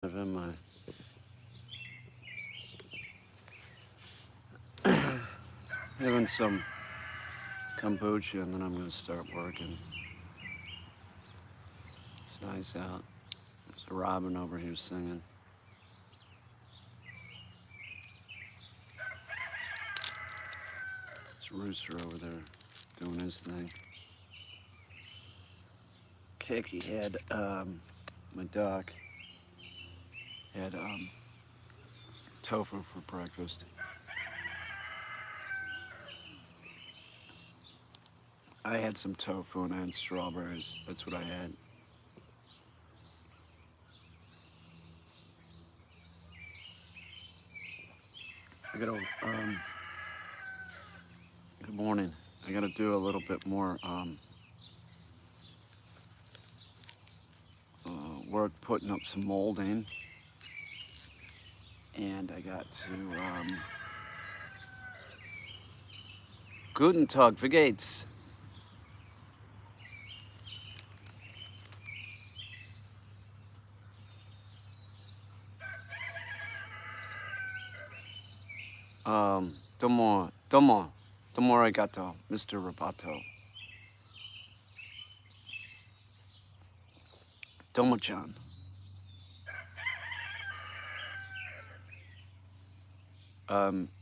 my having some kombucha and then I'm gonna start working. It's nice out. There's a robin over here singing. There's a rooster over there doing his thing. Kiki had my dog had tofu for breakfast. I had some tofu and I had strawberries. That's what I had. I gotta, good morning. I gotta do a little bit more work putting up some molding. And I got to, Guten Tag, wie geht's? Domo arigato, Mr. Roboto. Domo-chan.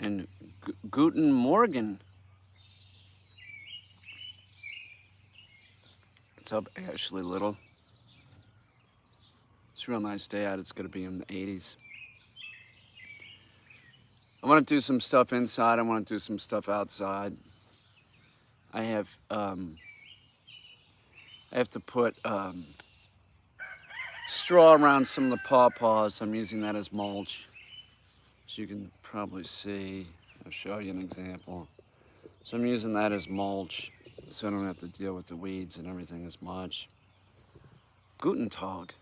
And Guten Morgen. What's up, Ashley Little? It's a real nice day out. It's gonna be in the 80s. I want to do some stuff inside. I want to do some stuff outside. I have to put straw around some of the pawpaws. I'm using that as mulch. As you can probably see, I'll show you an example. So I'm using that as mulch, so I don't have to deal with the weeds and everything as much. Guten Tag.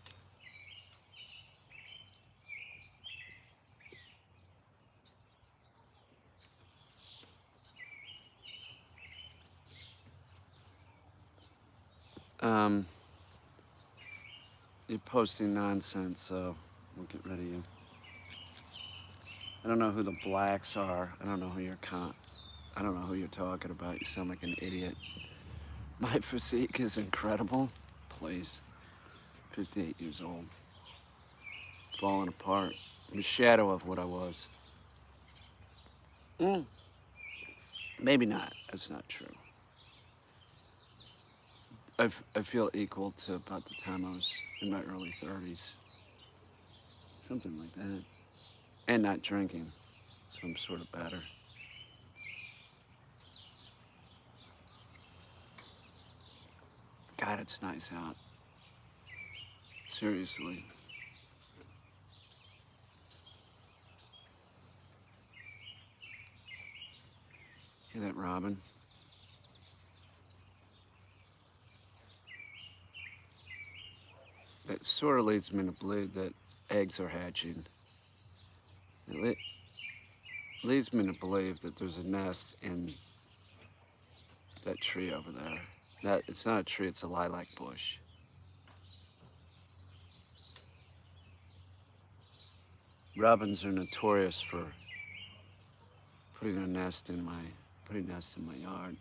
You're posting nonsense, so we'll get rid of you. I don't know who the blacks are. I don't know who I don't know who you're talking about. You sound like an idiot. My physique is incredible. Please. 58 years old. Falling apart. I'm a shadow of what I was. Maybe not. That's not true. I feel equal to about the time I was in my early 30s. Something like that. And not drinking. So I'm sort of better. God, it's nice out. Seriously. Hear that robin? That sort of leads me to believe that eggs are hatching. It leads me to believe that there's a nest in that tree over there. It's not a tree, it's a lilac bush. Robins are notorious for putting nests in my yard.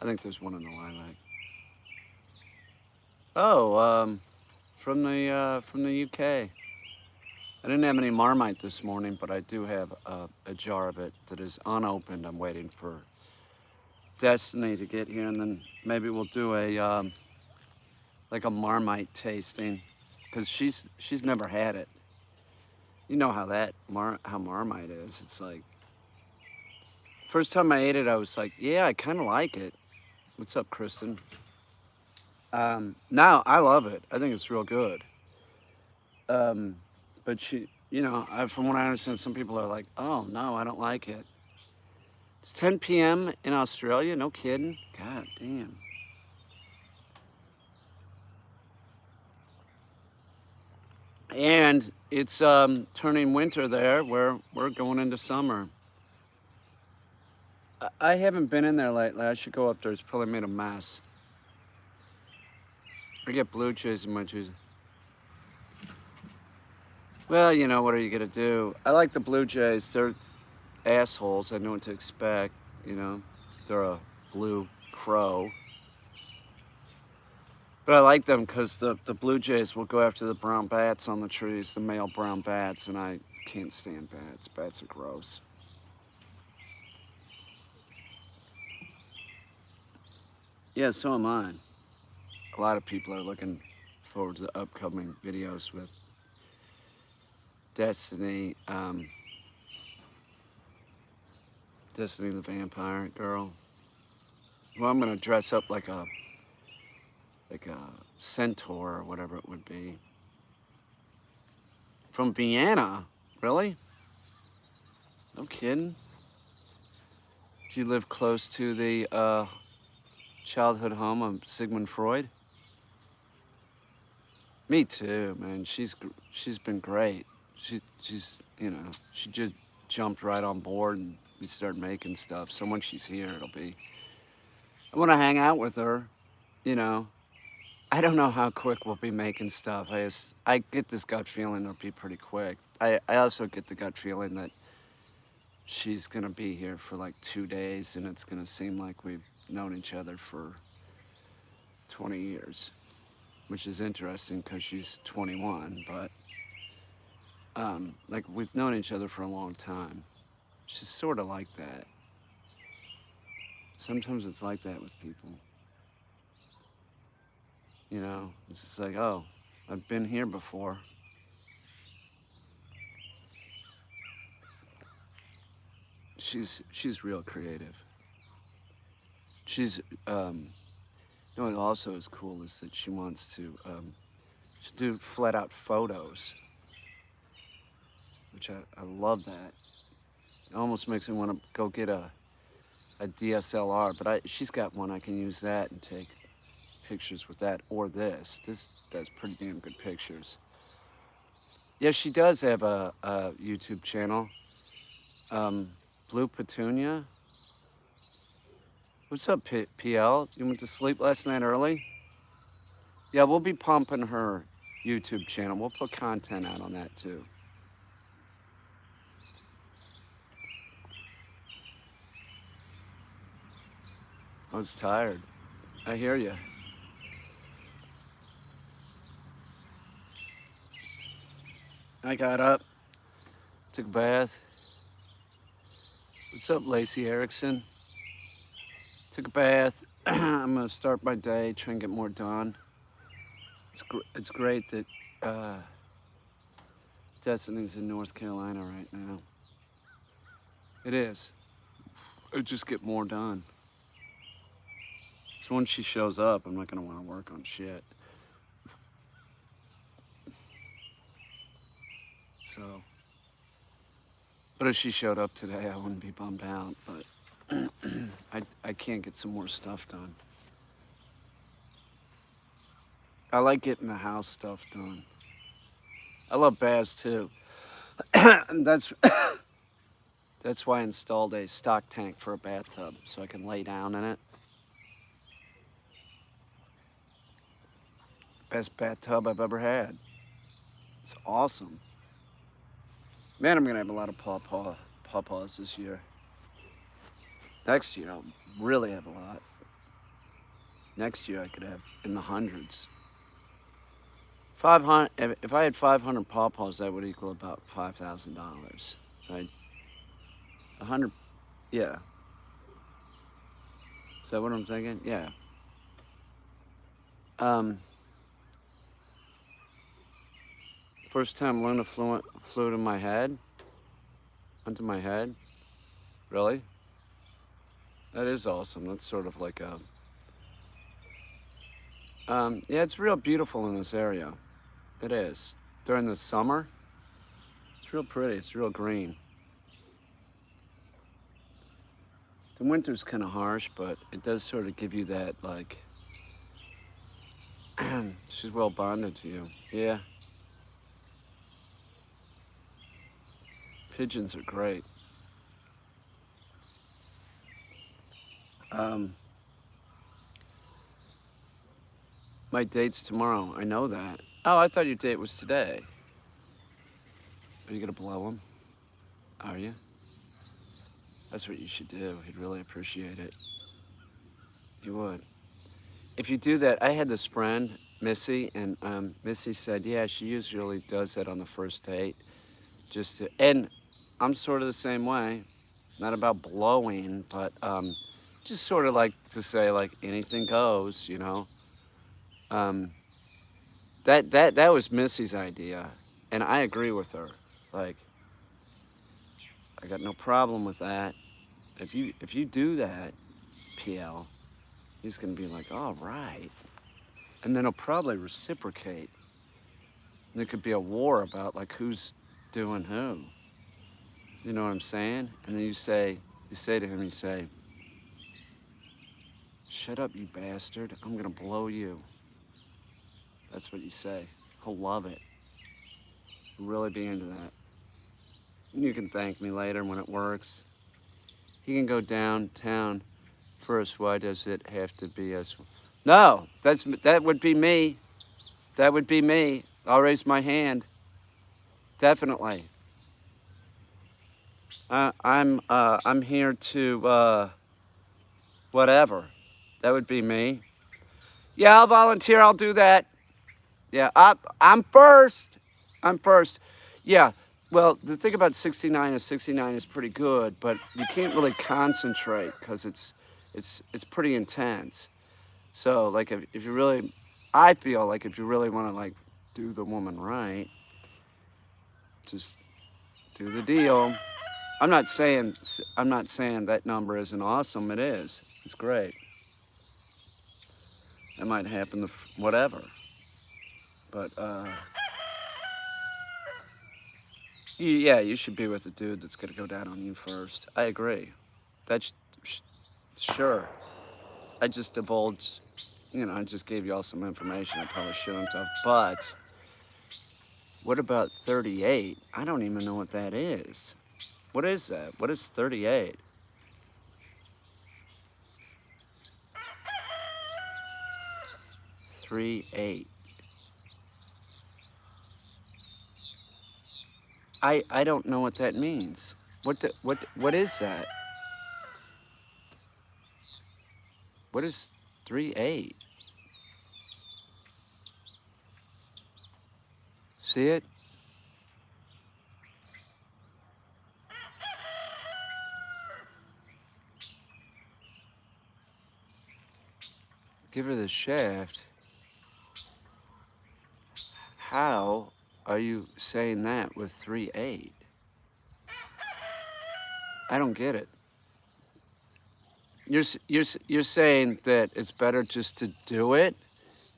I think there's one in the lilac. Oh, from the UK. I didn't have any Marmite this morning, but I do have a jar of it that is unopened. I'm waiting for Destiny to get here, and then maybe we'll do a like a Marmite tasting, because she's never had it. You know how how Marmite is. It's like, first time I ate it, I was like, yeah, I kind of like it. What's up, Kristen? Now I love it. I think it's real good. But from what I understand, some people are like, oh no, I don't like it. It's 10 p.m. in Australia. No kidding. God damn. And it's turning winter there, where we're going into summer. I haven't been in there lately. I should go up there. It's probably made a mess. I get blue jays in my juice. Well, you know, what are you gonna do? I like the Blue Jays. They're assholes. I know what to expect. You know, they're a blue crow. But I like them because the Blue Jays will go after the brown bats on the trees, the male brown bats, and I can't stand bats. Bats are gross. Yeah, so am I. A lot of people are looking forward to the upcoming videos with Destiny, Destiny the Vampire Girl. Well, I'm gonna dress up like a centaur or whatever it would be. From Vienna, really? No kidding. Do you live close to the childhood home of Sigmund Freud? Me too, man. She's been great. She's you know, she just jumped right on board and we started making stuff. So when she's here, it'll be. I want to hang out with her, you know. I don't know how quick we'll be making stuff. I get this gut feeling it'll be pretty quick. I also get the gut feeling that she's gonna be here for like 2 days and it's gonna seem like we've known each other for 20 years, which is interesting because she's 21, but like we've known each other for a long time. She's sort of like that. Sometimes it's like that with people. You know, it's just like, oh, I've been here before. She's real creative. She's you know what also is cool is that she wants to do flat out photos, which I love that. It almost makes me want to go get a DSLR, but she's got one. I can use that and take pictures with that or this. This does pretty damn good pictures. Yeah, she does have a YouTube channel. Blue Petunia. What's up, PL? You went to sleep last night early? Yeah, we'll be pumping her YouTube channel. We'll put content out on that too. I was tired. I hear you. I got up, took a bath. What's up, Lacey Erickson? Took a bath. I'm gonna start my day, try and get more done. It's great that Destiny's in North Carolina right now. It is. I just get more done. So once she shows up, I'm not gonna want to work on shit. So, but if she showed up today, I wouldn't be bummed out. But I can't get some more stuff done. I like getting the house stuff done. I love baths too. that's that's why I installed a stock tank for a bathtub so I can lay down in it. Best bathtub I've ever had. It's awesome. Man, I'm gonna have a lot of pawpaws this year. Next year, I'll really have a lot. Next year, I could have in the hundreds. 500. If I had 500 pawpaws, that would equal about $5,000. Right? 100. Yeah. Is that what I'm thinking? Yeah. First time Luna flew to my head. Onto my head. Really? That is awesome. That's sort of like a. Yeah, it's real beautiful in this area. It is. During the summer, it's real pretty. It's real green. The winter's kind of harsh, but it does sort of give you that, like, she's well bonded to you. Yeah. Pigeons are great. My date's tomorrow. I know that. Oh, I thought your date was today. Are you gonna blow him? Are you? That's what you should do. He'd really appreciate it. He would. If you do that, I had this friend, Missy, and Missy said, yeah, she usually does that on the first date. And I'm sort of the same way. Not about blowing, but just sort of like to say, like, anything goes, you know. That was Missy's idea, and I agree with her. Like, I got no problem with that. If you do that, PL, he's gonna be like, all right, and then he'll probably reciprocate. And there could be a war about like who's doing who. You know what I'm saying? And then you say to him, you say, shut up, you bastard. I'm gonna blow you. That's what you say. He'll love it. He'll really be into that. You can thank me later when it works. He can go downtown first. Why does it have to be us? No, that would be me. That would be me. I'll raise my hand. Definitely. I'm here to whatever. That would be me. Yeah, I'll volunteer. I'll do that. Yeah, I'm first. I'm first. Yeah. Well, the thing about 69 is pretty good, but you can't really concentrate because it's pretty intense. So like if you really, I feel like if you really want to like do the woman right, just do the deal. I'm not saying that number isn't awesome. It is. It's great. It might happen to whatever, but yeah, you should be with a dude that's gonna go down on you first. I agree. That's sure. I just divulged, I just gave you all some information I probably shouldn't have. But what about 38? I don't even know what that is. What is that? What is 38? Three, 8. I don't know what that means. What is that? What is 3, 8? See it? Give her the shaft. How are you saying that with 3, 8? I don't get it. You're saying that it's better just to do it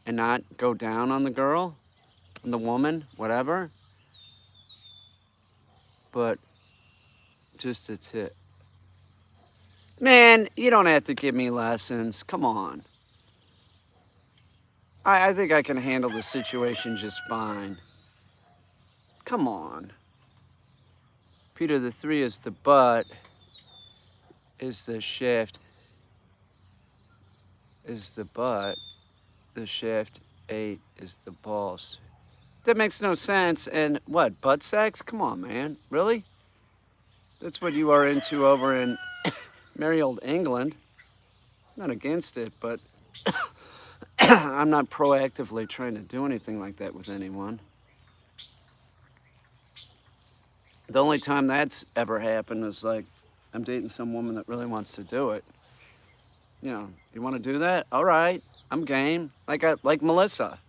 and not go down on the girl, on the woman, whatever. But just a tip. Man, you don't have to give me lessons. Come on. I think I can handle the situation just fine. Come on. Peter, the 3 is the butt, is the shaft, is the butt, the shaft 8 is the balls. That makes no sense. And what, butt sex? Come on, man. Really? That's what you are into over in merry old England. Not against it, but I'm not proactively trying to do anything like that with anyone. The only time that's ever happened is like I'm dating some woman that really wants to do it. You want to do that? All right, I'm game. Like Melissa.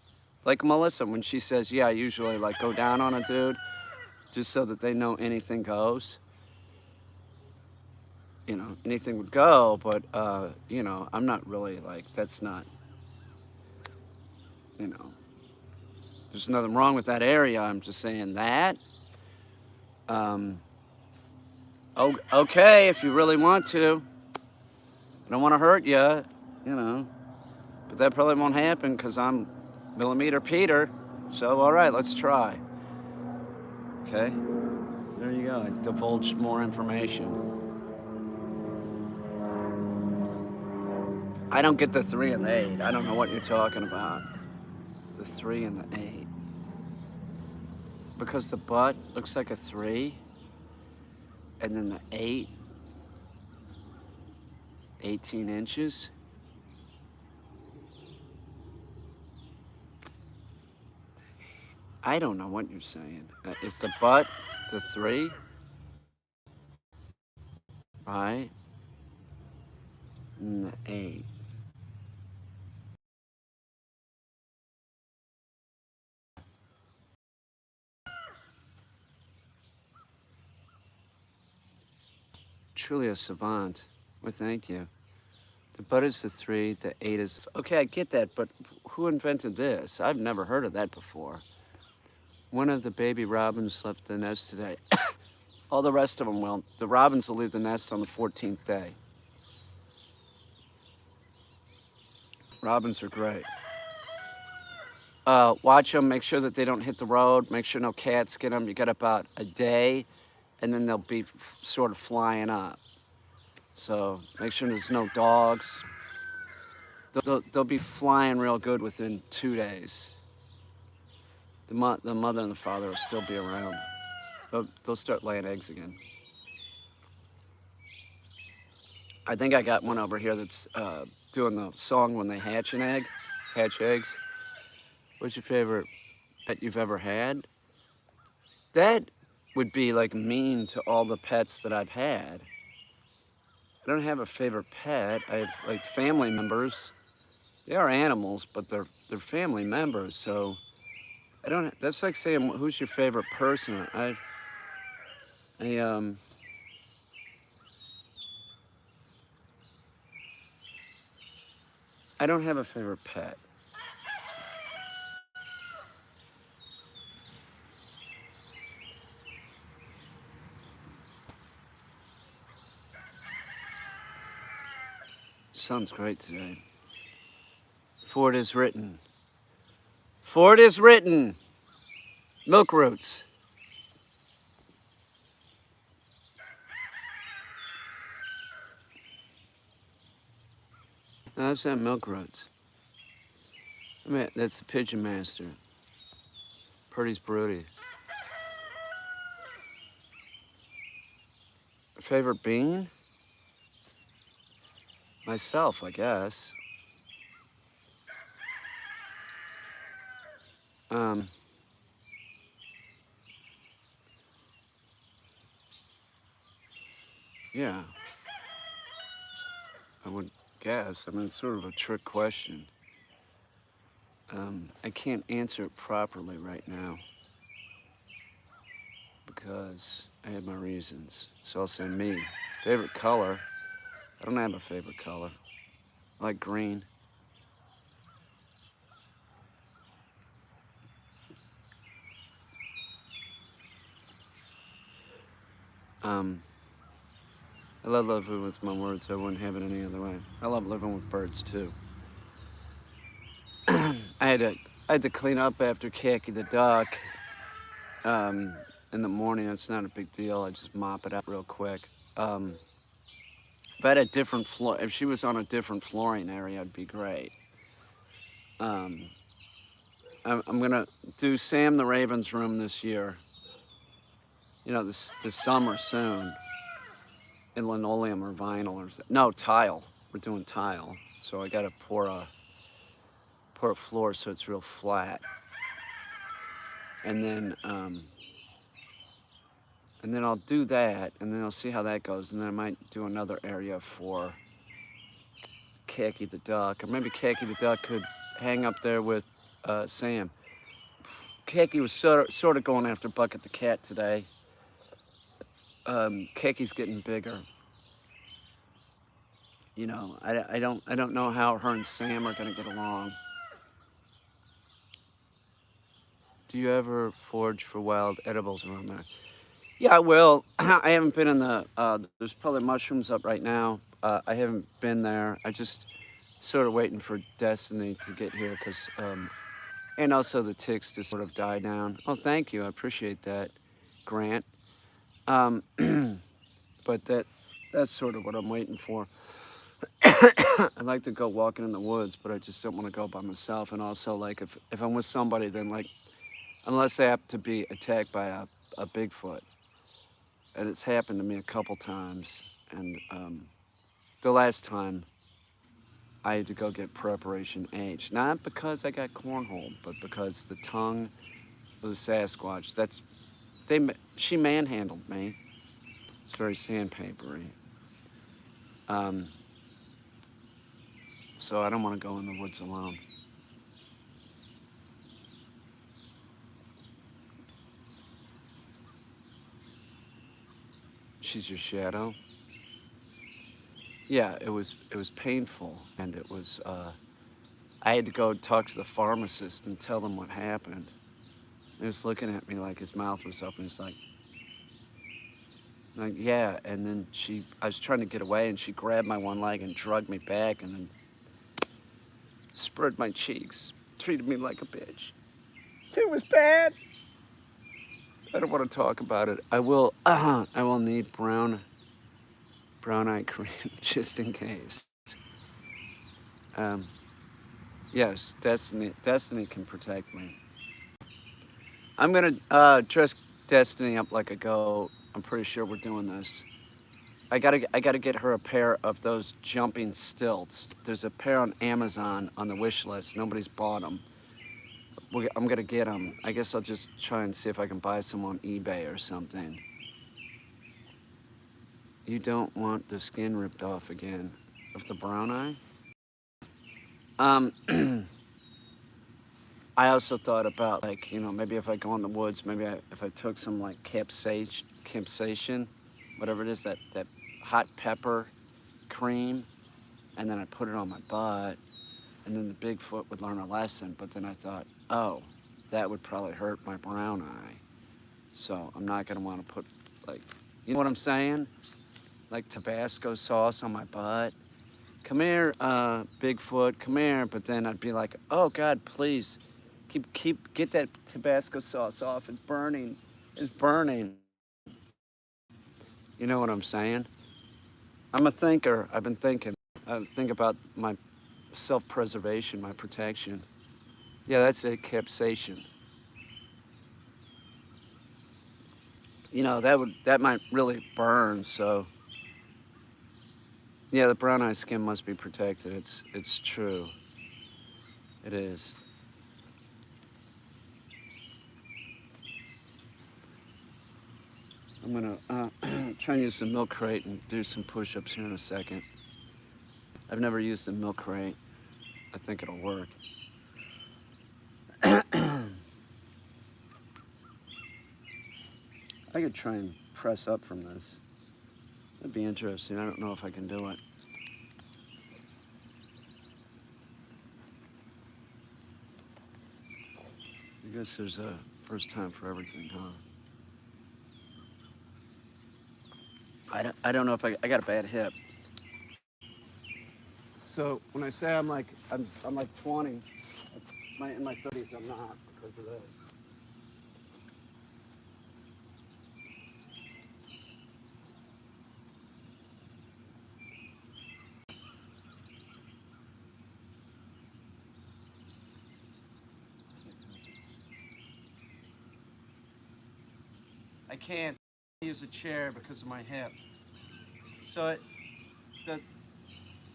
Like Melissa, when she says, yeah, I usually like go down on a dude just so that they know anything goes. Anything would go, but, I'm not really like, that's not, there's nothing wrong with that area. I'm just saying that. Okay, if you really want to. I don't want to hurt you, but that probably won't happen because I'm Millimeter Peter. So, all right, let's try. Okay, there you go. I divulged more information. I don't get the 3 and the 8. I don't know what you're talking about. The 3 and the 8. because the butt looks like a 3, and then the 8, 18 inches. I don't know what you're saying. Is the butt the 3? Right? And the 8. Truly a savant. Well, thank you. The butt is the 3, the 8 is... Okay, I get that, but who invented this? I've never heard of that before. One of the baby robins left the nest today. All the rest of them will. The robins will leave the nest on the 14th day. Robins are great. Watch them, make sure that they don't hit the road, make sure no cats get them. You got about a day, and then they'll be sort of flying up. So make sure there's no dogs. They'll be flying real good within 2 days. The mother and the father will still be around. They'll start laying eggs again. I think I got one over here that's doing the song when they hatch eggs. What's your favorite pet you've ever had? That would be like mean to all the pets that I've had. I don't have a favorite pet. I have like family members. They are animals, but they're family members. So I don't. That's like saying who's your favorite person. I don't have a favorite pet. Sun's great today. For it is written. For it is written. Milk roots. No, that's not milk roots. I mean, that's the pigeon master. Purdy's broody. Favorite bean? Myself, I guess. Yeah. I would guess. I mean, it's sort of a trick question. I can't answer it properly right now because I have my reasons. So I'll say me. Favorite color? I don't have a favorite color. I like green. I love living with my words. I wouldn't have it any other way. I love living with birds too. I had to clean up after Khaki the duck in the morning. It's not a big deal. I just mop it up real quick. If I had a different floor, if she was on a different flooring area, it'd be great. I'm gonna do Sam the Raven's room this year. You know, this summer soon. In linoleum or vinyl or no tile. We're doing tile, so I gotta pour a floor so it's real flat, and then I'll do that, and then I'll see how that goes, and then I might do another area for Khaki the duck, or maybe Khaki the duck could hang up there with Sam. Khaki was sort of going after Bucket the cat today. Kaki's getting bigger. You know, I don't know how her and Sam are gonna get along. Do you ever forage for wild edibles around there? Yeah, I will. I haven't been in the. There's probably mushrooms up right now. I haven't been there. I just sort of waiting for Destiny to get here, because, and also the ticks to sort of die down. Oh, thank you. I appreciate that, Grant. But that's sort of what I'm waiting for. I'd like to go walking in the woods, but I just don't want to go by myself. And also, like, if I'm with somebody, then, like, unless I happen to be attacked by a Bigfoot. And it's happened to me a couple times. And the last time I had to go get preparation H, not because I got cornholed, but because the tongue of the Sasquatch, she manhandled me. It's very sandpapery. So I don't want to go in the woods alone. She's your shadow? Yeah, it was painful, and it was, I had to go talk to the pharmacist and tell them what happened. He was looking at me like his mouth was open. He's like, yeah, and then I was trying to get away, and she grabbed my one leg and dragged me back, and then spread my cheeks, treated me like a bitch. It was bad. I don't want to talk about it. I will need brown eye cream just in case. Yes, Destiny can protect me. I'm gonna dress Destiny up like a goat. I'm pretty sure we're doing this. I gotta get her a pair of those jumping stilts. There's a pair on Amazon on the wish list. Nobody's bought them. I'm gonna get them. I guess I'll just try and see if I can buy some on eBay or something. You don't want the skin ripped off again of the brown eye? I also thought about, like, maybe if I go in the woods, maybe if I took some, like, capsaicin, whatever it is, that hot pepper cream, and then I put it on my butt, and then the Bigfoot would learn a lesson. But then I thought, oh, that would probably hurt my brown eye. So I'm not gonna want to put, like, you know what I'm saying? Like Tabasco sauce on my butt. Come here, Bigfoot, come here. But then I'd be like, oh God, please, get that Tabasco sauce off. It's burning. It's burning. You know what I'm saying? I'm a thinker. I've been thinking. I think about my self-preservation, my protection. Yeah, that's it, capsaicin. That might really burn, so. Yeah, the brown eye skin must be protected. It's true. It is. I'm gonna try and use the milk crate and do some push-ups here in a second. I've never used the milk crate. I think it'll work. I could try and press up from this. That'd be interesting. I don't know if I can do it. I guess there's a first time for everything, huh? I don't know if I got a bad hip. So when I say I'm like 20, in my 30s I'm not because of this. I can't use a chair because of my hip. So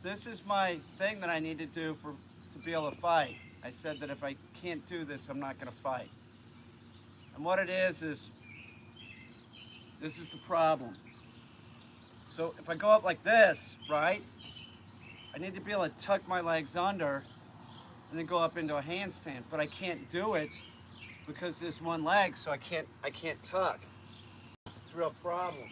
this is my thing that I need to do to be able to fight. I said that if I can't do this, I'm not going to fight. And what it is this is the problem. So if I go up like this, right, I need to be able to tuck my legs under and then go up into a handstand, but I can't do it because there's one leg, so I can't tuck. It's a real problem.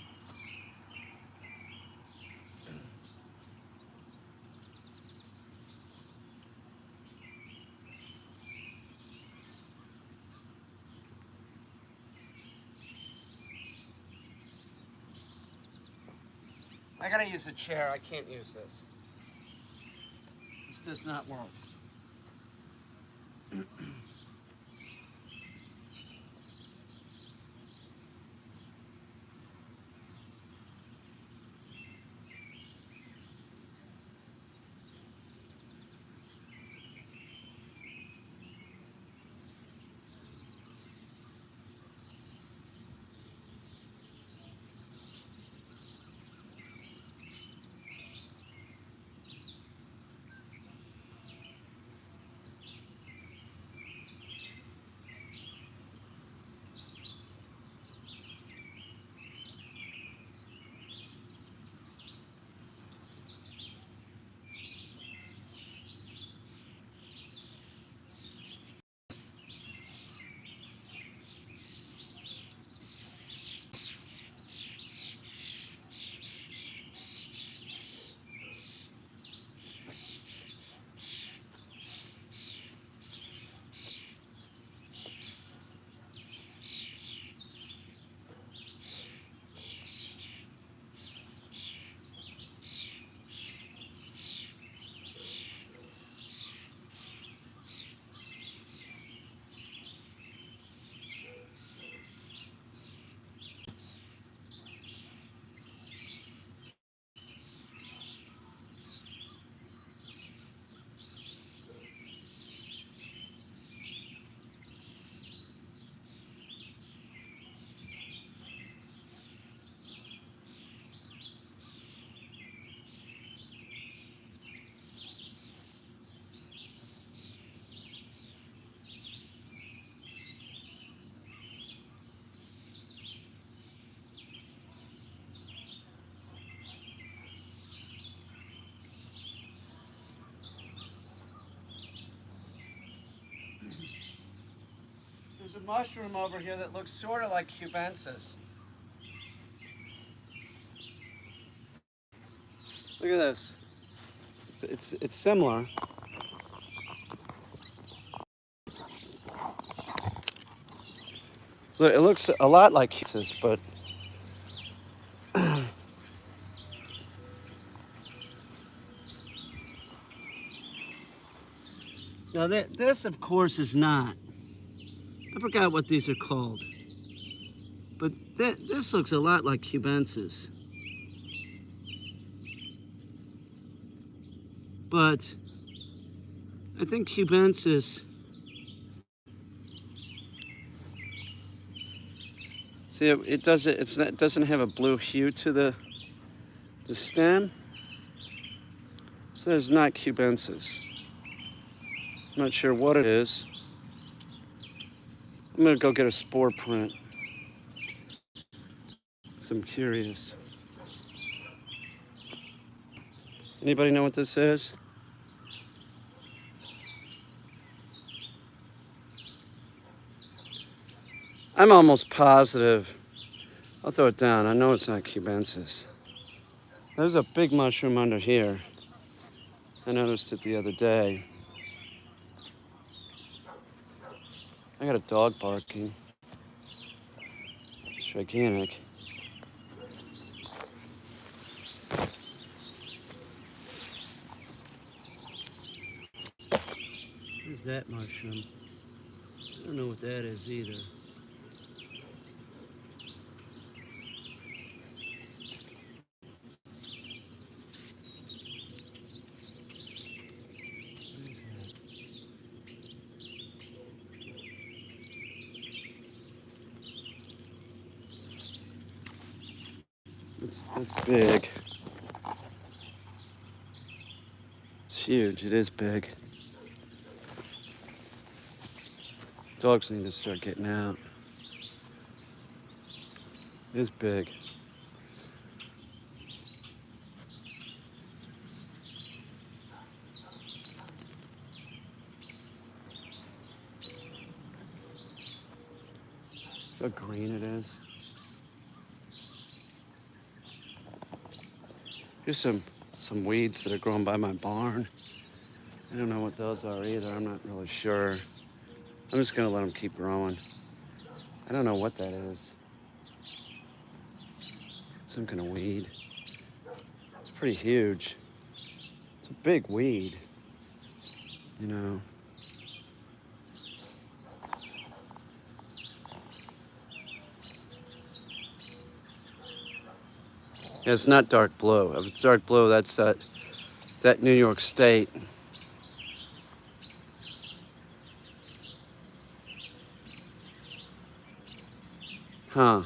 I gotta use a chair. I can't use this. This does not work. a mushroom over here that looks sort of like cubensis. Look at this. It's similar. Look, it looks a lot like cubensis, but now this, of course, is not. I forgot what these are called. But this looks a lot like cubensis. But I think cubensis. See, it doesn't have a blue hue to the stem. So it's not cubensis. I'm not sure what it is. I'm gonna go get a spore print. So I'm curious. Anybody know what this is? I'm almost positive. I'll throw it down. I know it's not cubensis. There's a big mushroom under here. I noticed it the other day. I got a dog barking. It's gigantic. Where's that mushroom? I don't know what that is either. That's big. It's huge. It is big. Dogs need to start getting out. It is big. See how green it is? Here's some weeds that are growing by my barn. I don't know what those are either. I'm not really sure. I'm just gonna let them keep growing. I don't know what that is. Some kind of weed. It's pretty huge. It's a big weed, you know. Yeah, it's not dark blue. If it's dark blue, that's that New York State. Huh.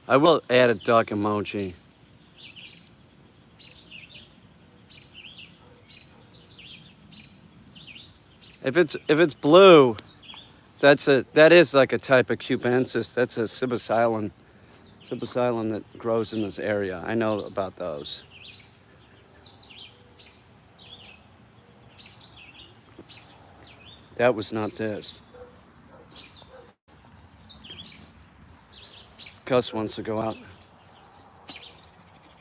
I will add a duck emoji. If it's blue, that is like a type of cubensis. That's a cibicillin that grows in this area. I know about those. That was not this. Gus wants to go out.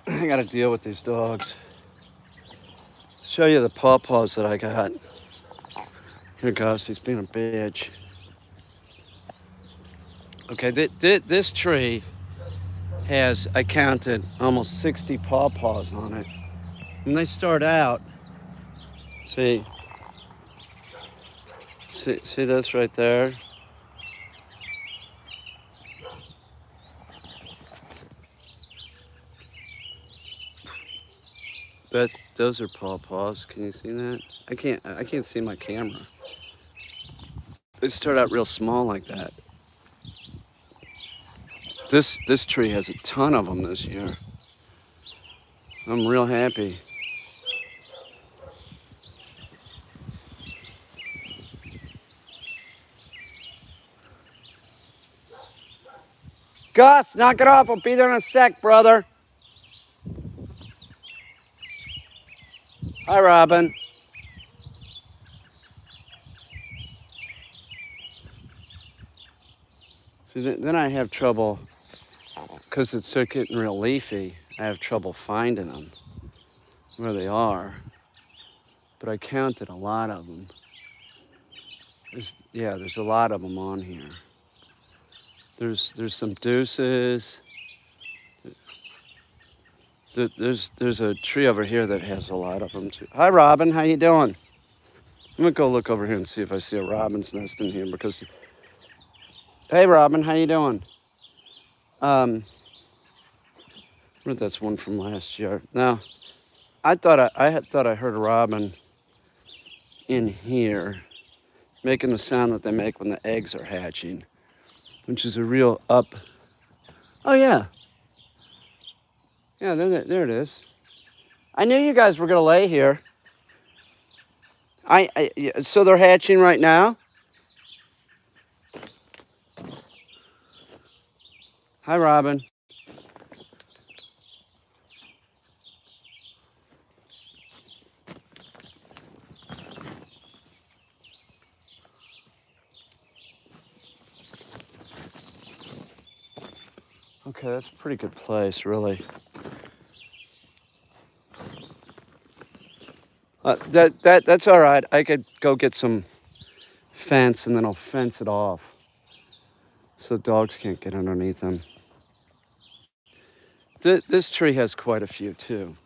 I gotta deal with these dogs. Show you the pawpaws that I got. Here, Gus, he's being a bitch. Okay, this tree has, I counted, almost 60 pawpaws on it. When they start out, see this right there? Those are pawpaws. Can you see that? I can't see my camera. They start out real small like that. This tree has a ton of them this year. I'm real happy. Gus, knock it off. I'll be there in a sec, brother. Hi, Robin. So then I have trouble, because it's so getting real leafy, I have trouble finding them, where they are. But I counted a lot of them. There's a lot of them on here. There's some deuces. There's a tree over here that has a lot of them too. Hi, Robin. How you doing? I'm gonna go look over here and see if I see a robin's nest in here because. Hey, Robin. How you doing? I think that's one from last year. Now, I thought I heard a robin in here, making the sound that they make when the eggs are hatching, which is a real up. Oh yeah. Yeah, there it is. I knew you guys were gonna lay here. So they're hatching right now? Hi, Robin. Okay, that's a pretty good place, really. That's all right. I could go get some fence and then I'll fence it off so dogs can't get underneath them. This tree has quite a few too.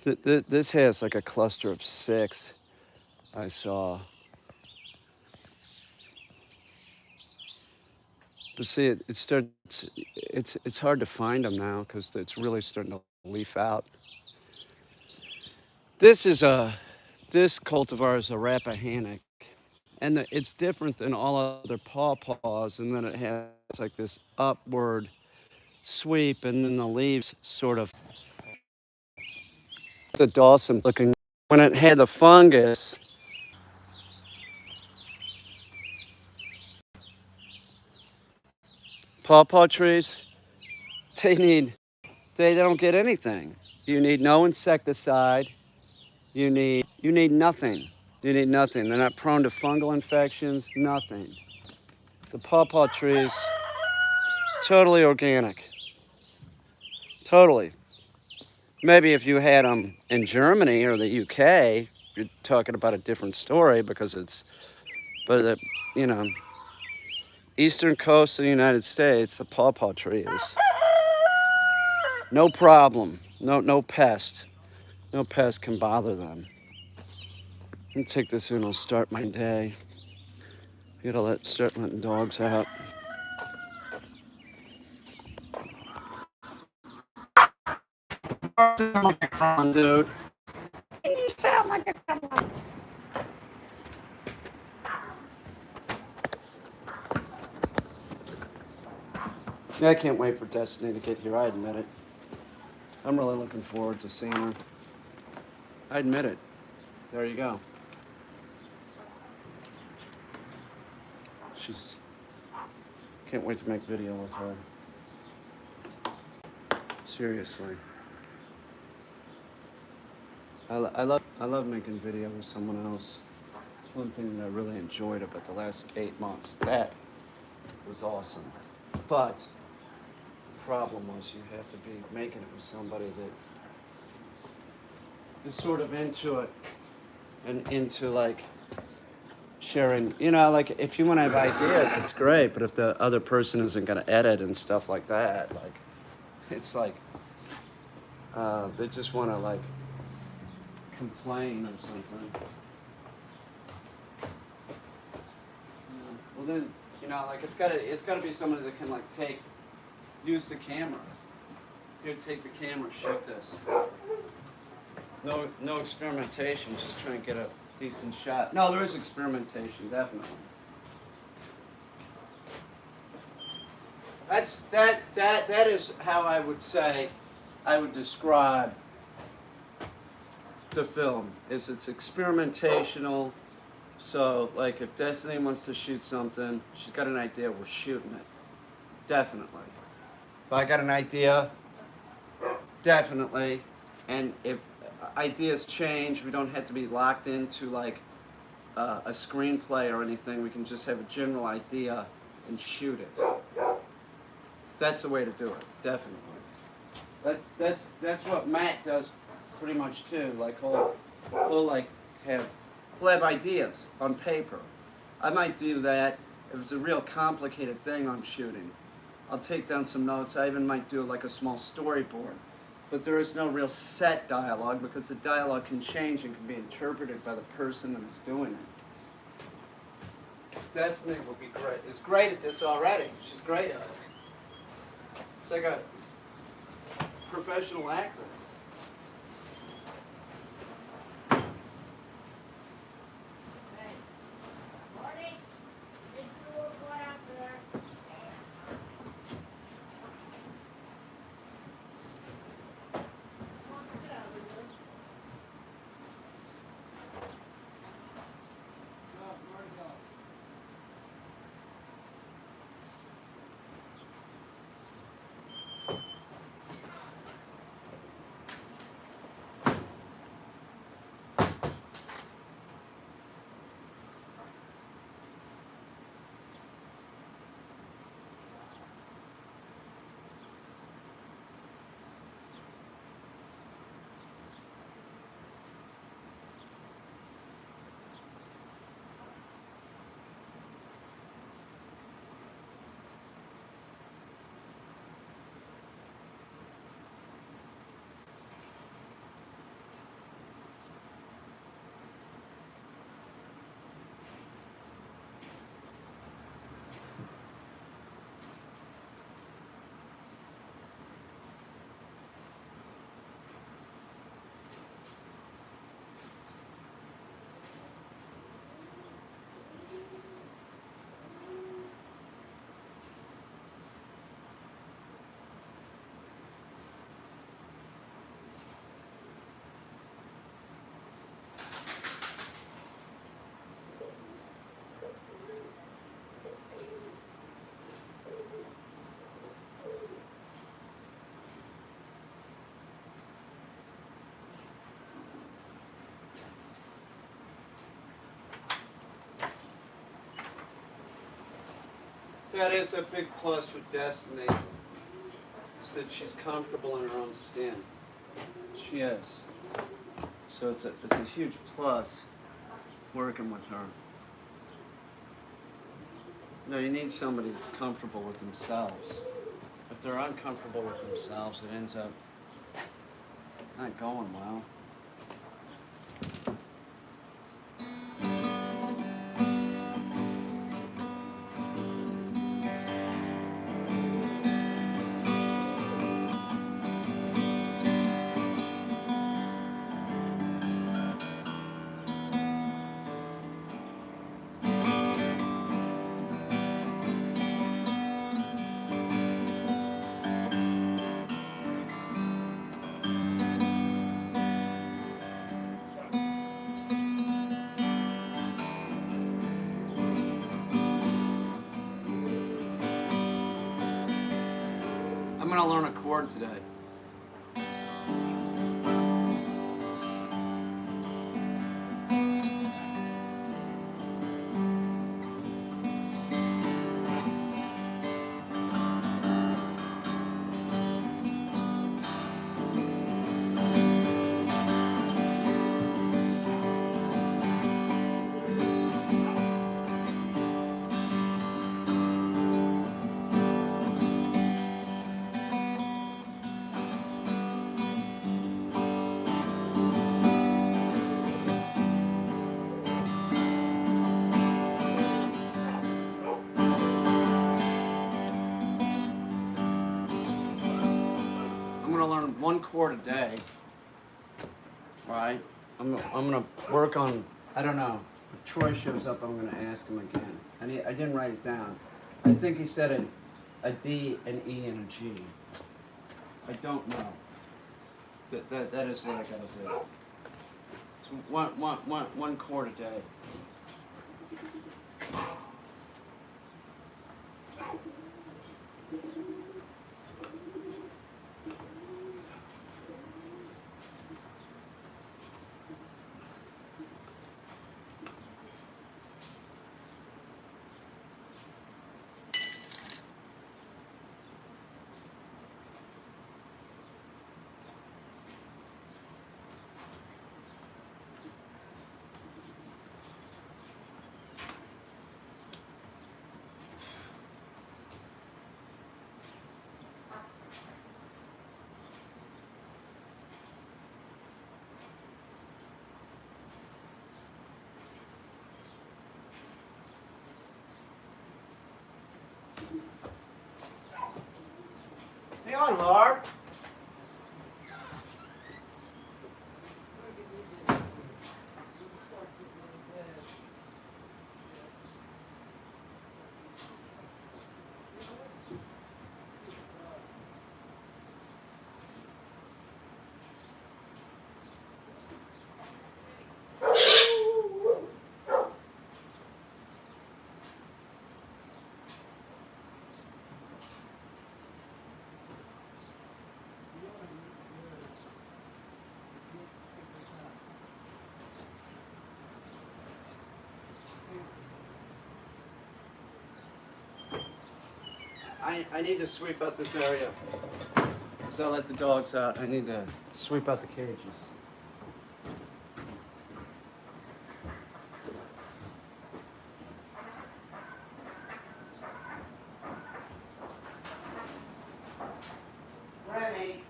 This has like a cluster of 6 I saw. But see, it starts. It's hard to find them now because it's really starting to leaf out. This cultivar is a Rappahannock, and it's different than all other pawpaws, and then it has like this upward sweep, and then the leaves sort of the Dawson looking. When it had the fungus, pawpaw trees, they don't get anything. You need no insecticide. You need nothing. You need nothing. They're not prone to fungal infections, nothing. The pawpaw trees, totally organic. Totally. Maybe if you had them in Germany or the UK, you're talking about a different story because you know, eastern coast of the United States, the pawpaw tree is no problem. No pest. No pest can bother them. Let me take this and I'll start my day. I gotta start letting dogs out. You sound like a clown, dude. You sound like a clown. Yeah, I can't wait for Destiny to get here, I admit it. I'm really looking forward to seeing her. I admit it. There you go. Can't wait to make video with her. Seriously. I love making video with someone else. It's one thing that I really enjoyed about the last 8 months. That was awesome. But the problem was you have to be making it with somebody that is sort of into it and into like sharing, like if you want to have ideas, it's great, but if the other person isn't going to edit and stuff like that, like, it's like, they just want to like complain or something. Well then, like it's gotta be somebody that can like use the camera. Here, take the camera, shoot this. No experimentation, just trying to get a decent shot. No, there is experimentation, definitely. That is how I would say, I would describe the film. It's experimentational. So like if Destiny wants to shoot something, she's got an idea, we're shooting it. Definitely. If I got an idea, definitely. And if ideas change, we don't have to be locked into like a screenplay or anything. We can just have a general idea and shoot it. That's the way to do it, definitely. That's what Matt does pretty much too. Like he'll have ideas on paper. I might do that if it's a real complicated thing I'm shooting. I'll take down some notes. I even might do like a small storyboard. But there is no real set dialogue because the dialogue can change and can be interpreted by the person that is doing it. Destiny will be great. Is great at this already. She's great at it. She's like a professional actor. That is a big plus with Destiny, is that she's comfortable in her own skin. She is. So it's a huge plus working with her. No, you need somebody that's comfortable with themselves. If they're uncomfortable with themselves, it ends up not going well. I'm gonna learn a chord today. Learn one chord a day, right? I'm gonna work on, I don't know, if Troy shows up, I'm gonna ask him again. And I didn't write it down. I think he said a D, an E, and a G. I don't know. That is what I gotta do. So one chord a day. on, Lar. I need to sweep out this area. So I let the dogs out. I need to sweep out the cages. Remy.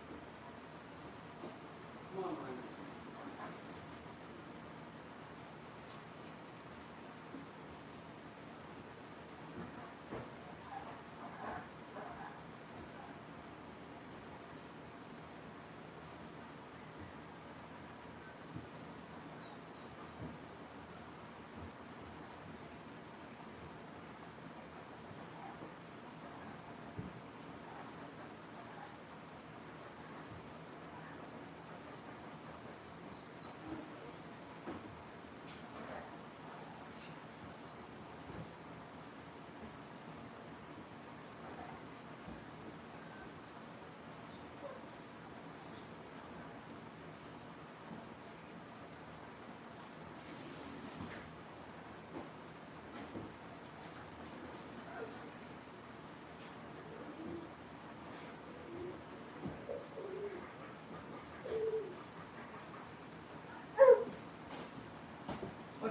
Come on, Remy.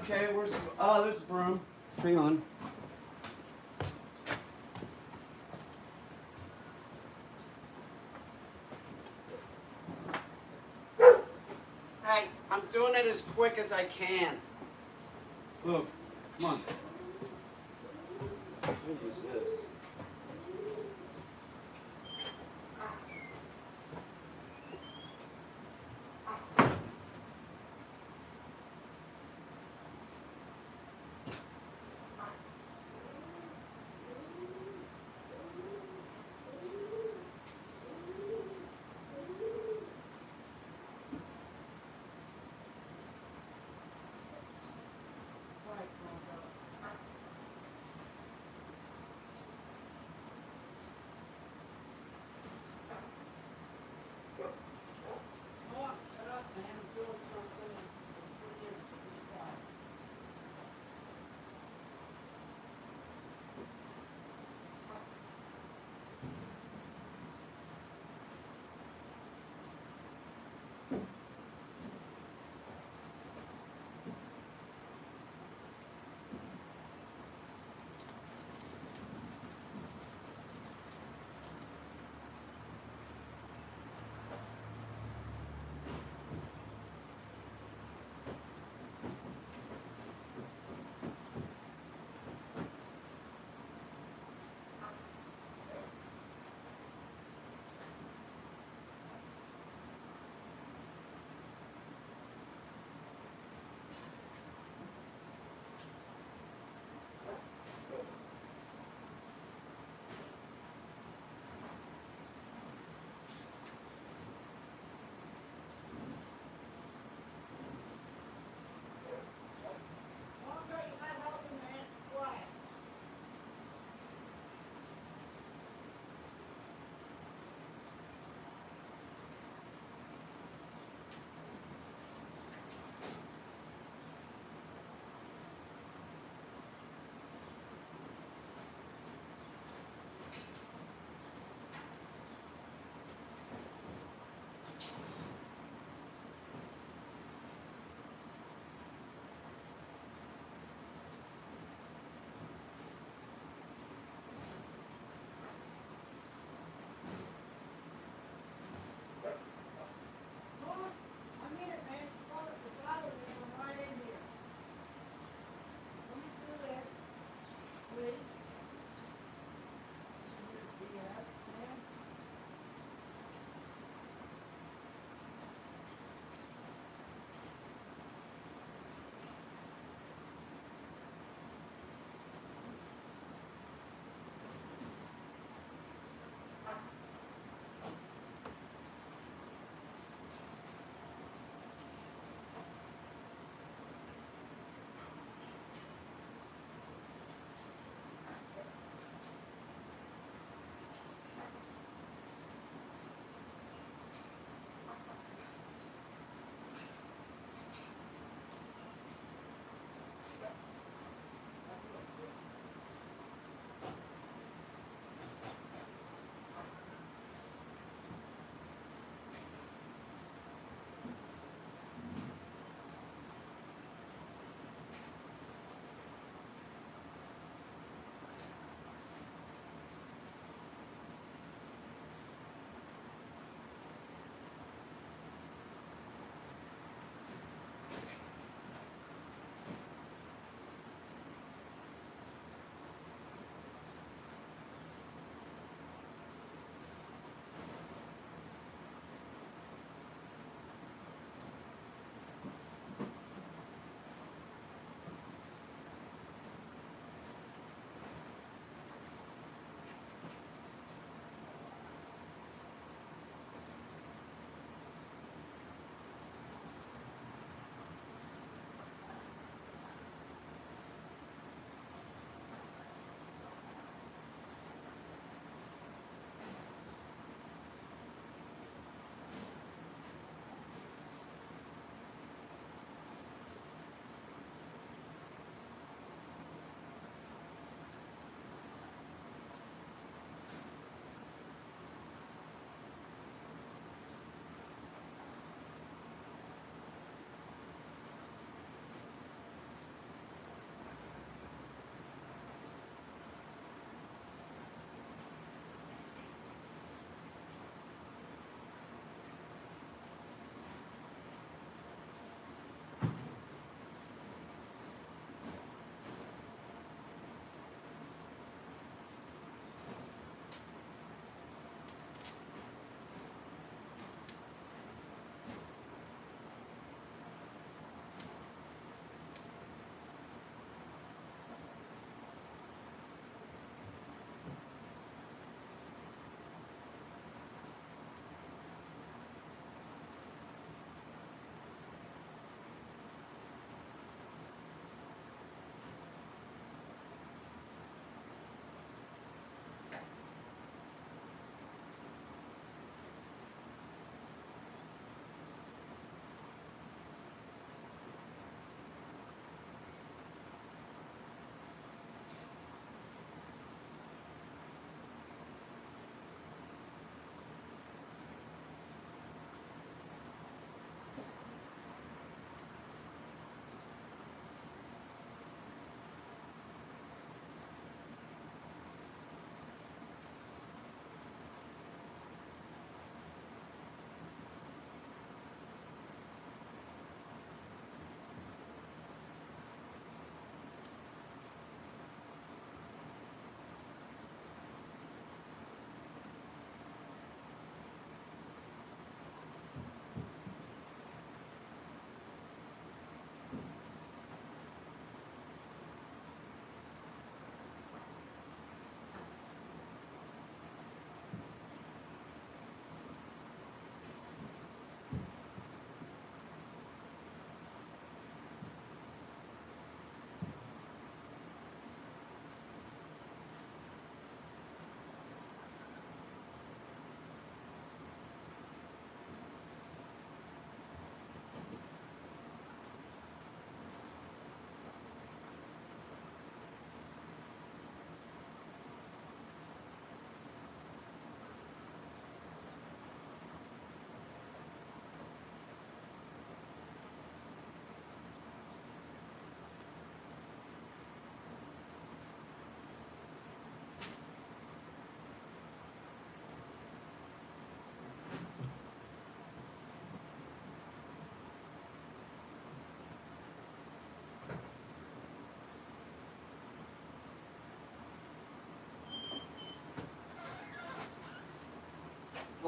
Okay, where's... Oh, there's the broom. Hang on. Hey, I'm doing it as quick as I can. Move. Come on. What is this?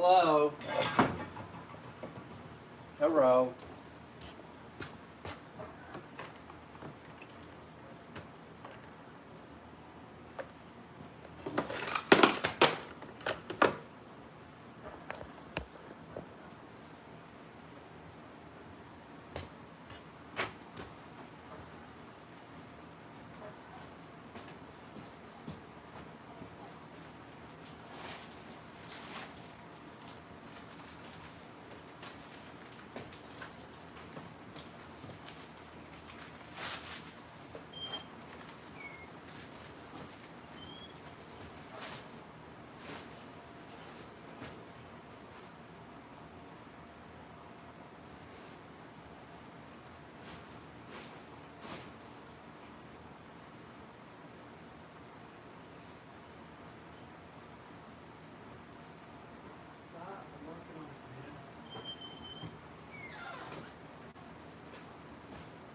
Hello. Hello.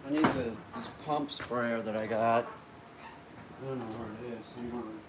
I need this pump sprayer that I got. I don't know where it is. Hang on.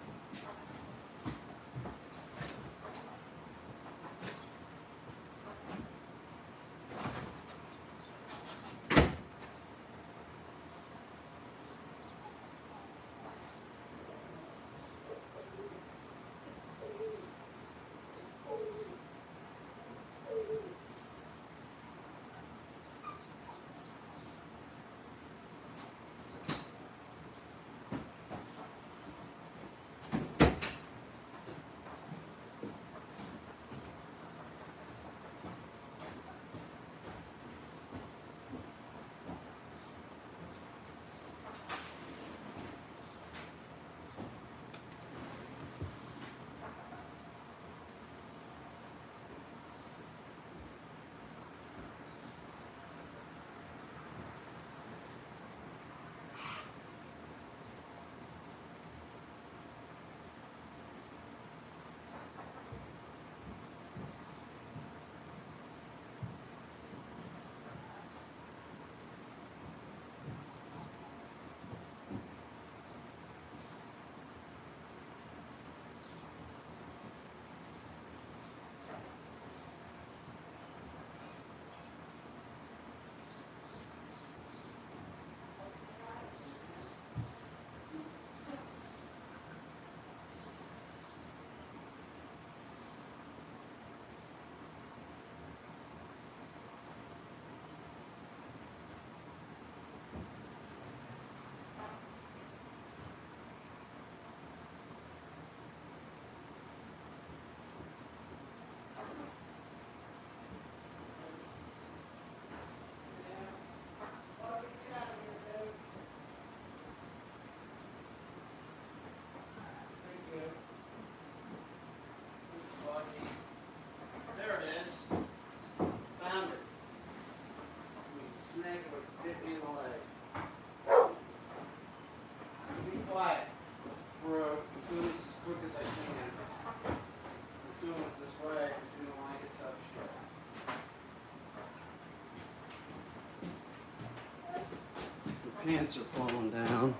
Pants are falling down.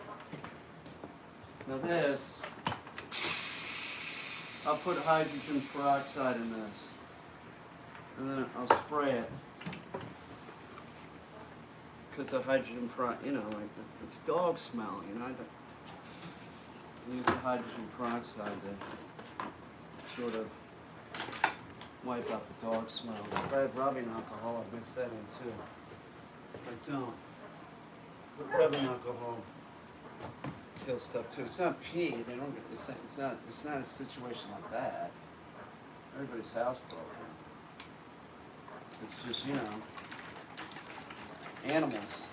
Now this, I'll put hydrogen peroxide in this, and then I'll spray it. Because the hydrogen peroxide, you know, like it's dog smell, you know. I use the hydrogen peroxide to sort of wipe out the dog smell. If I had rubbing alcohol, I'd mix that in too. I don't. But rubbing alcohol kills stuff too. It's not pee. They don't get. It's not a situation like that. Everybody's housebroken. It's just, you know, animals.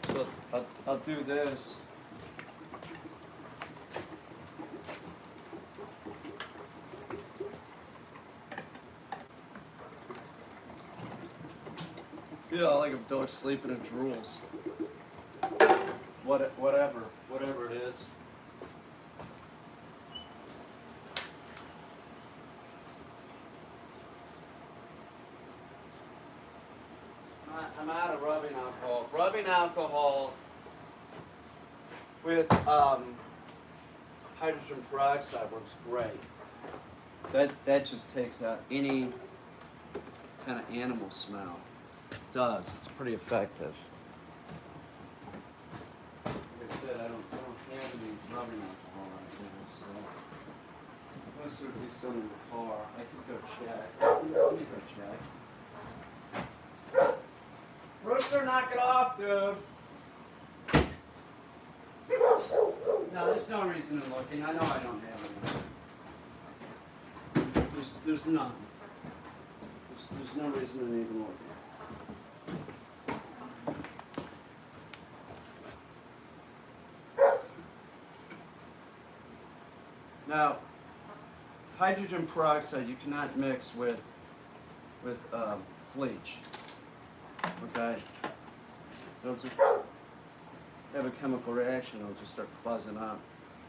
So I'll do this. Yeah, like a dog sleeping in drools. Whatever it is. I'm out of rubbing alcohol. Rubbing alcohol with hydrogen peroxide works great. That just takes out any kind of animal smell. It does. It's pretty effective. Like I said, I don't have any rubbing alcohol right now, so most of these still in the car. I could go check. Let me go check. Rooster, knock it off, dude. No, there's no reason in looking. I know I don't have any. There's none. There's no reason in even looking. Now, hydrogen peroxide you cannot mix with bleach. Okay? It'll just have a chemical reaction. It'll just start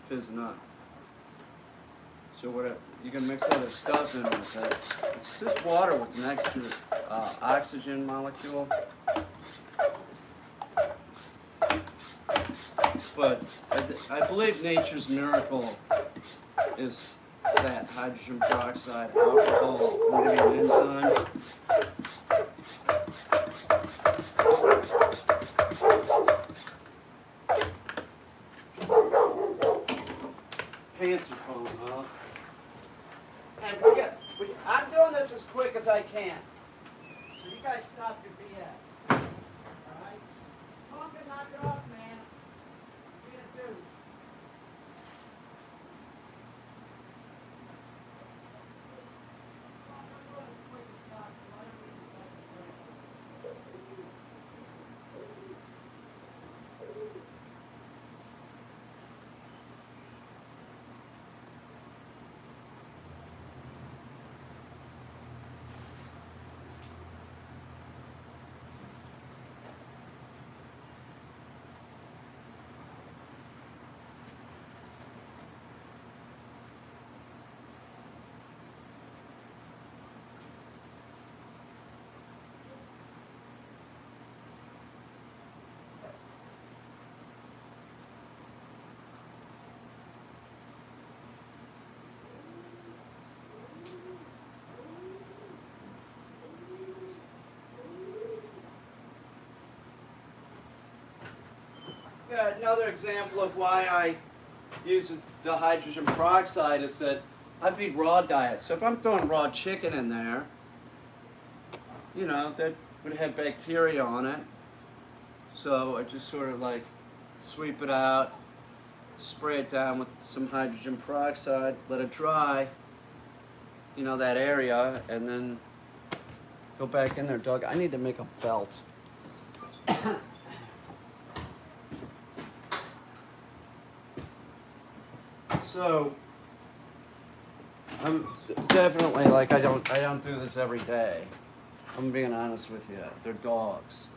fizzing up. So whatever, you can mix other stuff in with it. It's just water with an extra oxygen molecule. But I believe nature's miracle is that hydrogen peroxide, alcohol, maybe an enzyme. Pants are falling off. And I'm doing this as quick as I can. So you guys stop your BS. Alright? Come and knock it off, man. What are you gonna do? Yeah, another example of why I use the hydrogen peroxide is that I feed raw diet. So if I'm throwing raw chicken in there, you know, that would have bacteria on it. So I just sort of like sweep it out, spray it down with some hydrogen peroxide, let it dry, you know, that area, and then go back in there. Doug, I need to make a belt. So I'm definitely, like, I don't do this every day. I'm being honest with you. They're dogs.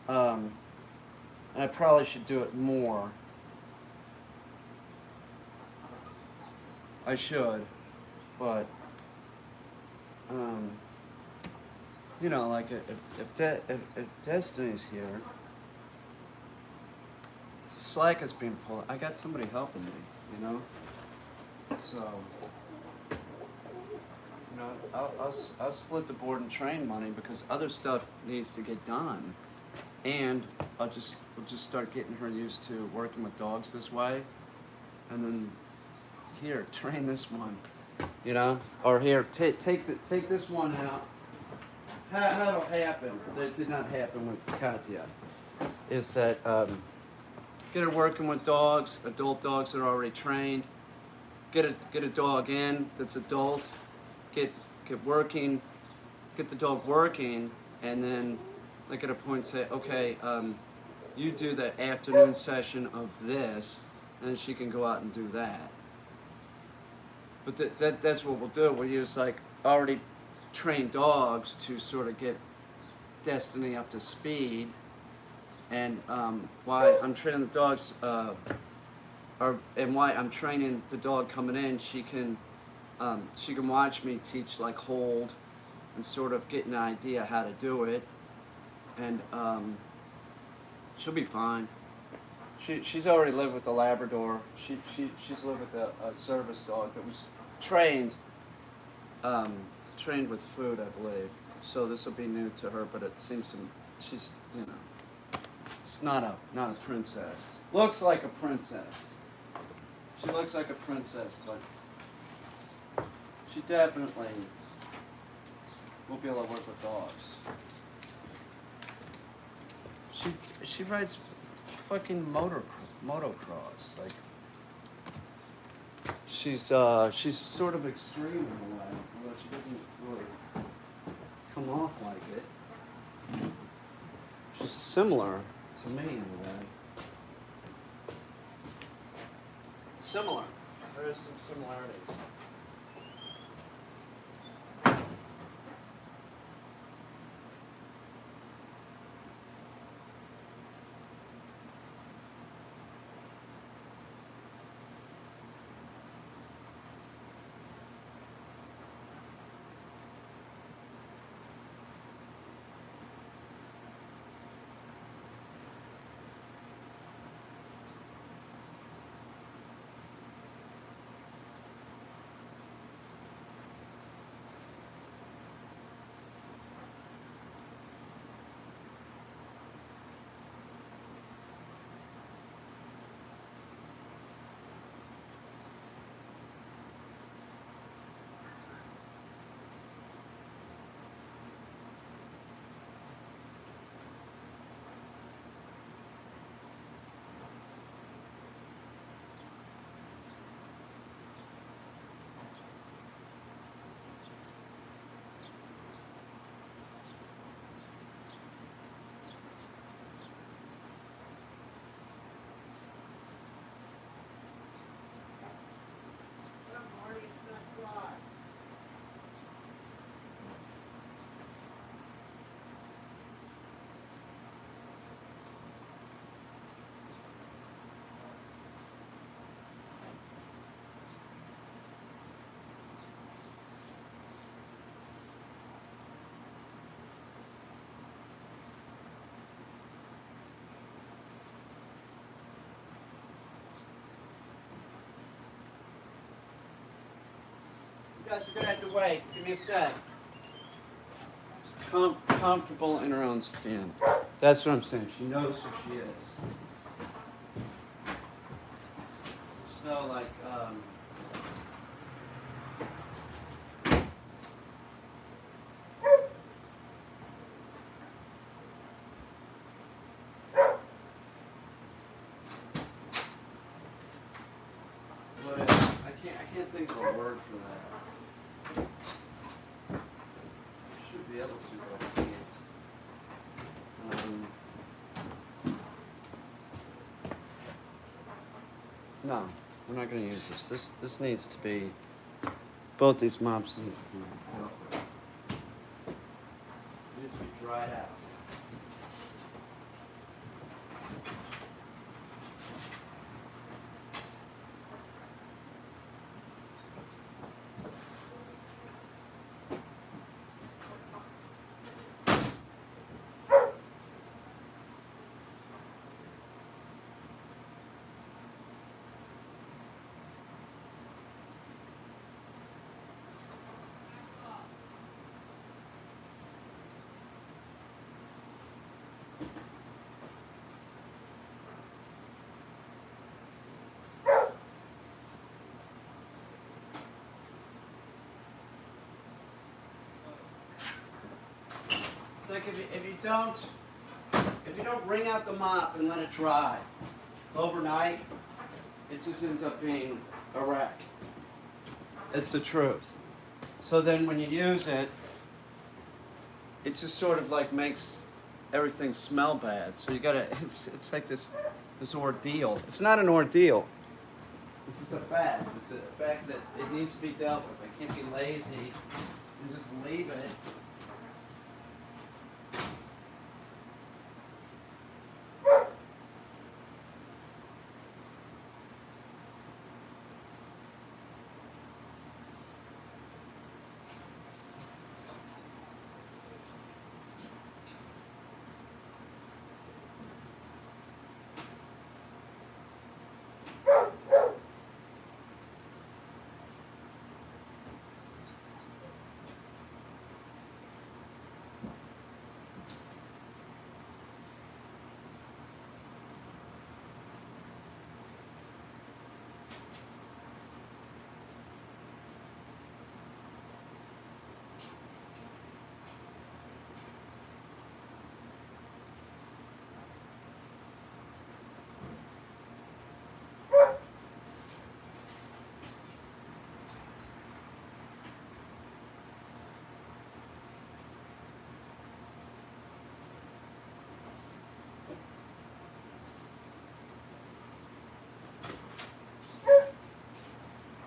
And I probably should do it more. I should, but you know, like if Destiny's here, slack is being pulled. I got somebody helping me, you know. So, you know, I'll split the board and train money because other stuff needs to get done, and we'll just start getting her used to working with dogs this way, and then here, train this one, you know, or here, take this one out. How it'll happen? That did not happen with Katya. Is that get her working with dogs, adult dogs that are already trained. Get a dog in that's adult. Get working. Get the dog working, and then like at a point say, okay, you do the afternoon session of this, and then she can go out and do that. But that's what we'll do. We'll use like already trained dogs to sort of get Destiny up to speed. And why I'm training the dogs, and why I'm training the dog coming in, she can watch me teach like hold and sort of get an idea how to do it. and she'll be fine. She's already lived with a Labrador. She's lived with a service dog that was trained trained with food, I believe. So this will be new to her, but it seems to she's it's not a princess. Looks like a princess. She looks like a princess, but she definitely will be able to work with dogs. She rides fucking motocross. Like she's sort of extreme in a way, although she doesn't really come off like it. She's similar to me in a way. Similar. There is some similarities. You guys are gonna have to wait. Give me a sec. She's comfortable in her own skin. That's what I'm saying. She knows who she is. There's no like, what is, I can't think of a word for that. Should be able to, but I can't. No, we're not going to use this. This needs to be. Both these mops need to be dealt with. It needs to be dried out. It's like if you don't wring out the mop and let it dry overnight, it just ends up being a wreck. It's the truth. So then when you use it, it just sort of like makes everything smell bad. So you gotta, it's like this ordeal. It's not an ordeal. It's just a fact. It's a fact that it needs to be dealt with. I can't be lazy and just leave it.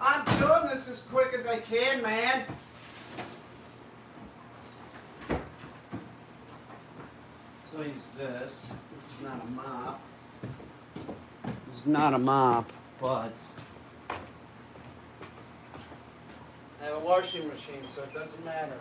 I'm doing this as quick as I can, man. So I use this. This is not a mop. This is not a mop, but I have a washing machine, so it doesn't matter.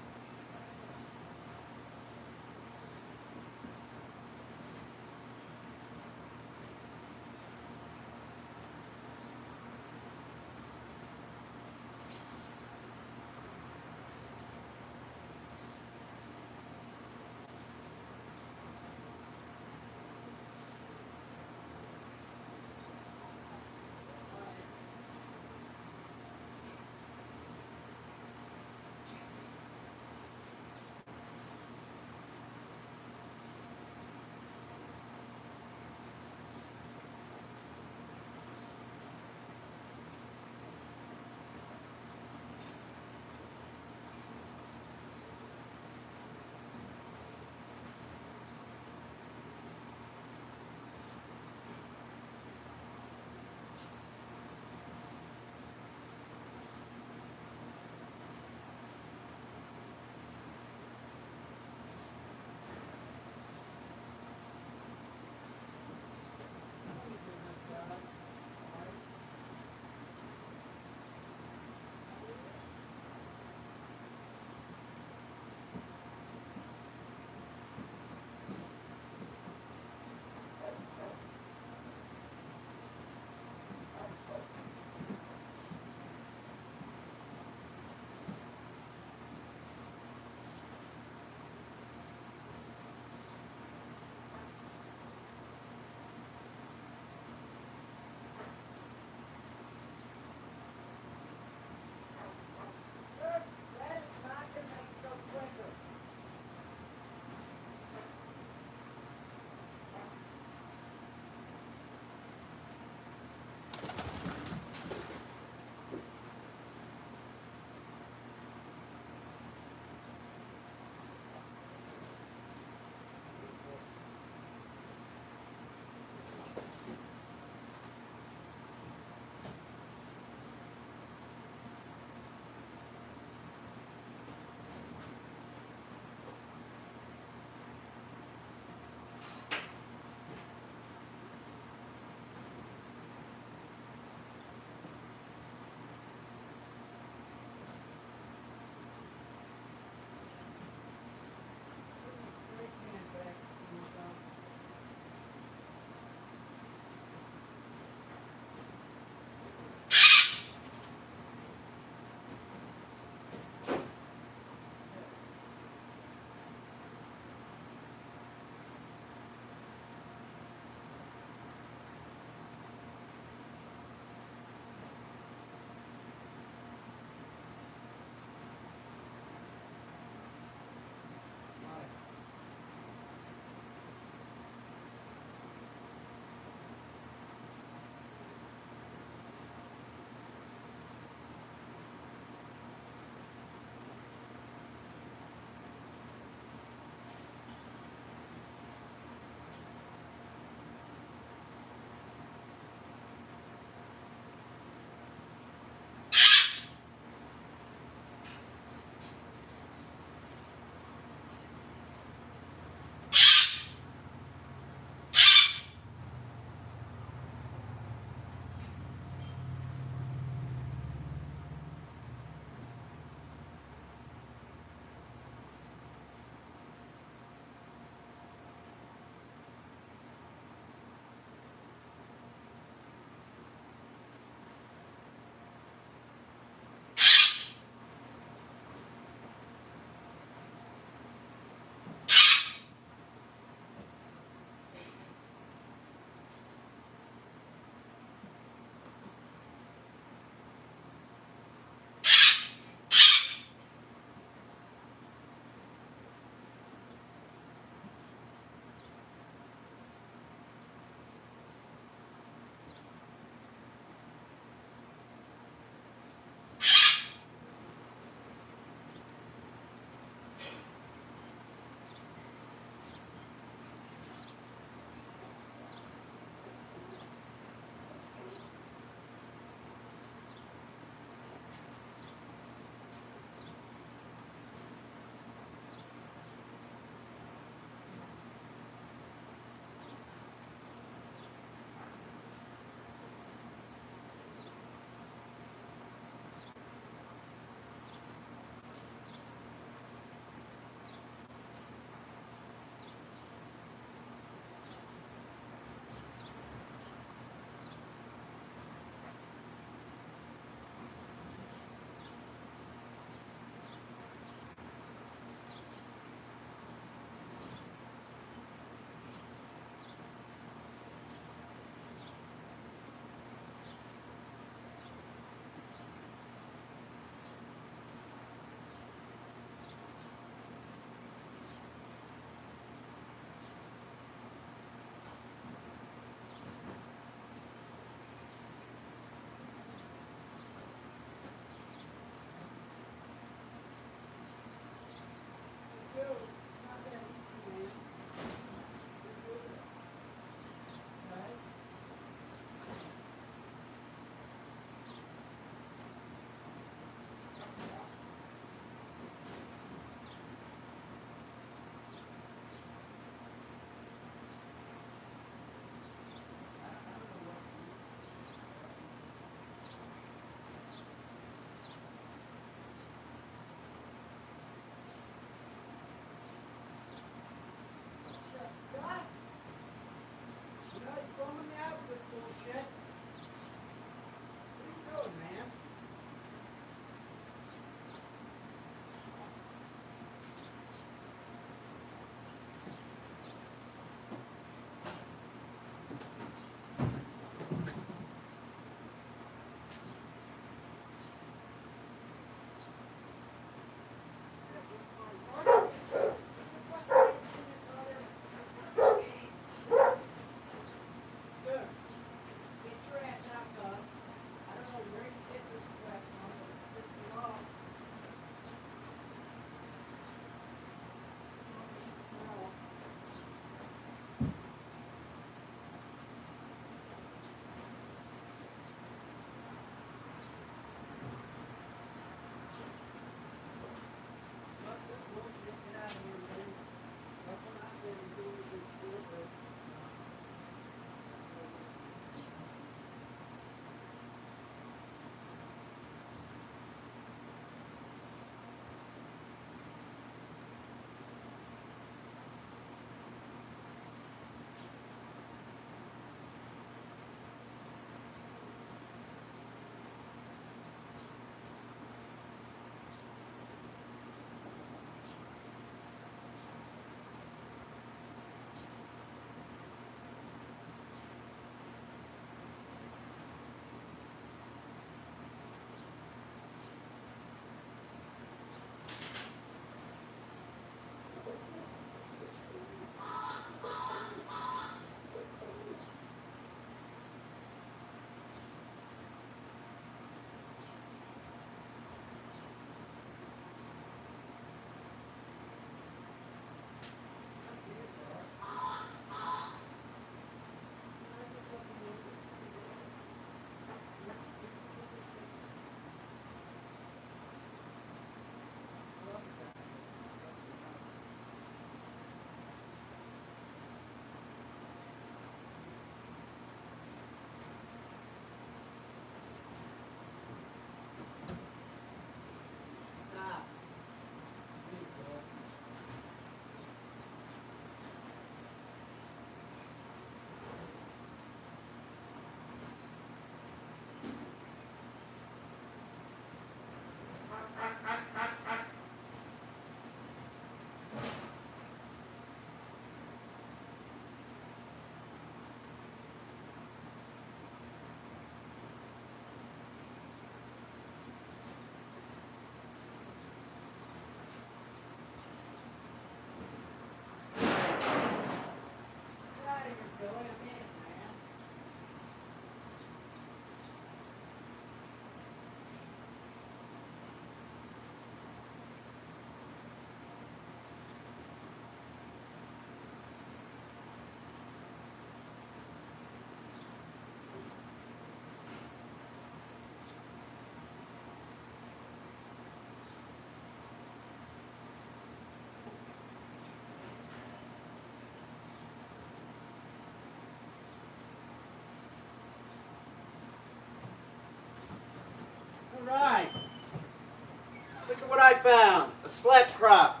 found. A slap crop.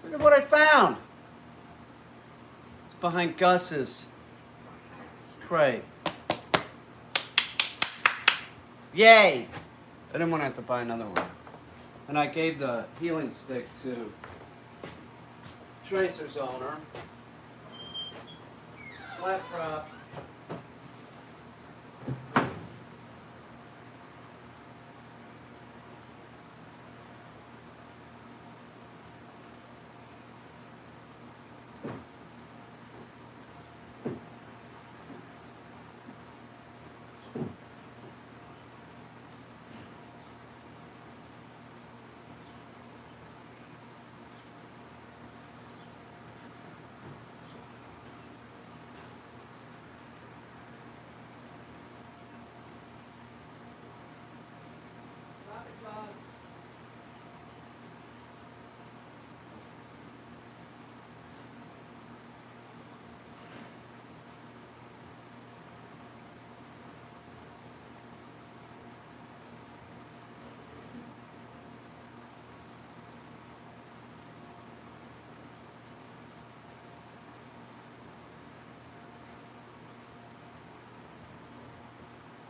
Look at what I found. It's behind Gus's crate. Yay! I didn't want to have to buy another one. And I gave the healing stick to Tracer's owner. Slap prop.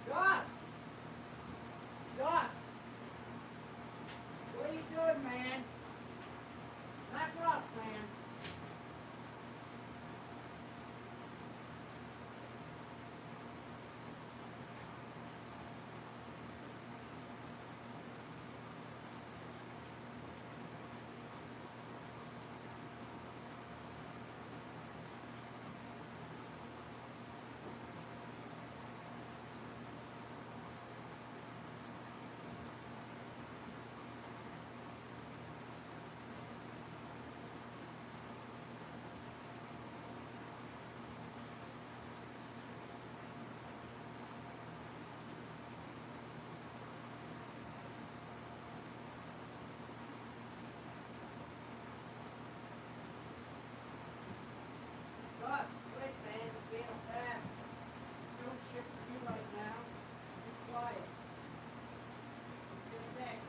Gus! Gus! What are you doing, man? Back up, man. Gus, wait, man. It's being fast. Doing shit for you right now. Be quiet. Get it back.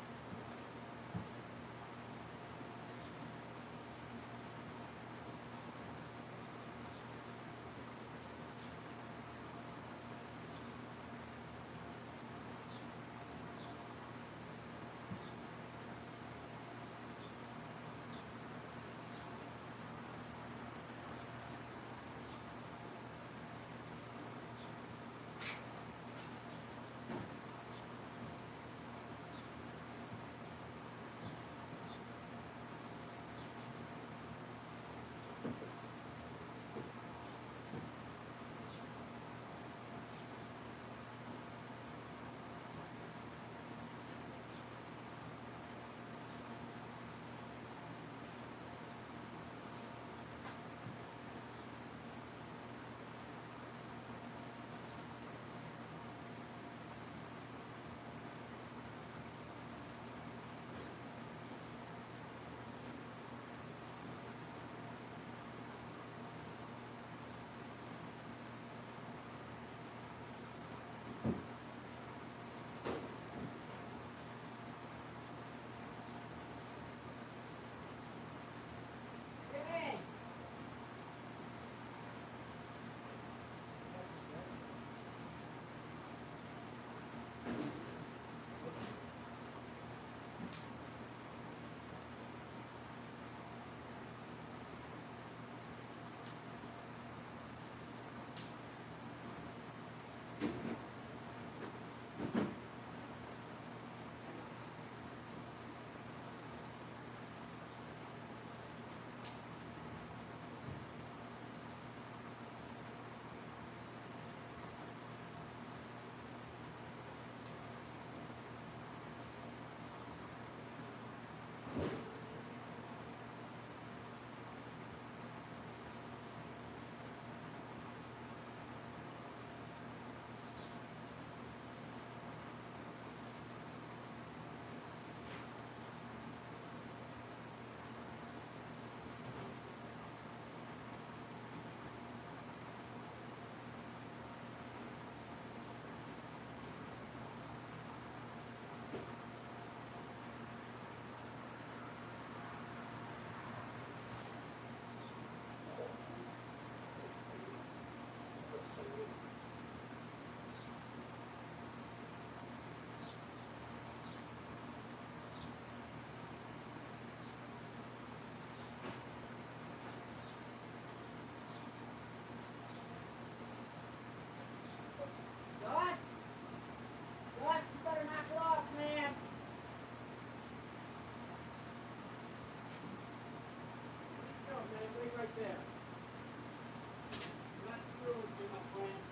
there. That's through in my plant.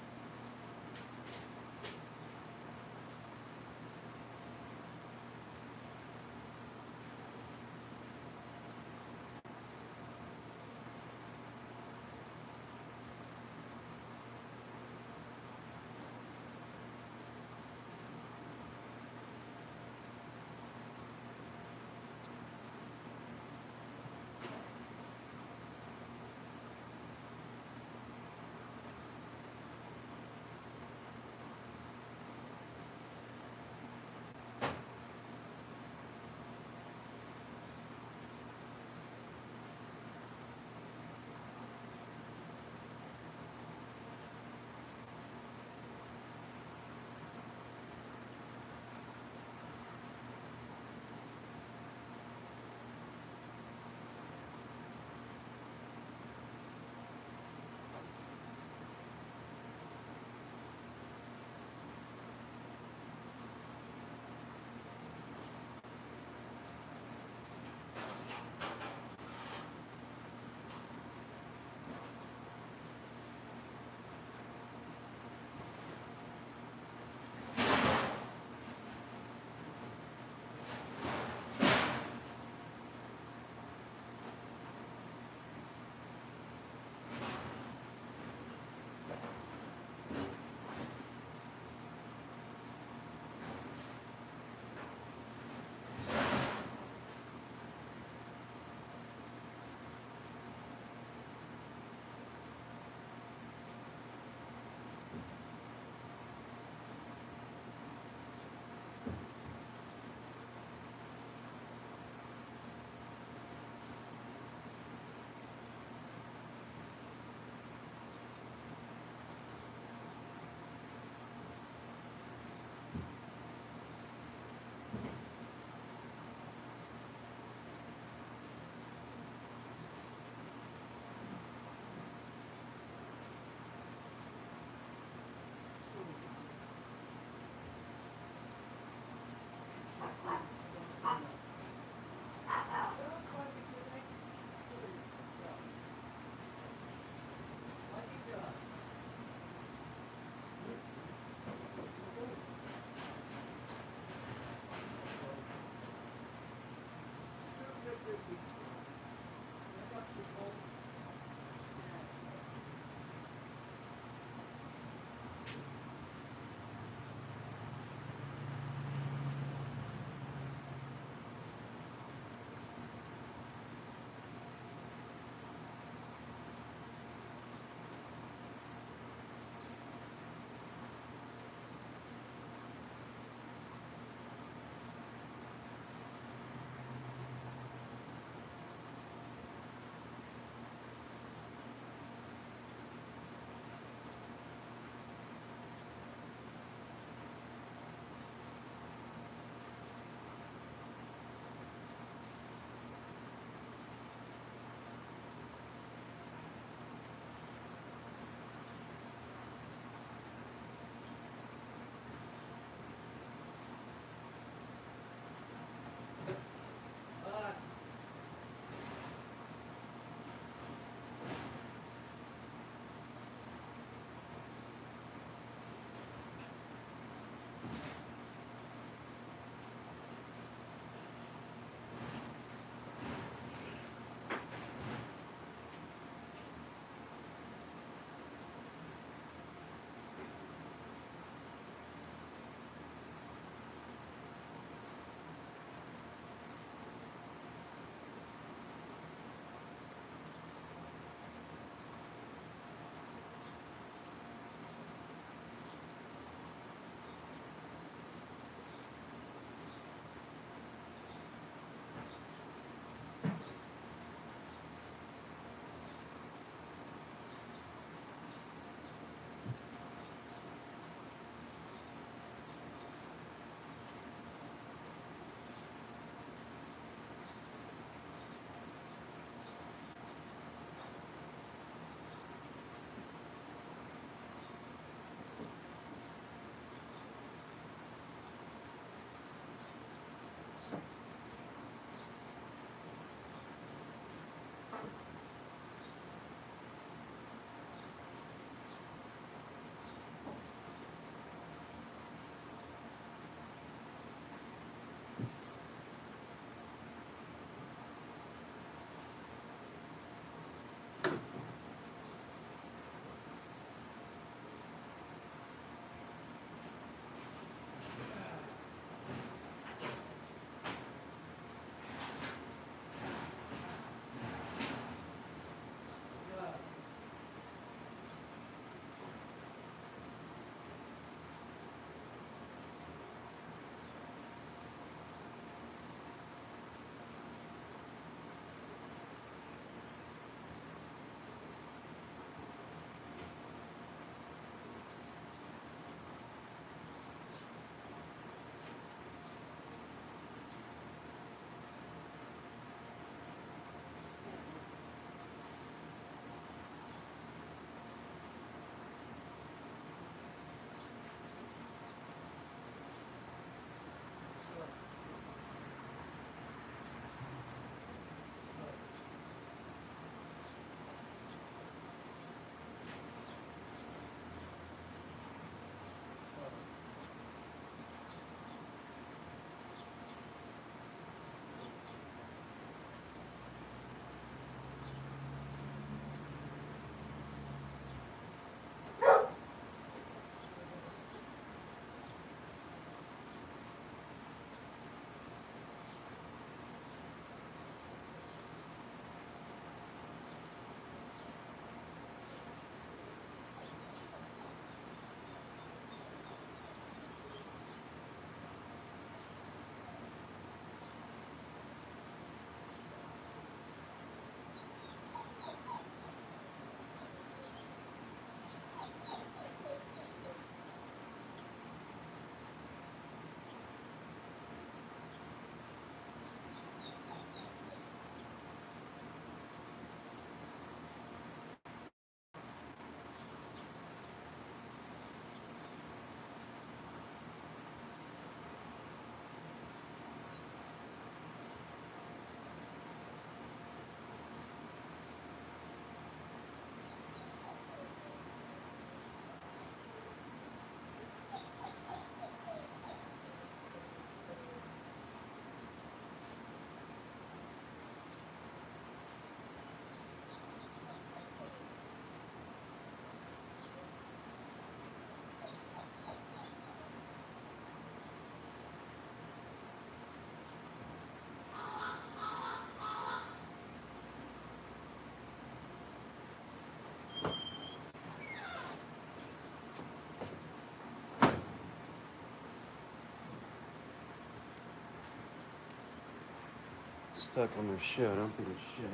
stuck on their shoe. I don't think it should.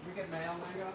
You get mail, Mango?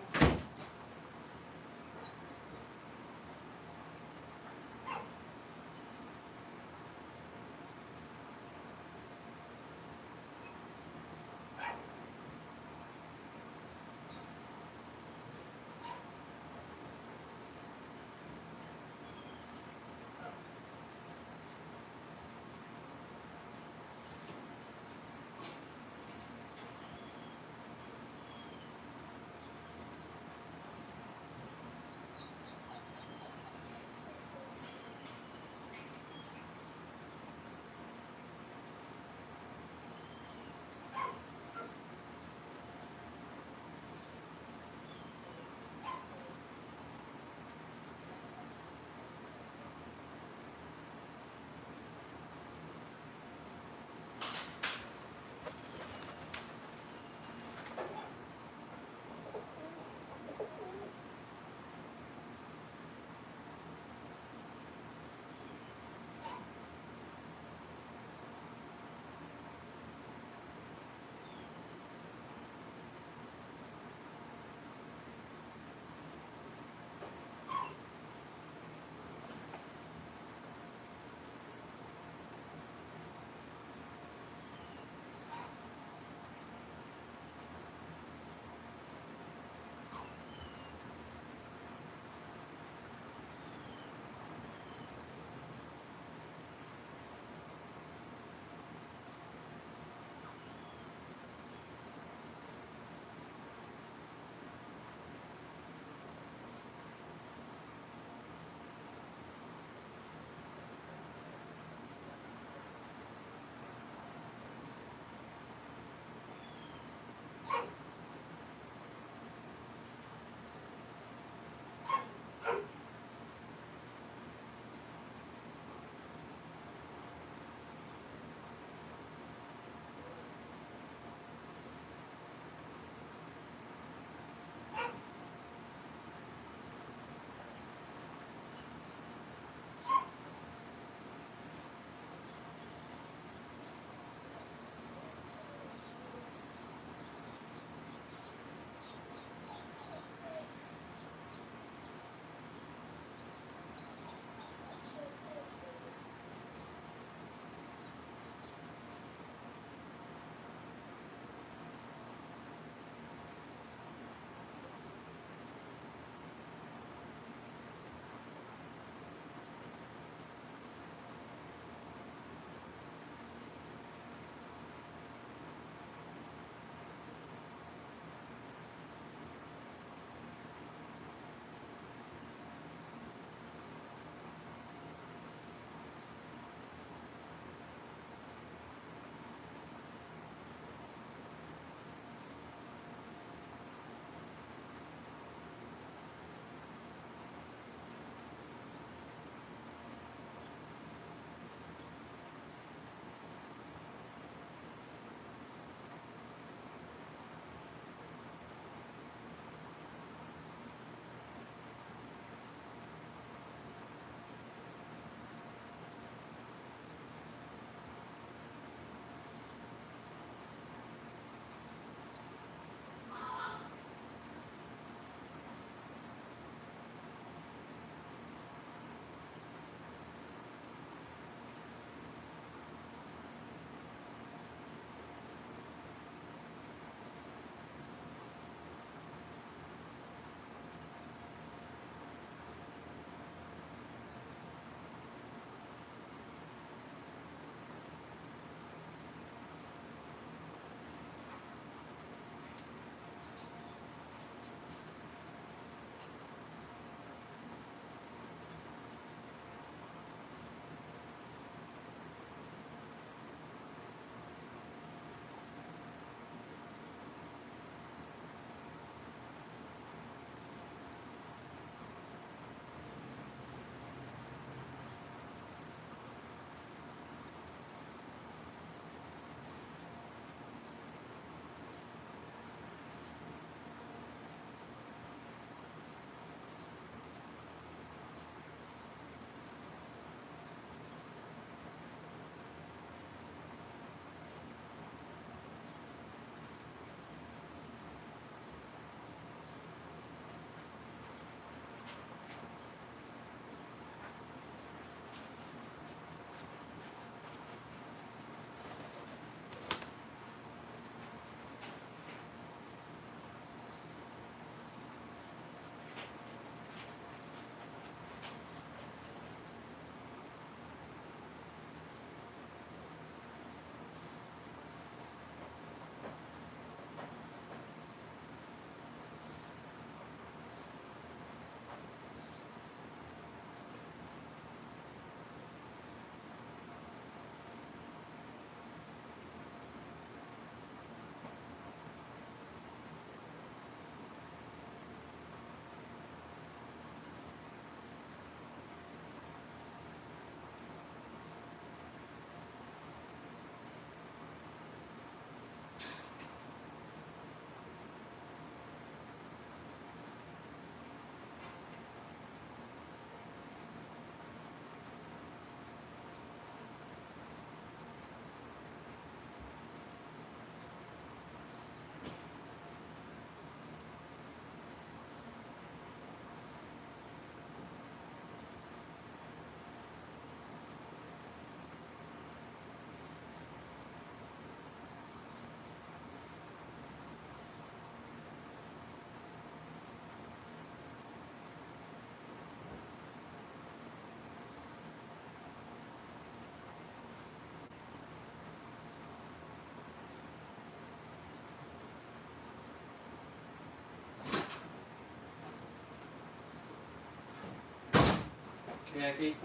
Khaki.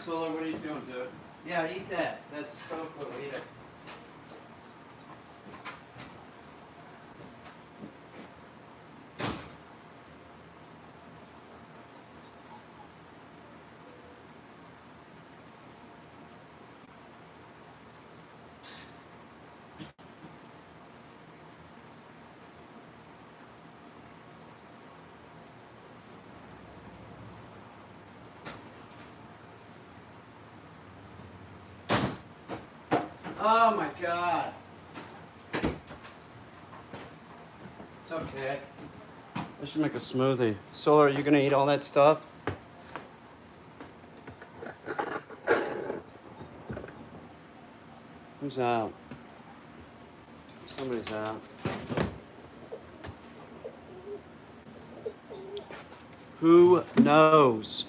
Solar, what are you doing, dude? Yeah, eat that. That's tofu. Eat it. Oh my God. It's okay. I should make a smoothie. Solar, are you gonna eat all that stuff? Who's out? Somebody's out. Who knows?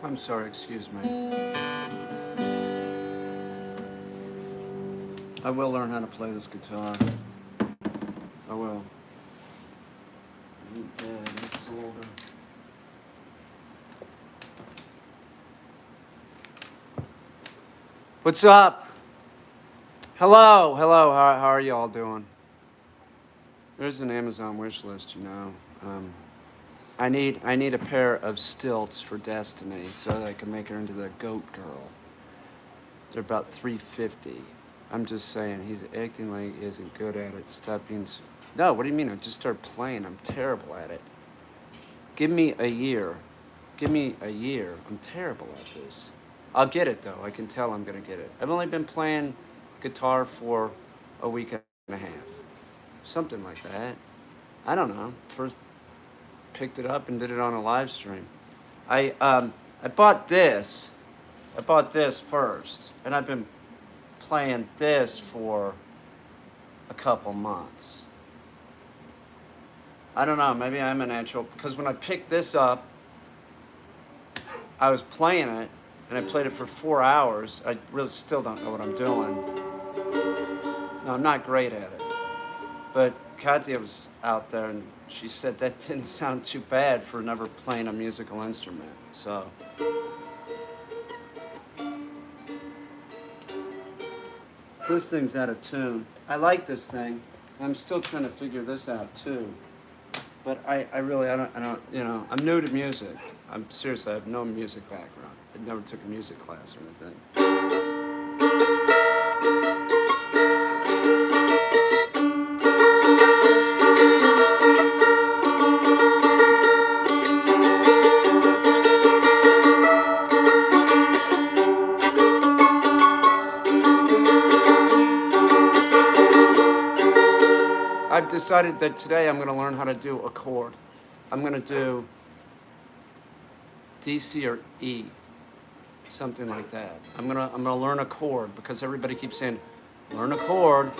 I'm sorry, excuse me. I will learn how to play this guitar. I will. Yeah, it's older. What's up? Hello, hello. How are you all doing? There's an Amazon wish list, you know. I need a pair of stilts for Destiny so that I can make her into the goat girl. They're about $350. I'm just saying, he's acting like he isn't good at it. Stop being. No, what do you mean? I just started playing. I'm terrible at it. Give me a year. Give me a year. I'm terrible at this. I'll get it though. I can tell I'm gonna get it. I've only been playing guitar for a week and a half. Something like that. I don't know. First picked it up and did it on a live stream. I bought this. I bought this first, and I've been playing this for a couple months. I don't know, maybe I'm a natural, because when I picked this up, I was playing it, and I played it for 4 hours. I really still don't know what I'm doing. No, I'm not great at it. But Katya was out there, and she said that didn't sound too bad for never playing a musical instrument. So this thing's out of tune. I like this thing. I'm still trying to figure this out too. But I don't, you know, I'm new to music. Seriously, I have no music background. I never took a music class or anything. I've decided that today I'm going to learn how to do a chord. I'm going to do D, C, or E, something like that. I'm gonna learn a chord because everybody keeps saying, learn a chord.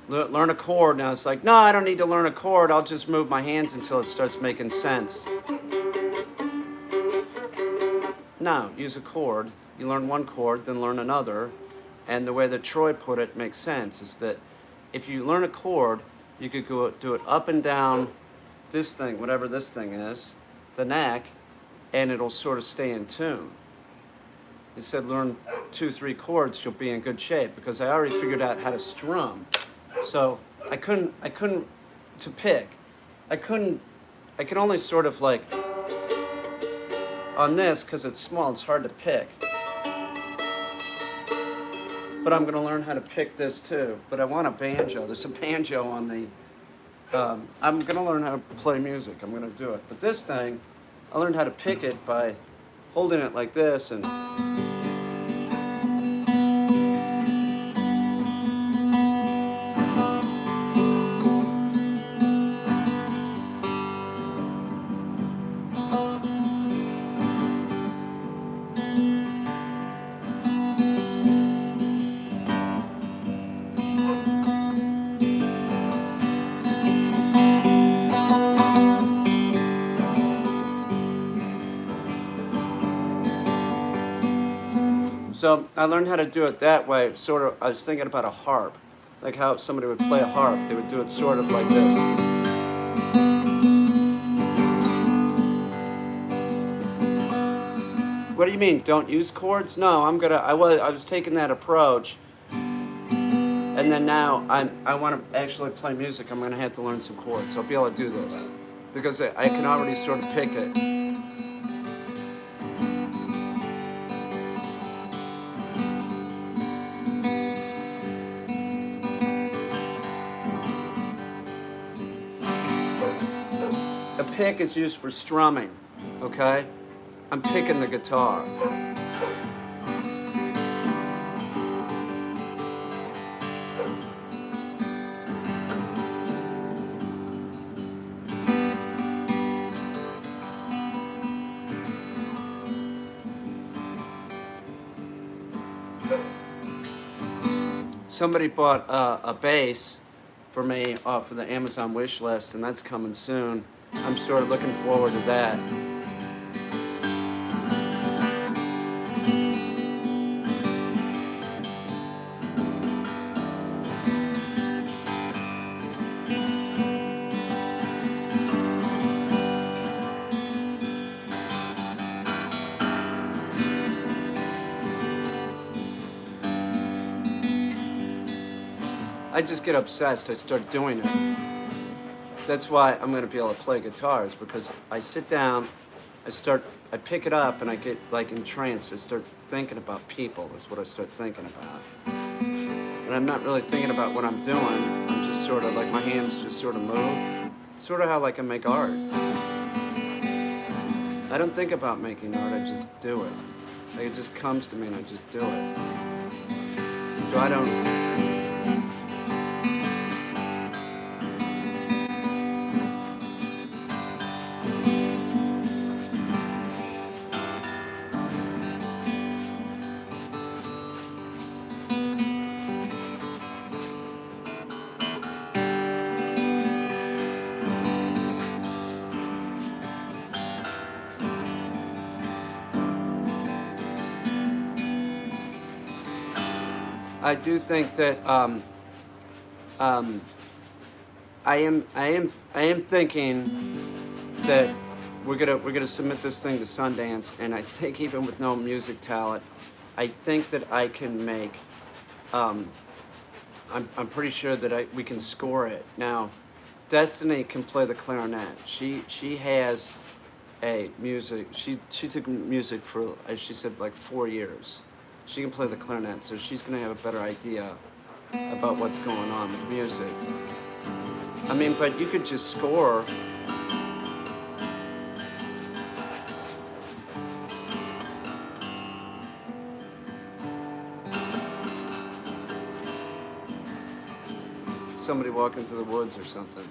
Learn a chord. Now it's like, no, I don't need to learn a chord. I'll just move my hands until it starts making sense. No, use a chord. You learn one chord, then learn another. And the way that Troy put it makes sense, is that if you learn a chord, you could go do it up and down this thing, whatever this thing is, the neck, and it'll sort of stay in tune. He said learn 2, 3 chords, you'll be in good shape, because I already figured out how to strum. So I couldn't to pick. I could only sort of like, on this, because it's small, it's hard to pick. But I'm gonna learn how to pick this too. But I want a banjo. There's a banjo on the, I'm gonna learn how to play music. I'm gonna do it. But this thing, I learned how to pick it by holding it like this and so I learned how to do it that way, sort of. I was thinking about a harp, like how somebody would play a harp. They would do it sort of like this. What do you mean, don't use chords? No, I was taking that approach, and then now I want to actually play music. I'm gonna have to learn some chords. I'll be able to do this, because I can already sort of pick it. A pick is used for strumming, okay? I'm picking the guitar. Somebody bought a bass for me off of the Amazon wish list, and that's coming soon. I'm sort of looking forward to that. I just get obsessed. I start doing it. That's why I'm going to be able to play guitars, because I sit down, I pick it up, and I get like entranced. I start thinking about people. That's what I start thinking about. And I'm not really thinking about what I'm doing. I'm just sort of like, my hands just sort of move. Sort of how like I make art. I don't think about making art, I just do it. Like it just comes to me and I just do it. So I don't... I do think that um, I am thinking that we're gonna submit this thing to Sundance, and I think even with no music talent, I think that I can make. Um, I'm pretty sure that we can score it now. Destiny can play the clarinet. She has a music. She took music for, as she said, like 4 years. She can play the clarinet, so she's gonna have a better idea about what's going on with music. I mean, but you could just score. Somebody walking through the woods or something.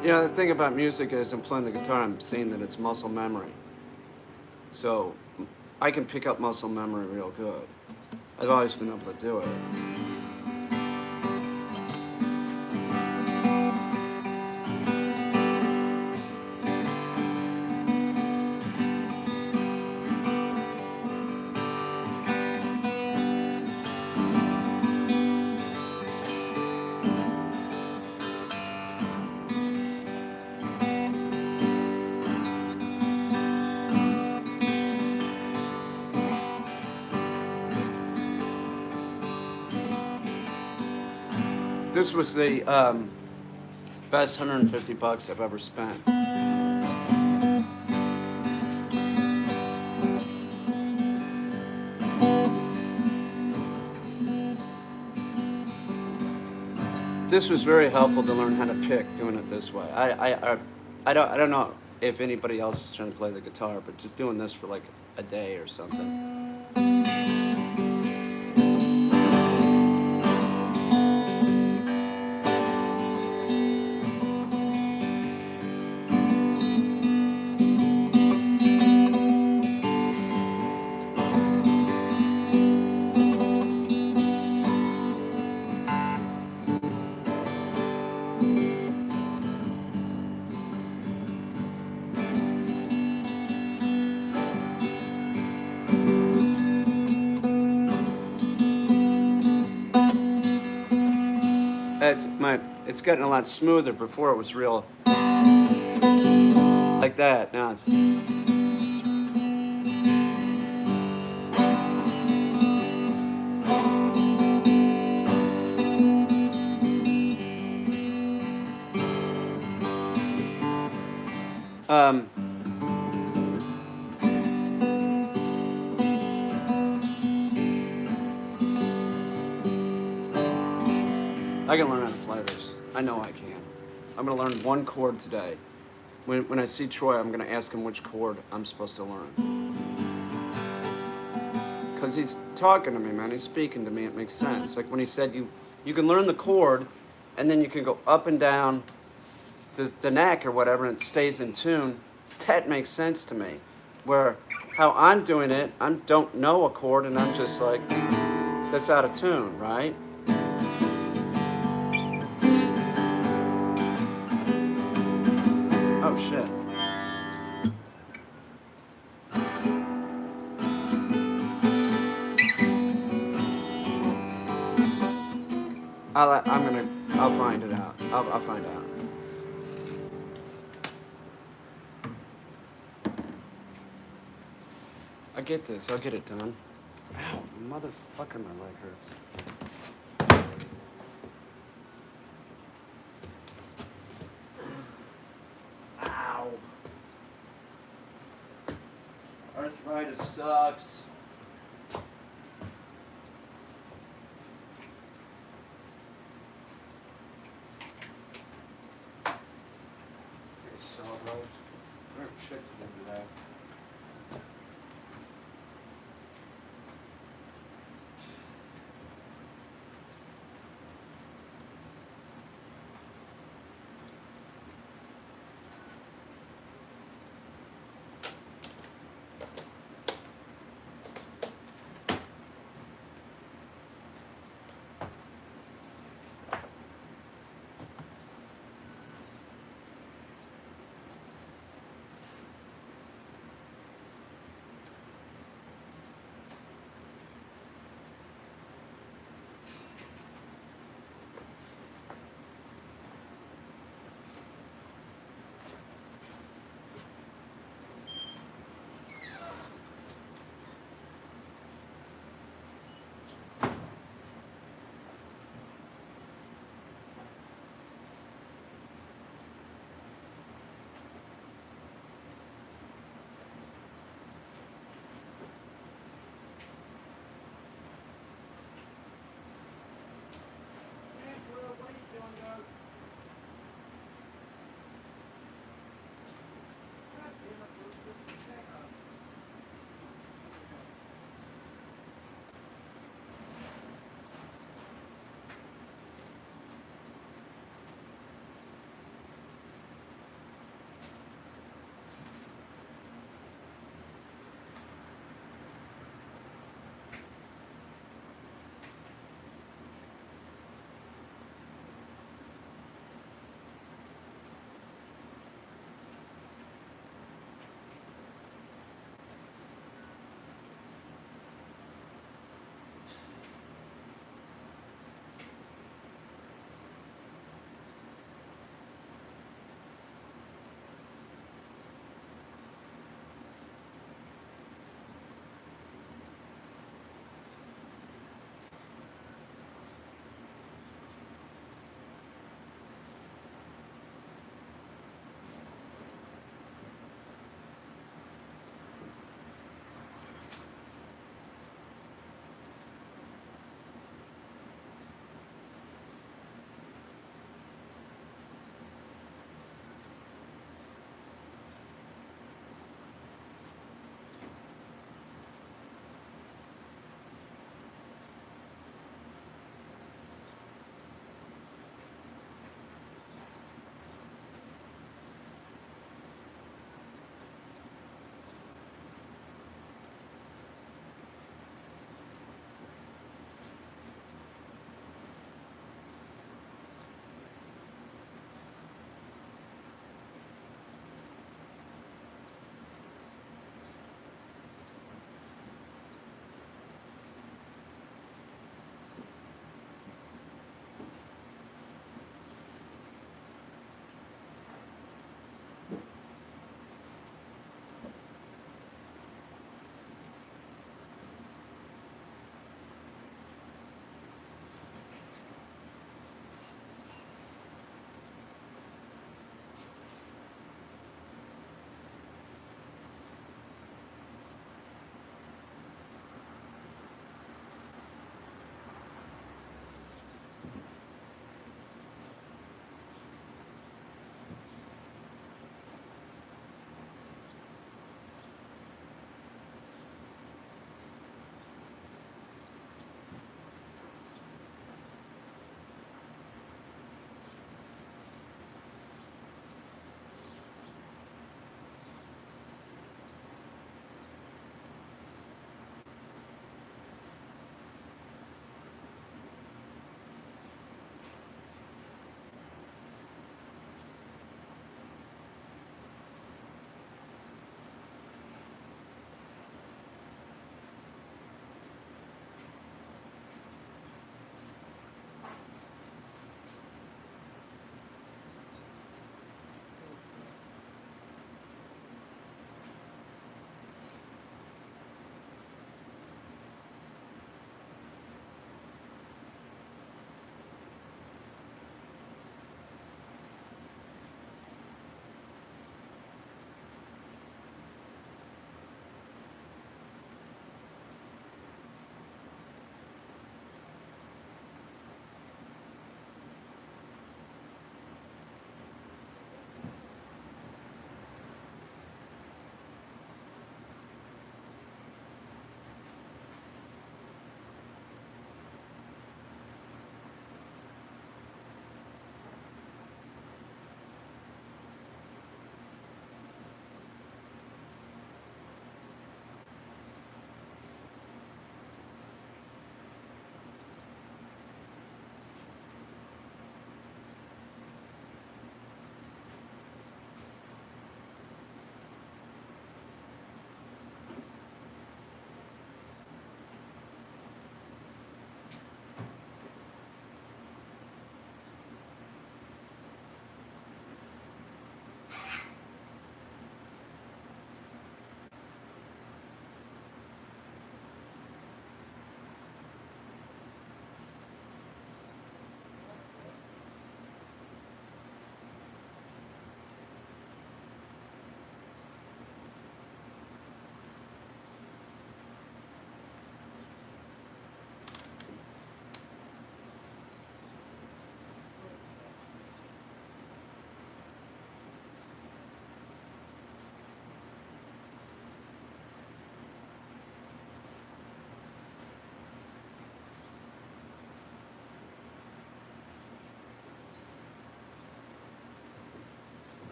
You know, the thing about music is I'm playing the guitar, I'm seeing that it's muscle memory. So I can pick up muscle memory real good. I've always been able to do it. This was the best $150 I've ever spent. This was very helpful to learn how to pick doing it this way. I don't know if anybody else is trying to play the guitar, but just doing this for like a day or something. It's getting a lot smoother. Before it was real like that. Now it's. I can learn how to play this. I know I can. I'm going to learn one chord today. When I see Troy, I'm going to ask him which chord I'm supposed to learn. Because he's talking to me, man. He's speaking to me. It makes sense. Like when he said you can learn the chord, and then you can go up and down the neck or whatever, and it stays in tune. That makes sense to me. Where how I'm doing it, I don't know a chord, and I'm just like, that's out of tune, right? Oh, shit. I'll find it out. I'll find out. I get this. I'll get it done. Ow, motherfucker, my leg hurts. Ow. Arthritis sucks. Shit for today.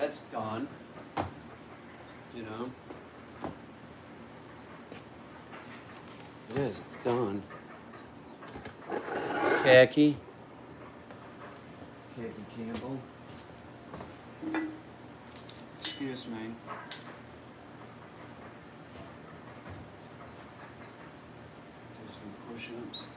That's done. You know. It is. It's done. Khaki Campbell. Excuse me. Do some push-ups.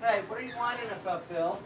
Hey, what are you whining about, Bill?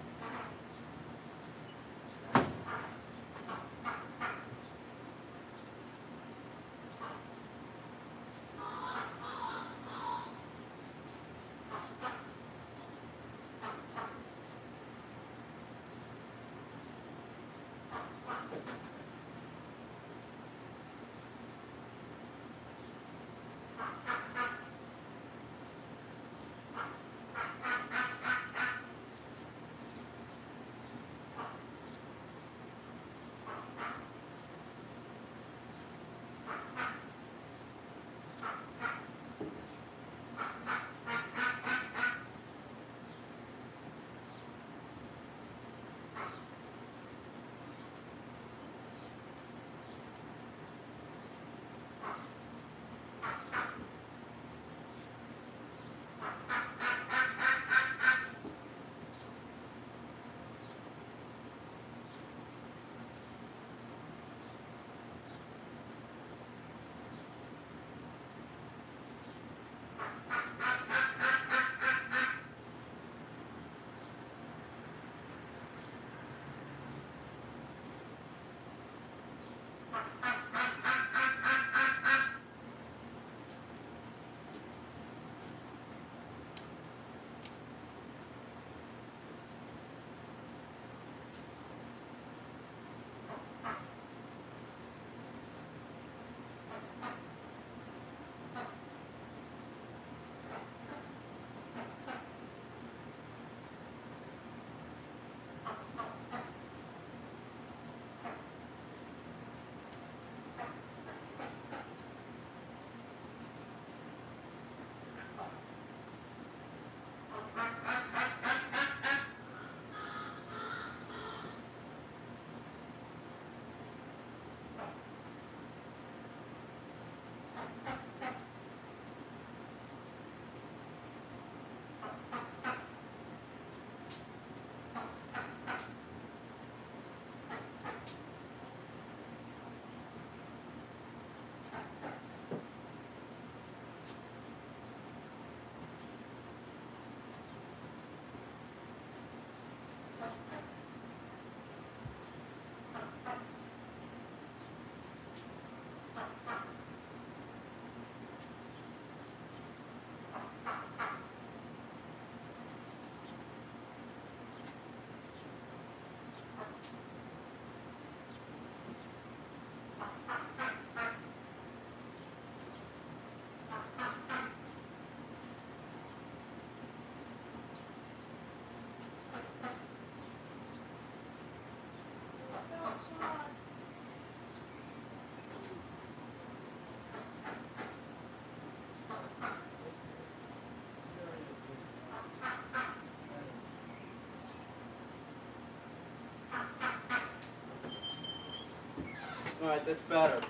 All right, that's better.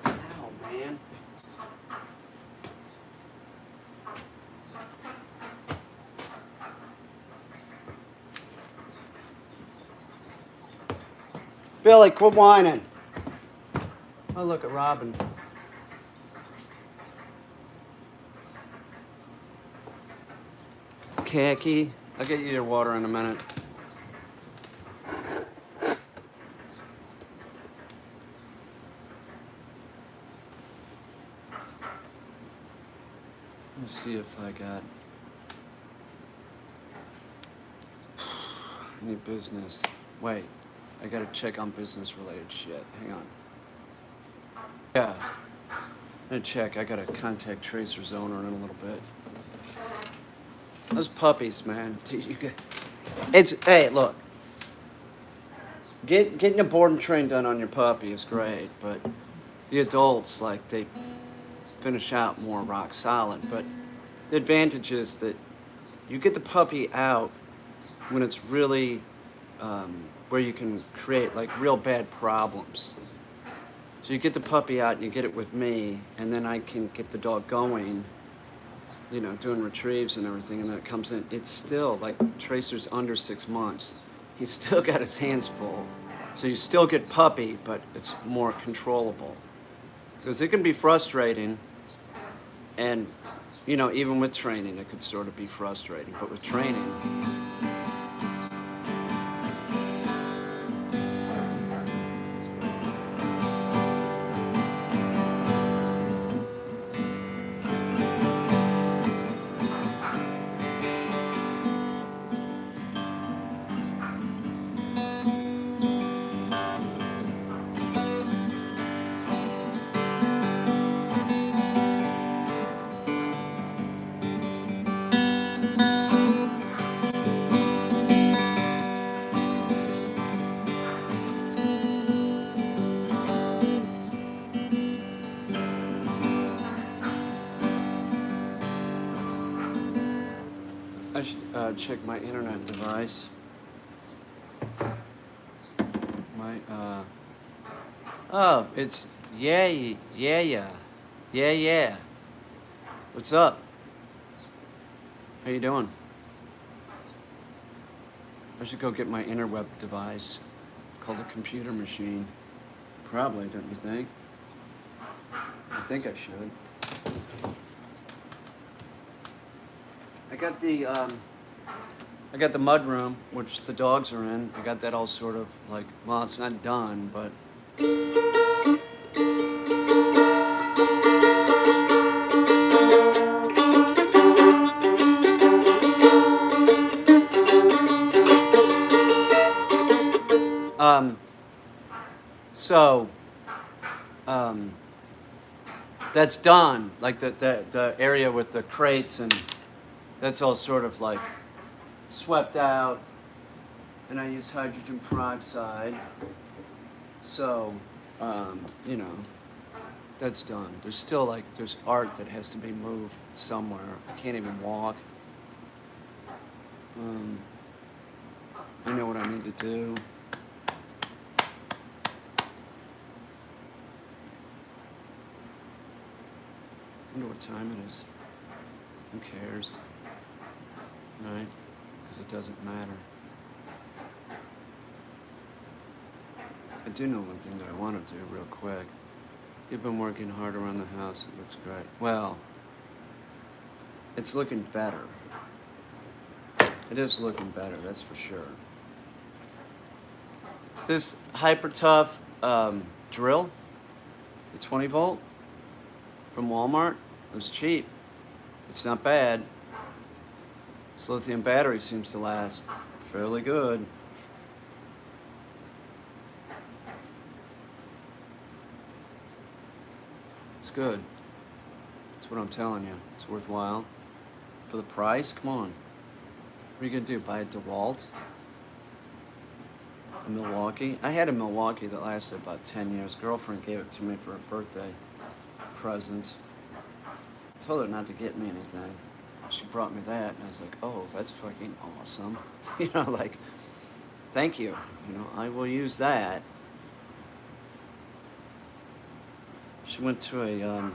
Ow, man. Billy, quit whining. Oh, look at Robin. Khaki. I'll get you your water in a minute. Let's see if I got any business. Wait, I gotta check on business-related shit. Hang on. Yeah, I'm gonna check. I gotta contact Tracer's owner in a little bit. Those puppies, man. Hey, look. Getting a board and train done on your puppy is great, but the adults, like, they finish out more rock solid. But the advantage is that you get the puppy out when it's really where you can create like real bad problems. So you get the puppy out and you get it with me, and then I can get the dog going, you know, doing retrieves and everything, and then it comes in. It's still like Tracer's under 6 months. He's still got his hands full. So you still get puppy, but it's more controllable. Because it can be frustrating, and You know, even with training, it could sort of be frustrating. But with training, I should check my internet device. Oh, it's yeah. What's up? How you doing? I should go get my interweb device called a computer machine. Probably, don't you think? I think I should. I got the mud room, which the dogs are in. I got that all sort of like, well, it's not done, but so that's done. Like the area with the crates, and that's all sort of like swept out, and I use hydrogen peroxide. So, you know, that's done. There's still like, there's art that has to be moved somewhere. I can't even walk. I know what I need to do. I wonder what time it is. Who cares? Right? Because it doesn't matter. I do know one thing that I want to do real quick. You've been working hard around the house. It looks great. Well, it's looking better. It is looking better, that's for sure. This hyper tough drill, the 20 volt from Walmart, it was cheap. It's not bad. This lithium battery seems to last fairly good. It's good. That's what I'm telling you. It's worthwhile. For the price, come on. What are you gonna do, buy a DeWalt? A Milwaukee? I had a Milwaukee that lasted about 10 years. Girlfriend gave it to me for a birthday present. I told her not to get me anything. She brought me that, and I was like, oh, that's fucking awesome. You know, like, thank you. You know, I will use that. She went to a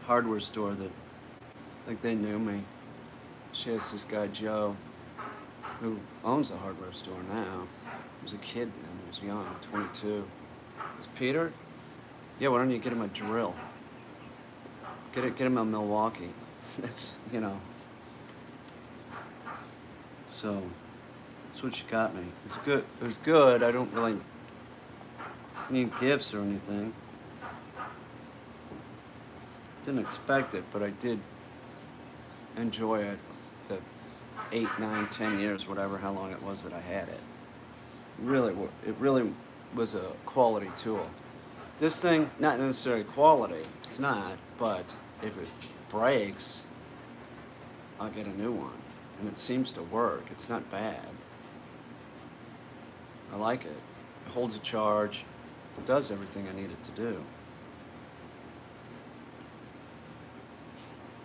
hardware store that, like, they knew me. She has this guy, Joe, who owns a hardware store now. He was a kid then, he was young, 22. Is Peter? Yeah, why don't you get him a drill? Get him a Milwaukee. That's, you know. So, that's what she got me. It was good. It was good. I don't really need gifts or anything. Didn't expect it, but I did enjoy it. The 8, 9, 10 years, whatever, how long it was that I had it. It really was a quality tool. This thing, not necessarily quality. It's not, but if it breaks, I'll get a new one. And it seems to work. It's not bad. I like it. It holds a charge. It does everything I need it to do.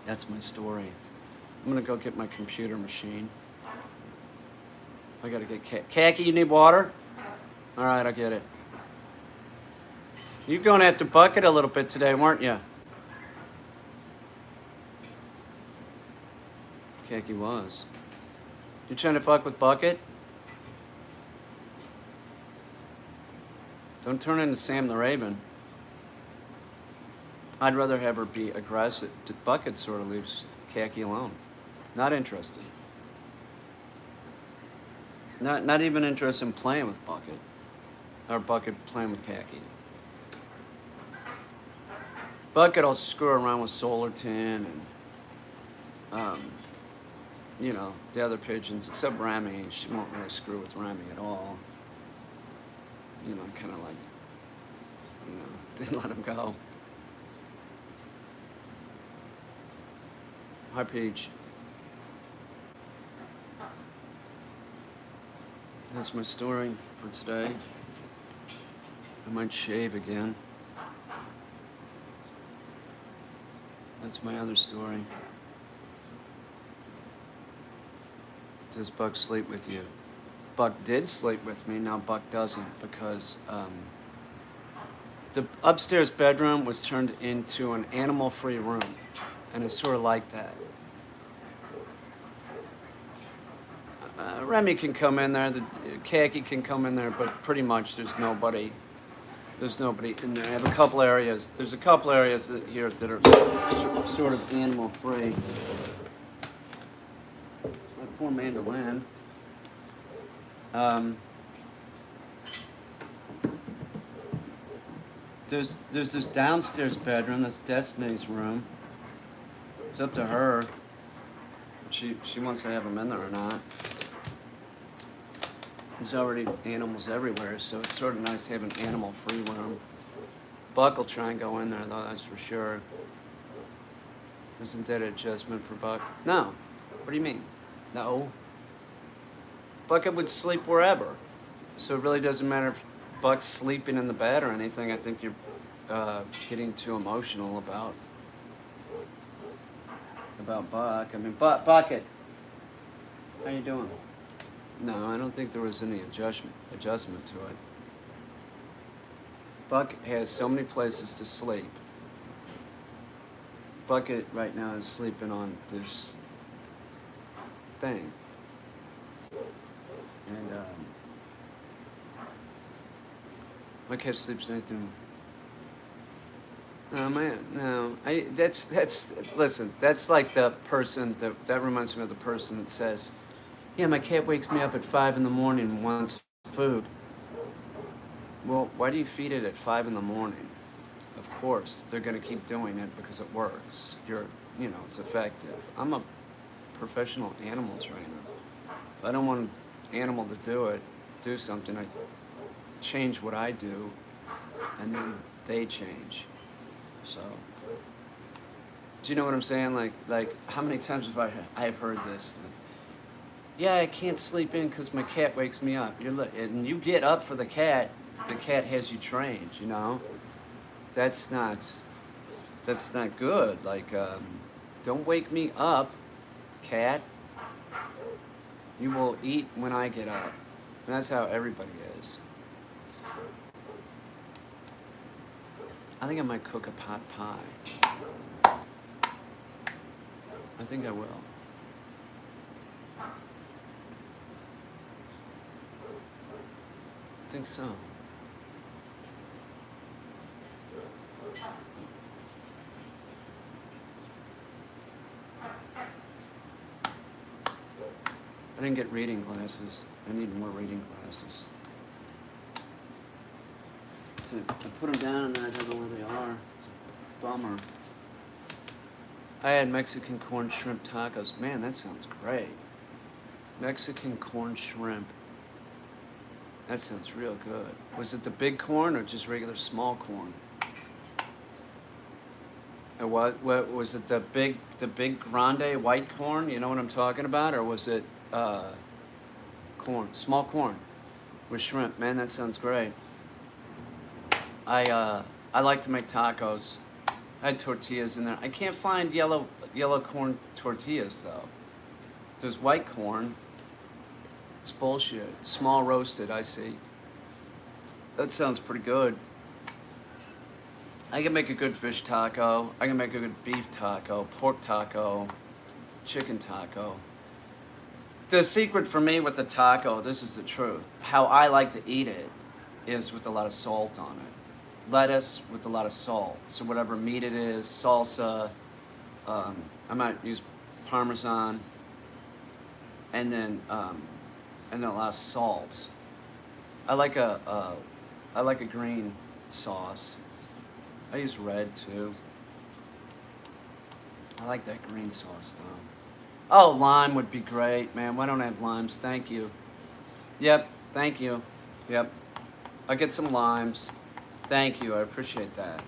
That's my story. I'm gonna go get my computer machine. I gotta get Khaki, you need water? All right, I'll get it. You're going after Bucket a little bit today, weren't you? Khaki was. You trying to fuck with Bucket? Don't turn into Sam the Raven. I'd rather have her be aggressive. Bucket sort of leaves khaki alone. Not interested. Not even interested in playing with Bucket. Or Bucket playing with khaki. Bucket will screw around with Solar Tin and, you know, the other pigeons, except Remy. She won't really screw with Remy at all. You know, kind of like, you know, didn't let him go. Hi, Peach. That's my story for today. I might shave again. That's my other story. Does Buck sleep with you? Buck did sleep with me, now Buck doesn't, because the upstairs bedroom was turned into an animal-free room, and it's sort of like that. Remy can come in there, the khaki can come in there, but pretty much there's nobody in there. I have a couple areas. There's a couple areas here that are sort of animal-free. My poor mandolin. There's this downstairs bedroom. That's Destiny's room. It's up to her. She wants to have them in there or not. There's already animals everywhere, so it's sort of nice to have an animal-free room. Buck will try and go in there, though, that's for sure. Isn't that an adjustment for Buck? No. What do you mean? No. Bucket would sleep wherever. So it really doesn't matter if Buck's sleeping in the bed or anything. I think you're getting too emotional about Buck. I mean, Bucket, how you doing? No, I don't think there was any adjustment to it. Buck has so many places to sleep. Bucket right now is sleeping on this thing. And my cat sleeps anything. Oh man, no. Listen, that's like the person that reminds me of the person that says, yeah, my cat wakes me up at 5 in the morning and wants food. Well, why do you feed it at 5 in the morning? Of course, they're going to keep doing it because it works. It's effective. I'm a professional animal trainer. If I don't want an animal to do something, I change what I do, and then they change. So, do you know what I'm saying? Like how many times have I have heard this? Yeah, I can't sleep in because my cat wakes me up. And you get up for the cat has you trained, you know? That's not good. Like, don't wake me up, cat. You will eat when I get up. And that's how everybody is. I think I might cook a pot pie. I think I will. I think so. I didn't get reading glasses. I need more reading glasses. So I put them down and then I don't know where they are. It's a bummer. I had Mexican corn shrimp tacos. Man, that sounds great. Mexican corn shrimp. That sounds real good. Was it the big corn or just regular small corn? And what was it? The big grande white corn? You know what I'm talking about, or was it corn, small corn with shrimp? Man, that sounds great. I like to make tacos. I had tortillas in there. I can't find yellow corn tortillas though. There's white corn. It's bullshit. Small roasted, I see. That sounds pretty good. I can make a good fish taco. I can make a good beef taco, pork taco, chicken taco. The secret for me with the taco, this is the truth. How I like to eat it is with a lot of salt on it. Lettuce with a lot of salt. So whatever meat it is, salsa. I might use Parmesan, and then a lot of salt. I like a green sauce. I use red too. I like that green sauce though. Oh, lime would be great, man. Why don't I have limes? Thank you. Yep, thank you. Yep. I'll get some limes. Thank you, I appreciate that.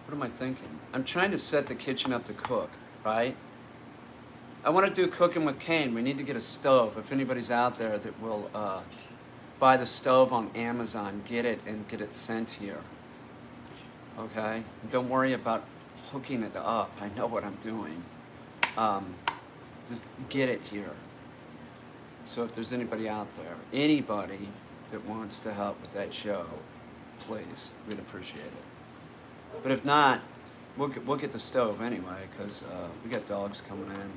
What am I thinking? I'm trying to set the kitchen up to cook, right? I want to do cooking with Caine. We need to get a stove. If anybody's out there that will buy the stove on Amazon, get it and get it sent here. Okay? Don't worry about hooking it up. I know what I'm doing. Just get it here. So if there's anybody out there, anybody that wants to help with that show, please, we'd appreciate it. But if not, we'll get the stove anyway, because we got dogs coming in.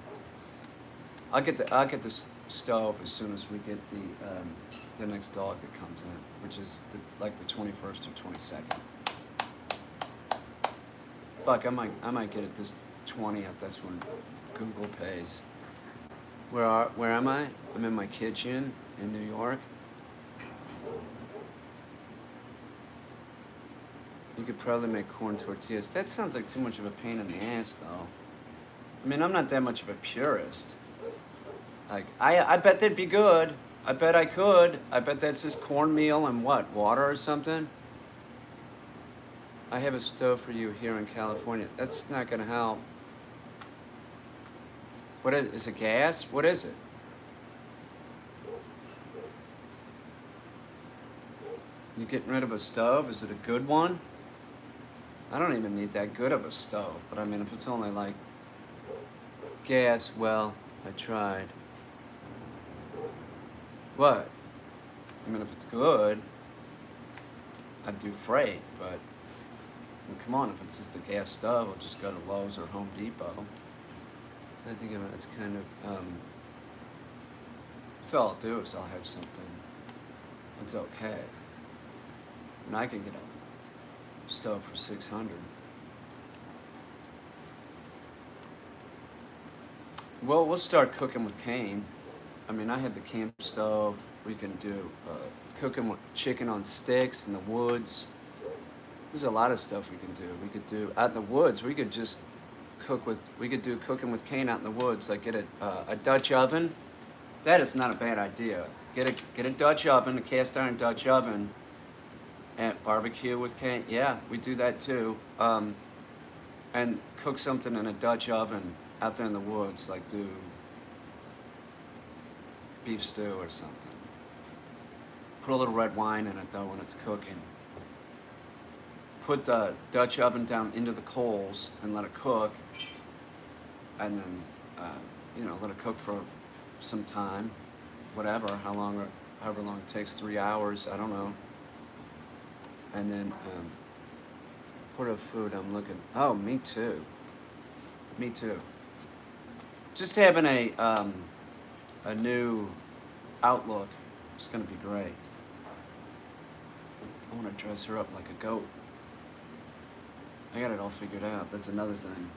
I'll get the stove as soon as we get the next dog that comes in, which is like the 21st or 22nd. Fuck, I might get it this 20th. That's when Google pays. Where am I? I'm in my kitchen in New York. You could probably make corn tortillas. That sounds like too much of a pain in the ass, though. I mean, I'm not that much of a purist. Like, I bet they'd be good. I bet I could. I bet that's just cornmeal and what, water or something? I have a stove for you here in California. That's not gonna help. What is it, gas? What is it? You getting rid of a stove? Is it a good one? I don't even need that good of a stove, but I mean, if it's only like gas, well, I tried. What? I mean, if it's good, I'd do freight, but I mean, come on, if it's just a gas stove, I'll just go to Lowe's or Home Depot. I think it's kind of, so all I'll do is I'll have something that's okay. And I can get a stove for $600. Well, we'll start cooking with Caine. I mean, I have the camp stove. We can do cooking with chicken on sticks in the woods. There's a lot of stuff we can do. We could do out in the woods. We could just we could do cooking with Caine out in the woods. Like get a Dutch oven. That is not a bad idea. Get a Dutch oven, a cast iron Dutch oven, and barbecue with Caine. Yeah, we do that too. And cook something in a Dutch oven out there in the woods, like do beef stew or something. Put a little red wine in it though when it's cooking. Put the Dutch oven down into the coals and let it cook, and then let it cook for some time, whatever, however long it takes, 3 hours, I don't know. And then put a food. I'm looking. Oh, me too. Me too. Just having a new outlook is gonna be great. I want to dress her up like a goat. I got it all figured out. That's another thing.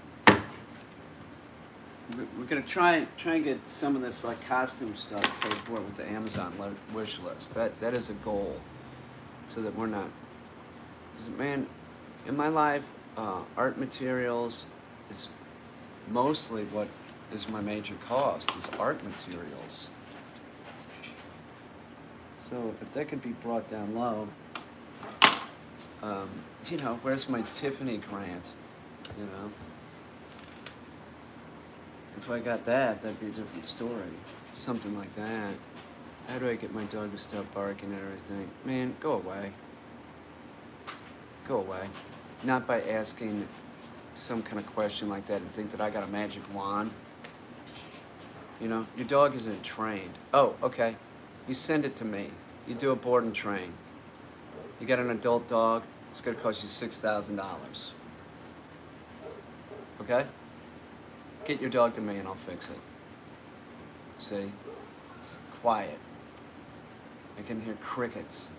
We're gonna try and get some of this like costume stuff paid for with the Amazon wish list. That is a goal, so that we're not. Because man, in my life, art materials is mostly what is my major cost. Is art materials. So if that could be brought down low. Where's my Tiffany grant? If I got that, that'd be a different story. Something like that. How do I get my dog to stop barking and everything? Man, go away. Go away. Not by asking some kind of question like that and think that I got a magic wand. Your dog isn't trained. Oh, okay. You send it to me. You do a board and train. You got an adult dog, it's gonna cost you $6,000. Okay? Get your dog to me and I'll fix it. See? Quiet. I can hear crickets.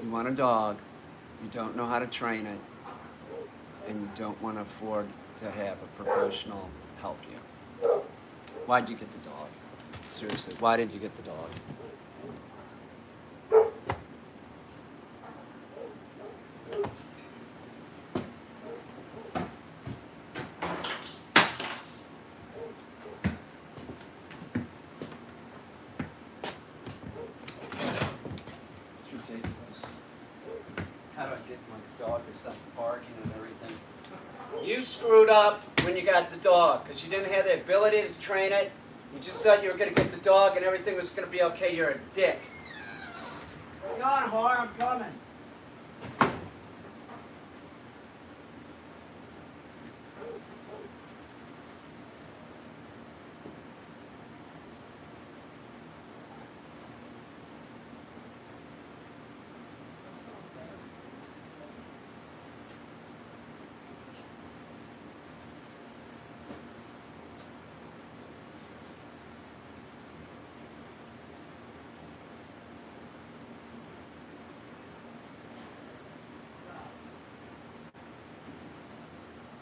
You want a dog, you don't know how to train it, and you don't want to afford to have a professional help you. Why'd you get the dog? Seriously, why did you get the dog? It's ridiculous. How do I get my dog to stop barking and everything? You screwed up when you got the dog because you didn't have the ability to train it. You just thought you were going to get the dog and everything was going to be okay. You're a dick. Hang on, whore, I'm coming.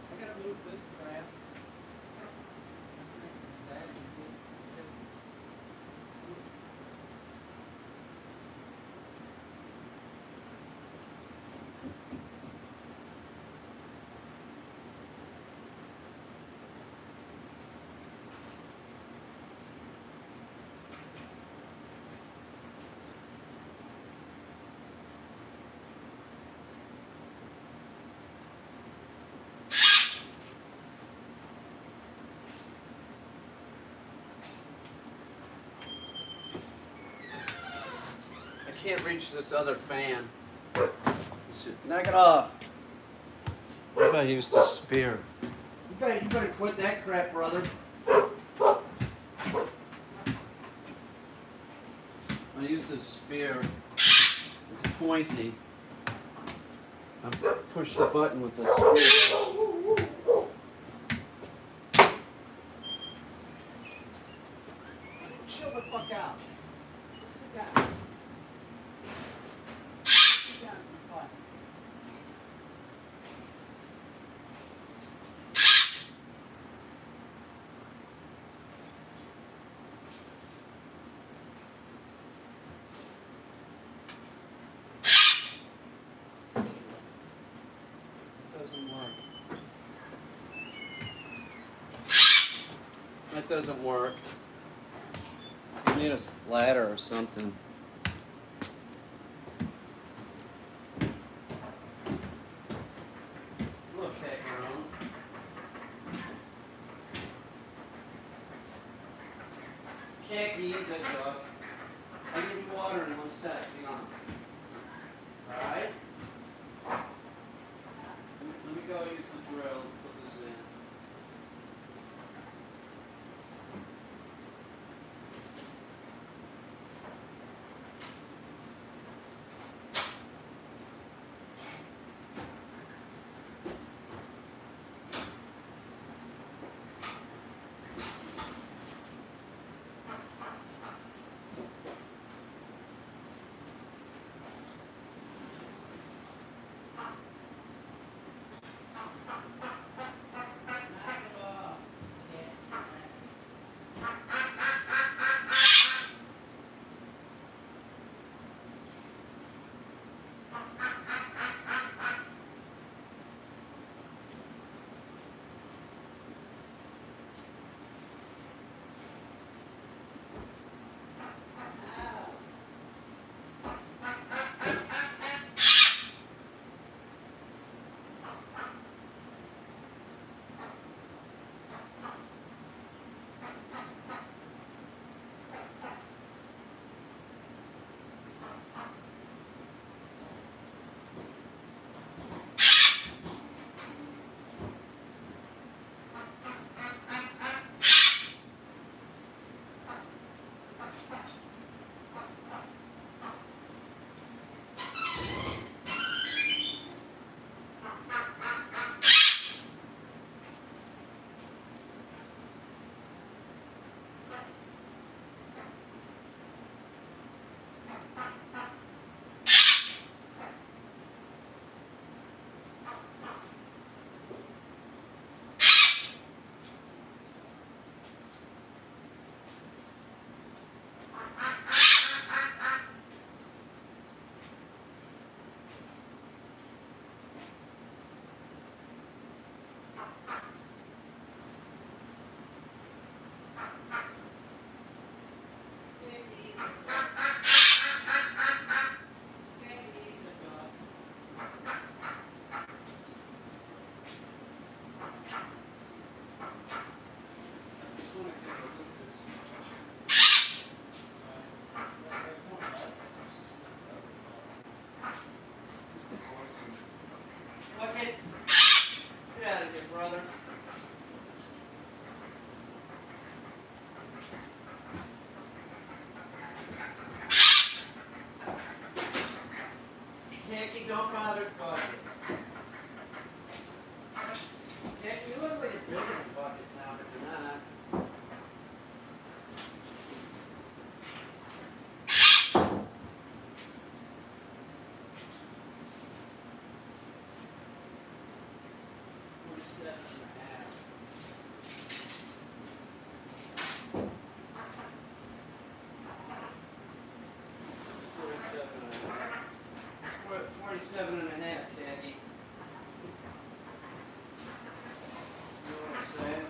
I gotta move this crap. I can't reach this other fan. Knock it off. What if I use the spear? You better quit that crap, brother. I use this spear. It's pointy. I push the button with the spear. Chill the fuck out. Sit down. That doesn't work. You need a ladder or something. Look, Caine. Can't eat that dog. I'll give you water in 1 sec. Hang on. Alright? Let me go use the drill to put this in. Bucket, get out of here, brother. Jackie, don't bother Bucket. Jackie, you look like a bigger Bucket now, but you're not. Seven and a half, Jackie. You know what I'm saying?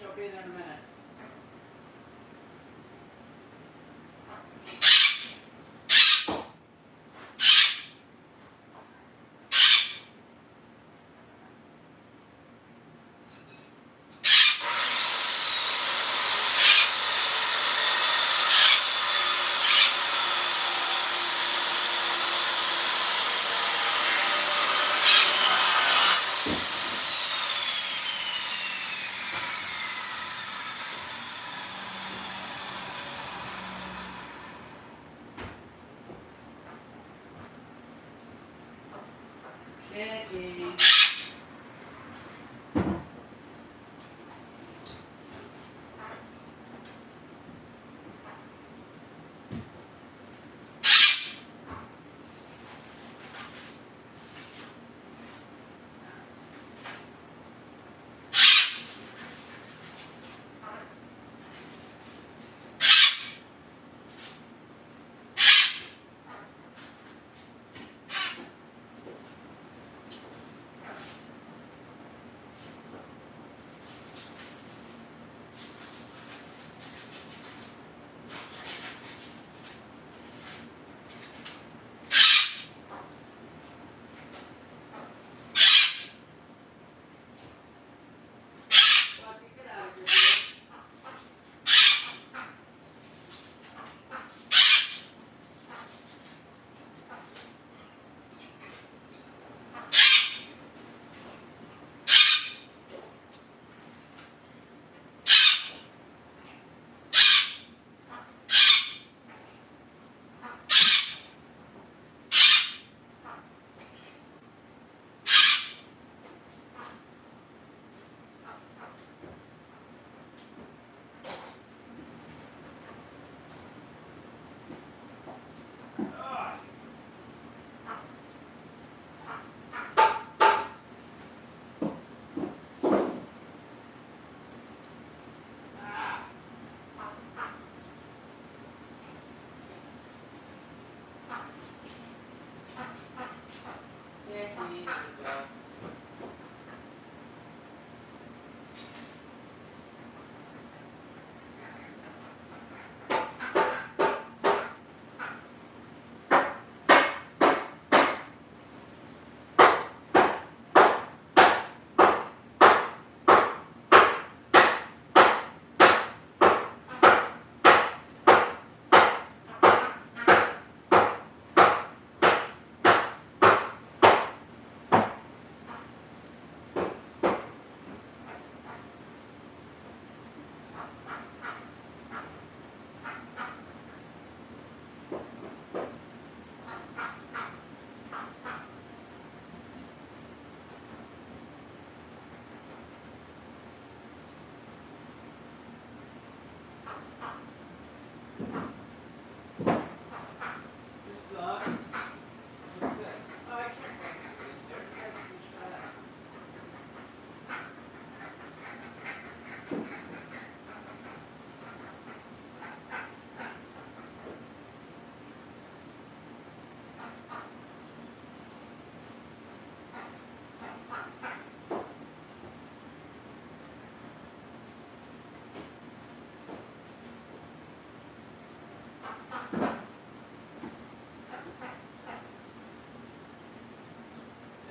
I'll be there in a minute. Jackie.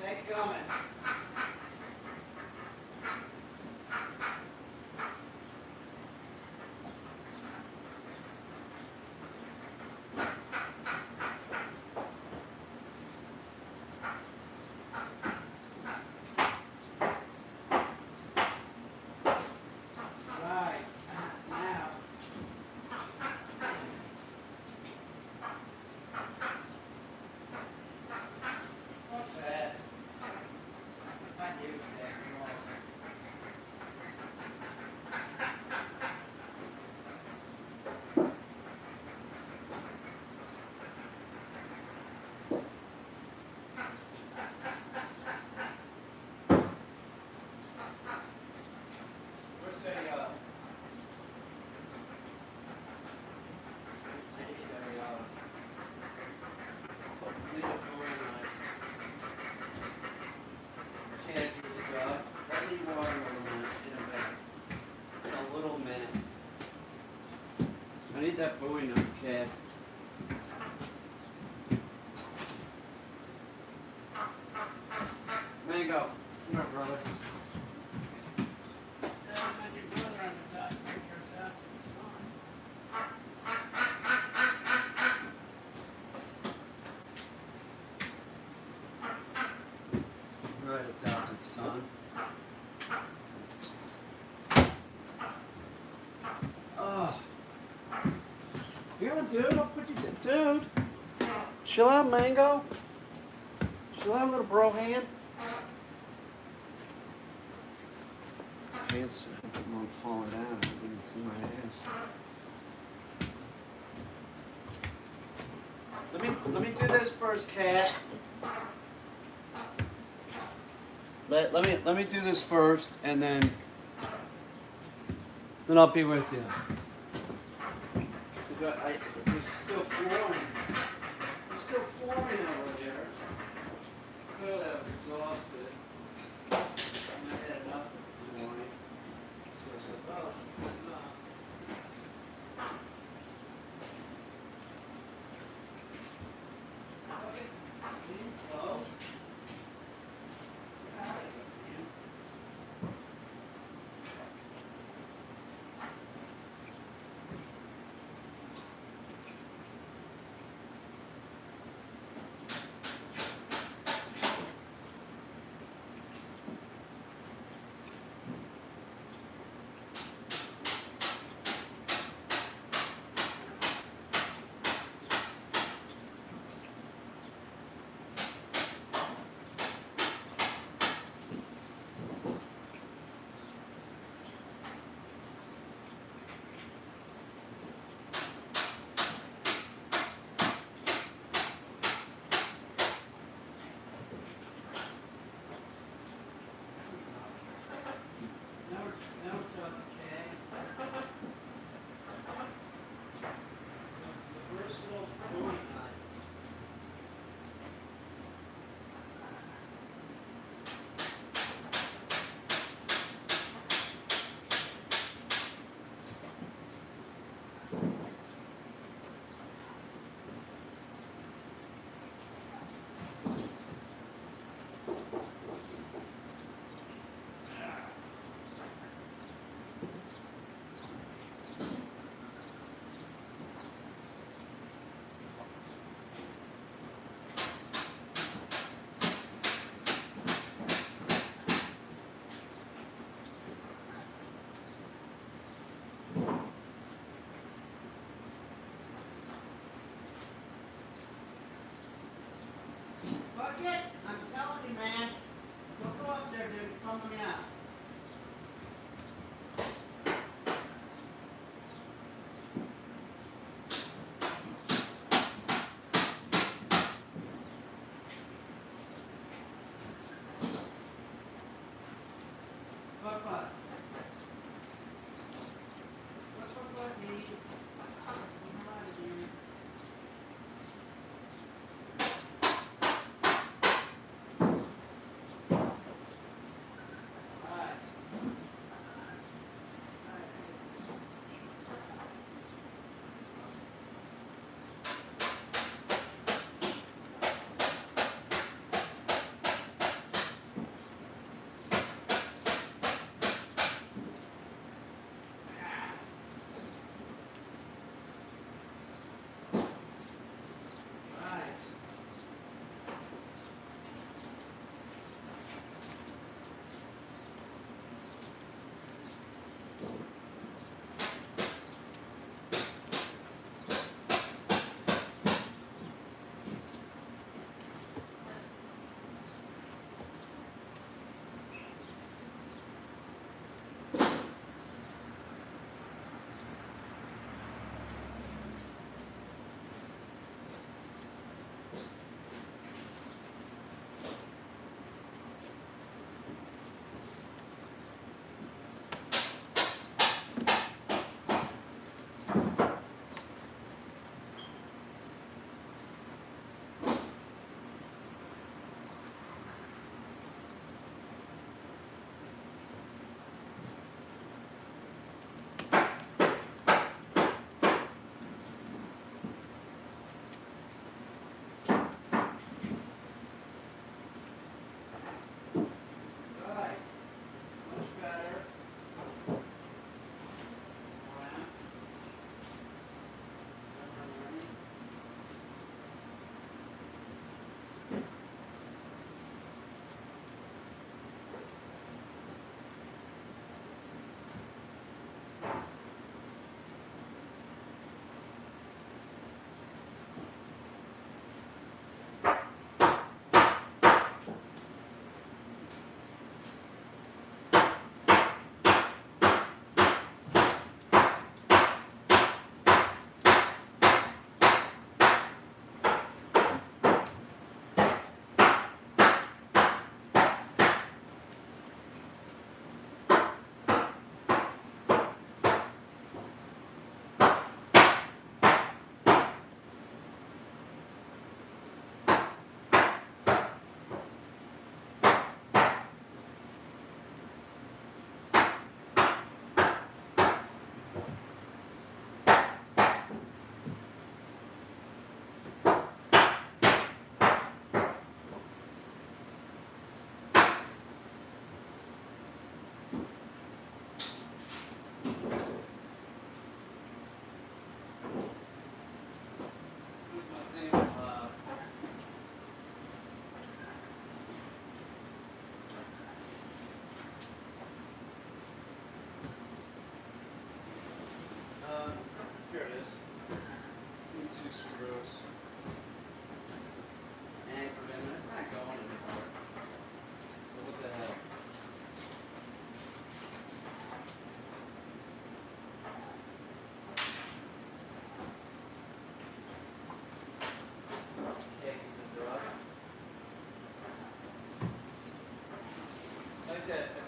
They coming. I need that Bowie knife, Cat. Mango, come here, brother. Right, adopted son. Oh. Here, dude, I'll put you to, dude. Chill out, Mango. Chill out, little bro hand. Pants are falling down. I didn't even see my ass. Let me do this first, Cat. Let me do this first, and then I'll be with you. It's still flooring. It's still flooring over there. Clearly I was exhausted. I had enough this morning. So I said, oh, it's good enough. Oh. Bucket, I'm telling you, man. Don't go up there, dude. Come with me out. Buck. What's Buck need? Come on, dude.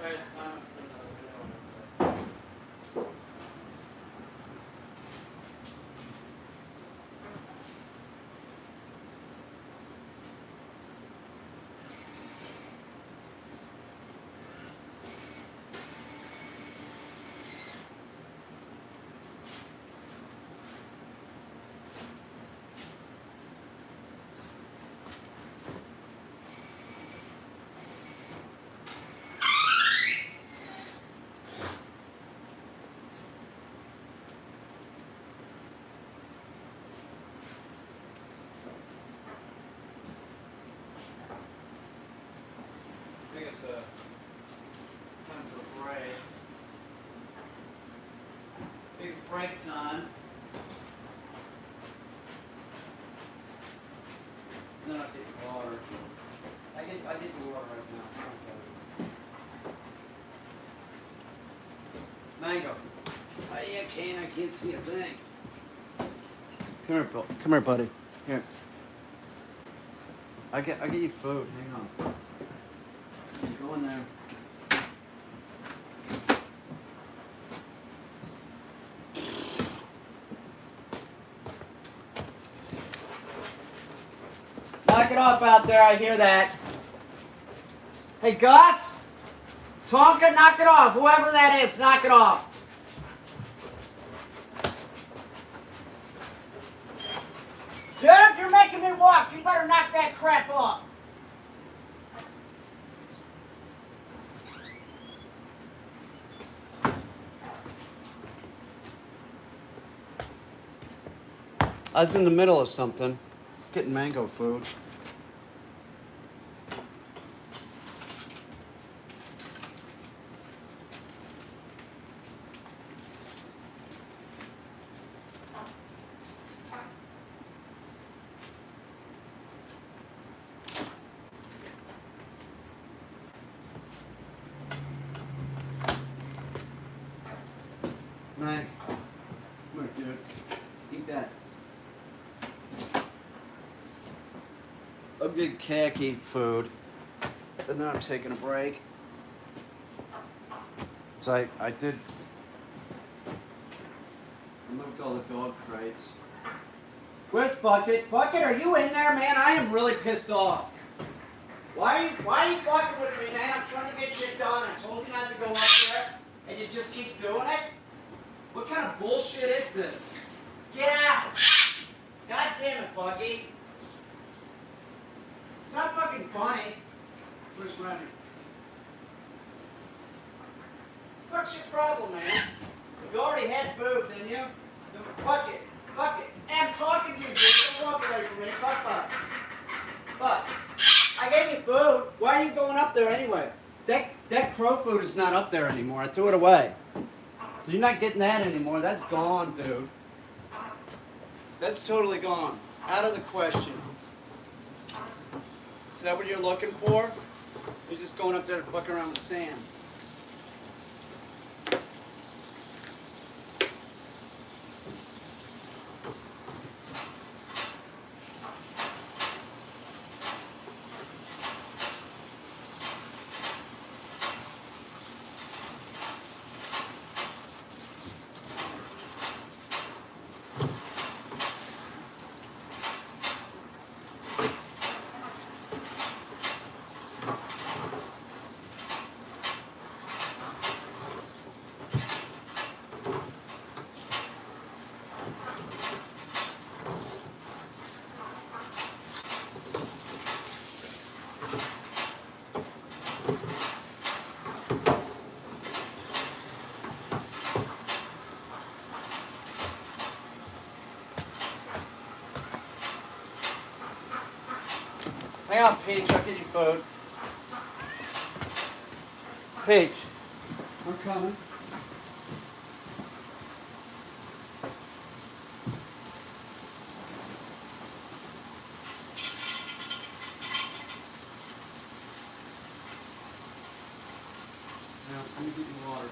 Okay, it's time. I think it's time for a break. I think it's break time. Then I'll get you water. I get you water right now. Mango. Oh yeah, Caine, I can't see a thing. Come here, Bill. Come here, buddy. Here. I get you food. Hang on. Go in there. Knock it off out there, I hear that. Hey, Gus? Tonka, knock it off. Whoever that is, knock it off. Dude, you're making me walk. You better knock that crap off. I was in the middle of something, getting mango food. Meg, come here, dude. Eat that. A big khaki food, and then I'm taking a break. So I moved all the dog crates. Where's Bucket? Bucket, are you in there, man? I am really pissed off. Why are you fucking with me, man? I'm trying to get shit done. I told you not to go up there, and you just keep doing it? What kind of bullshit is this? Get out! God damn it, Bucky. It's not fucking funny. Where's Remy? What's your problem, man? You already had food, didn't you? Bucket. Hey, I'm talking to you, dude. Don't walk away from me. But, I gave you food. Why are you going up there anyway? That crow food is not up there anymore. I threw it away. So you're not getting that anymore. That's gone, dude. That's totally gone. Out of the question. Is that what you're looking for? You're just going up there to fuck around with sand. Hang on, Peach, I'll get you food. Peach, I'm coming. Now, let me get you water.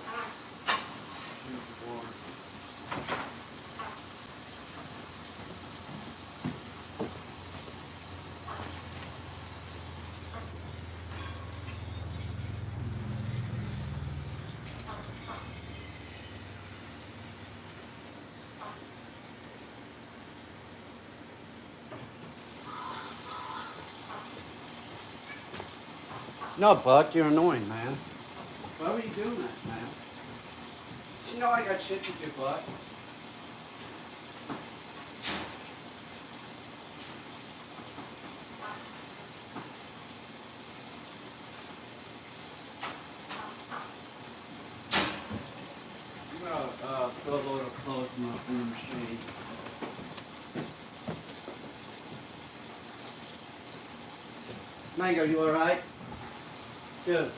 Drink water. No, Buck, you're annoying, man. Why were you doing that, man? You know I got shit to do, Buck. I'm gonna throw a load of clothes in the machine. Mango, you alright? Good.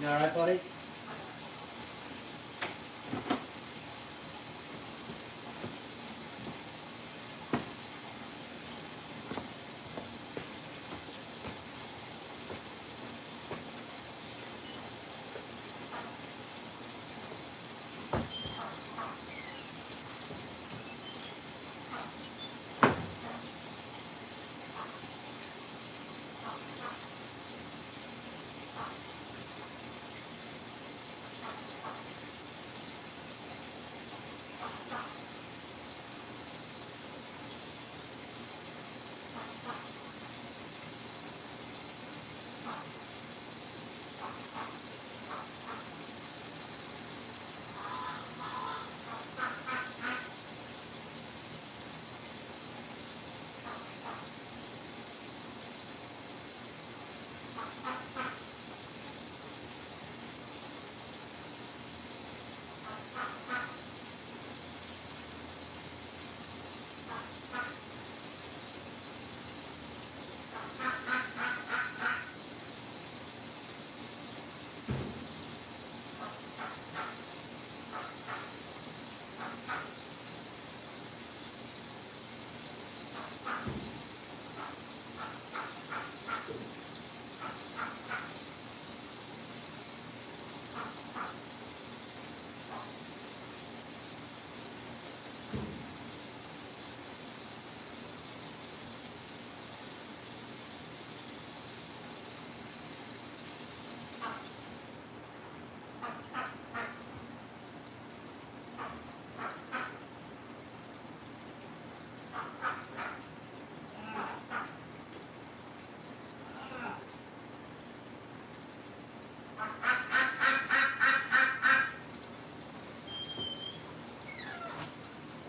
You alright, buddy?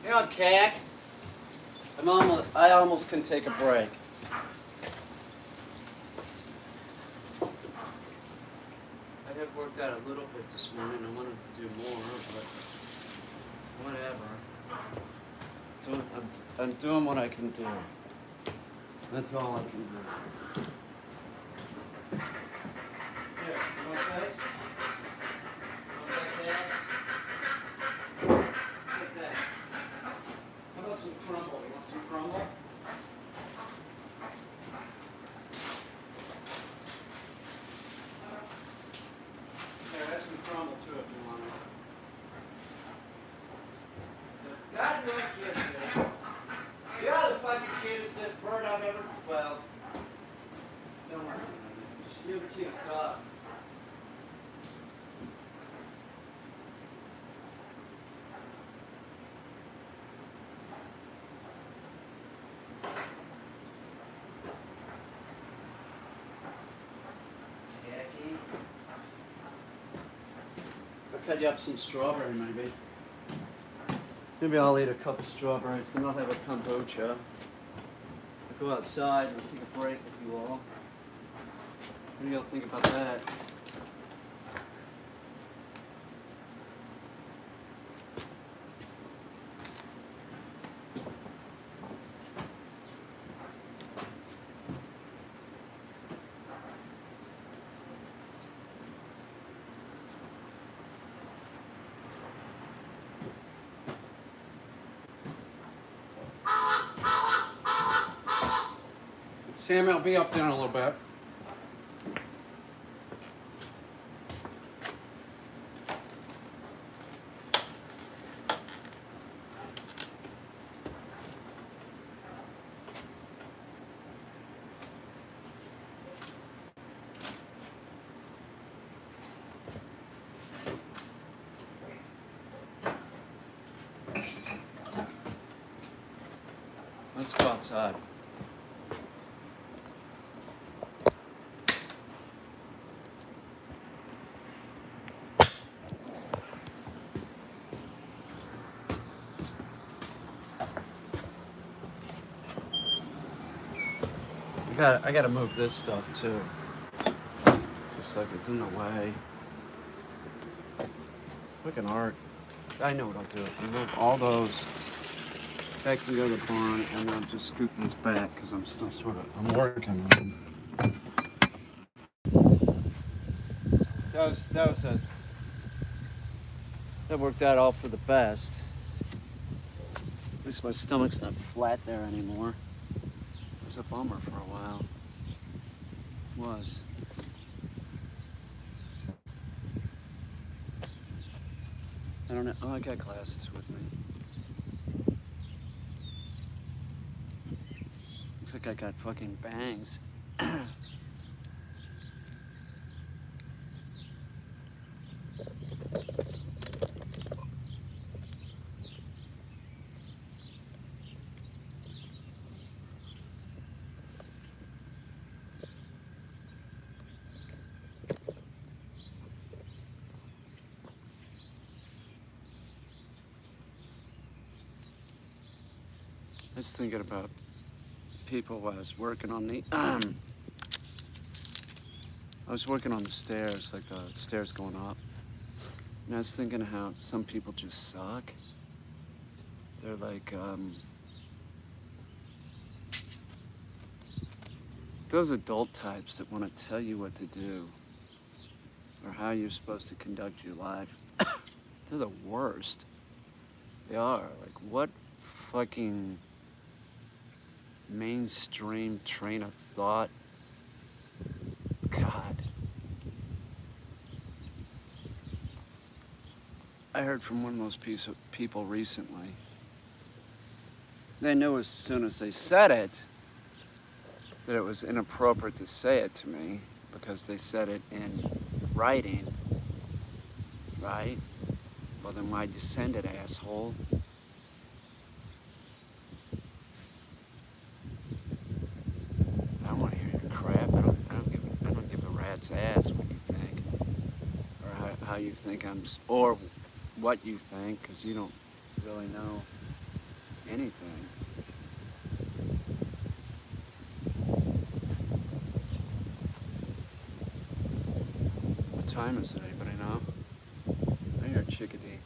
Hang on, Cack. I almost can take a break. I have worked out a little bit this morning. I wanted to do more, but whatever. I'm doing what I can do. That's all I can do. Here, you want this? You want that, Cack? Take that. How about some crumble? You want some crumble? Here, have some crumble too if you want it. So, God love kids, dude. You're the fucking cutest bird I've ever. Well, don't listen to me. You're the cutest dog. I'll cut you up some strawberry, maybe. Maybe I'll eat a couple strawberries, then I'll have a kombucha. I'll go outside and take a break with you all. What do y'all think about that? Sam, I'll be up there in a little bit. Let's go outside. I gotta move this stuff too. It's just like it's in the way. Fucking art. I know what I'll do. Remove all those back to the other barn, and I'll just scoop this back because I'm still I'm working on them. That worked out all for the best. At least my stomach's not flat there anymore. It was a bummer for a while. It was. I don't know. Oh, I got glasses with me. Looks like I got fucking bangs. I was thinking about people while I was working on the stairs, like the stairs going up. And I was thinking how some people just suck. They're like those adult types that want to tell you what to do or how you're supposed to conduct your life. They're the worst. They are. Like, what fucking mainstream train of thought? God. I heard from one of those people recently. They knew as soon as they said it that it was inappropriate to say it to me because they said it in writing, right? Well, then why'd you send it, asshole? I don't want to hear your crap. I don't give a rat's ass what you think, or how you think or what you think, because you don't really know anything. What time is it? Anybody know? I hear a chickadee.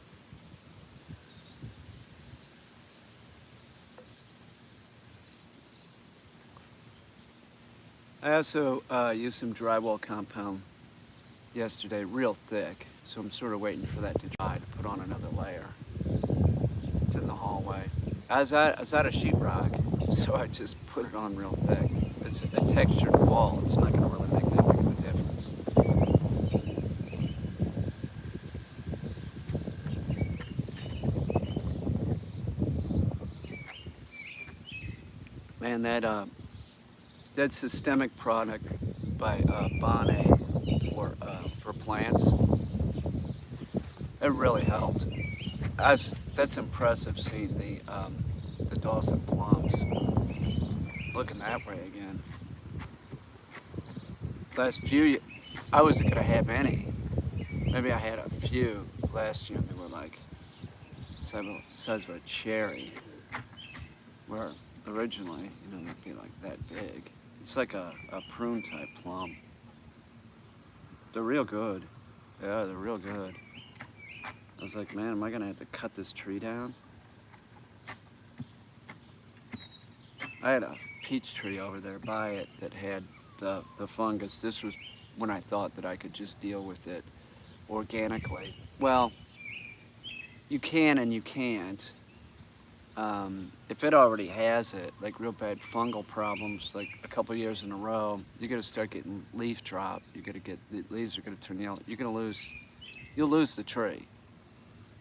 I also used some drywall compound yesterday, real thick, so I'm sort of waiting for that to dry to put on another layer. It's in the hallway. I was out of sheetrock, so I just put it on real thick. It's a textured wall. It's not going to really make that big of a difference. Man, that systemic product by Caine for plants, it really helped. That's impressive seeing the Dawson plums looking that way again. Last few, I wasn't gonna have any. Maybe I had a few last year, and they were like size of a cherry, where originally, they'd be like that big. It's like a prune type plum. They're real good. Yeah, they're real good. I was like, man, am I gonna have to cut this tree down? I had a peach tree over there by it that had the fungus. This was when I thought that I could just deal with it organically. Well, you can and you can't. If it already has it, like real bad fungal problems, like a couple years in a row, you're gonna start getting leaf drop. You're gonna get, the leaves are gonna turn yellow. You'll lose the tree.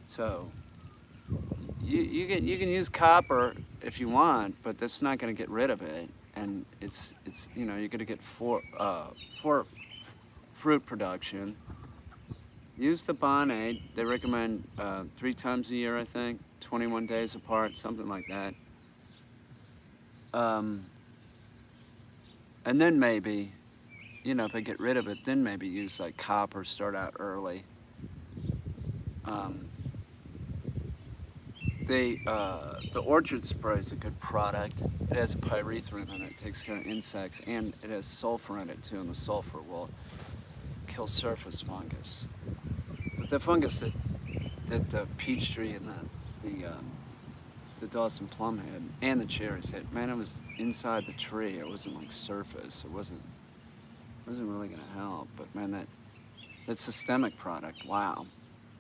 So you can use copper if you want, but that's not gonna get rid of it. And it's you're gonna get for fruit production. Use the Bonade. They recommend 3 times a year, I think, 21 days apart, something like that. And then maybe, if I get rid of it, then maybe use like copper, start out early. Um, the orchard spray is a good product. It has a pyrethrin in it. It takes care of insects, and it has sulfur in it too, and the sulfur will kill surface fungus. But the fungus that the peach tree and the Dawson plum had, and the cherries had, man, it was inside the tree. It wasn't like surface. It wasn't really gonna help. But man, that systemic product, wow,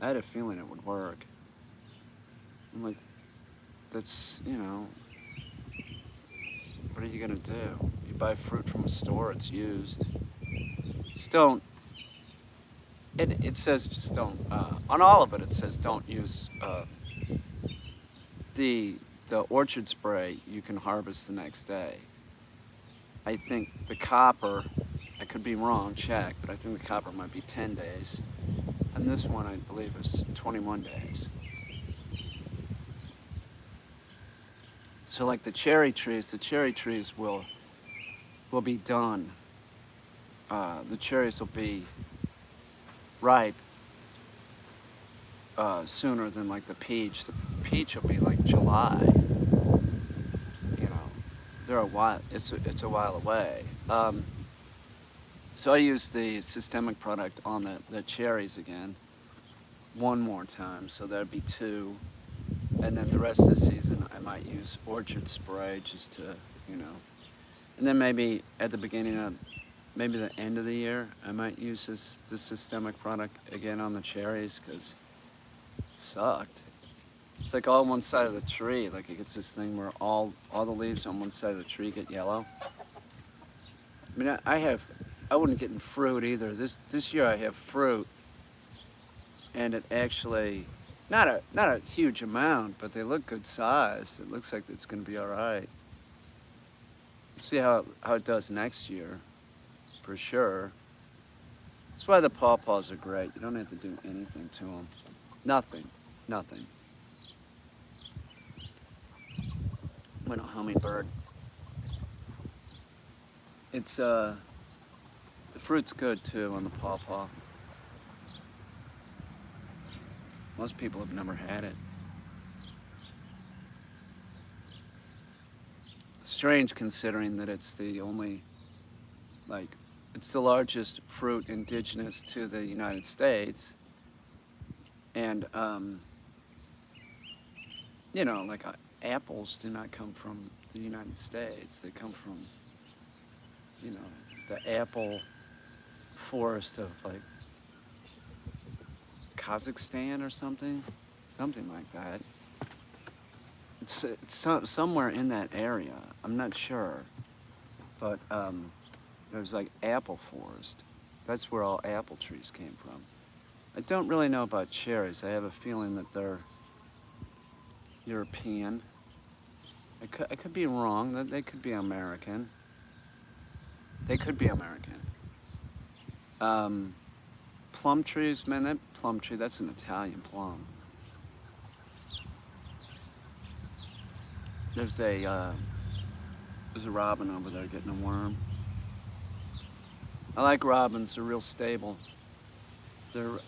I had a feeling it would work. I'm like, that's, what are you gonna do? You buy fruit from a store, it's used. Just don't, it says just don't, on all of it, it says don't use the orchard spray you can harvest the next day. I think the copper, I could be wrong, check, but I think the copper might be 10 days. And this one, I believe, is 21 days. So like the cherry trees will be done. The cherries will be ripe sooner than like the peach. The peach will be like July. They're a while. It's a while away. So I use the systemic product on the cherries again, one more time. So that'd be 2. And then the rest of the season, I might use orchard spray just to, And then maybe at the beginning of, maybe the end of the year, I might use this systemic product again on the cherries because it sucked. It's like all on one side of the tree. Like it gets this thing where all the leaves on one side of the tree get yellow. I mean, I wouldn't get in fruit either. This year I have fruit, and it actually. Not a huge amount, but they look good size. It looks like it's going to be all right. See how it does next year, for sure. That's why the pawpaws are great. You don't have to do anything to them. Nothing. When a hummingbird. It's the fruit's good too on the pawpaw. Most people have never had it. Strange considering that it's the only, it's the largest fruit indigenous to the United States. And, apples do not come from the United States. They come from, the apple forest of, Kazakhstan or something like that. It's somewhere in that area. I'm not sure, but there's apple forest. That's where all apple trees came from. I don't really know about cherries. I have a feeling that they're European. I could be wrong. That they could be American. Plum trees, man, that plum tree, that's an Italian plum. There's a robin over there getting a worm. I like robins, they're real stable. They're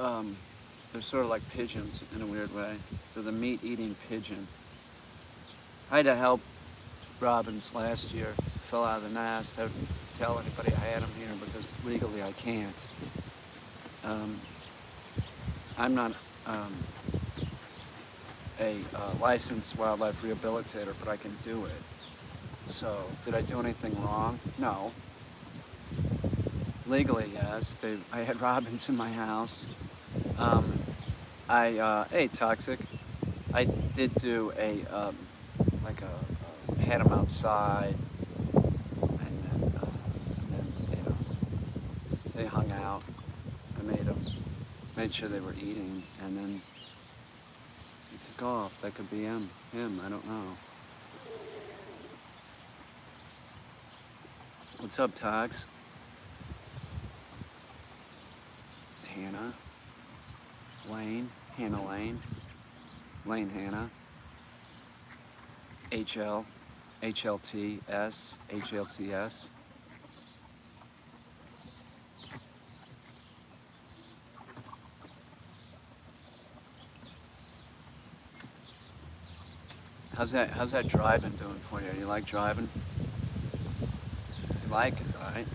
sort of like pigeons in a weird way. They're the meat-eating pigeon. I had to help robins last year, fell out of the nest. I wouldn't tell anybody I had them here because legally I can't. I'm not a licensed wildlife rehabilitator, but I can do it. So, did I do anything wrong? No. Legally, yes. I had robins in my house. Toxic. I did do had them outside, and then they hung out. I made sure they were eating, and then he took off. That could be him, I don't know. What's up, Tox? Hannah, Lane, Hannah, HL, HLTS. How's that driving doing for you? You like driving? You like it, right?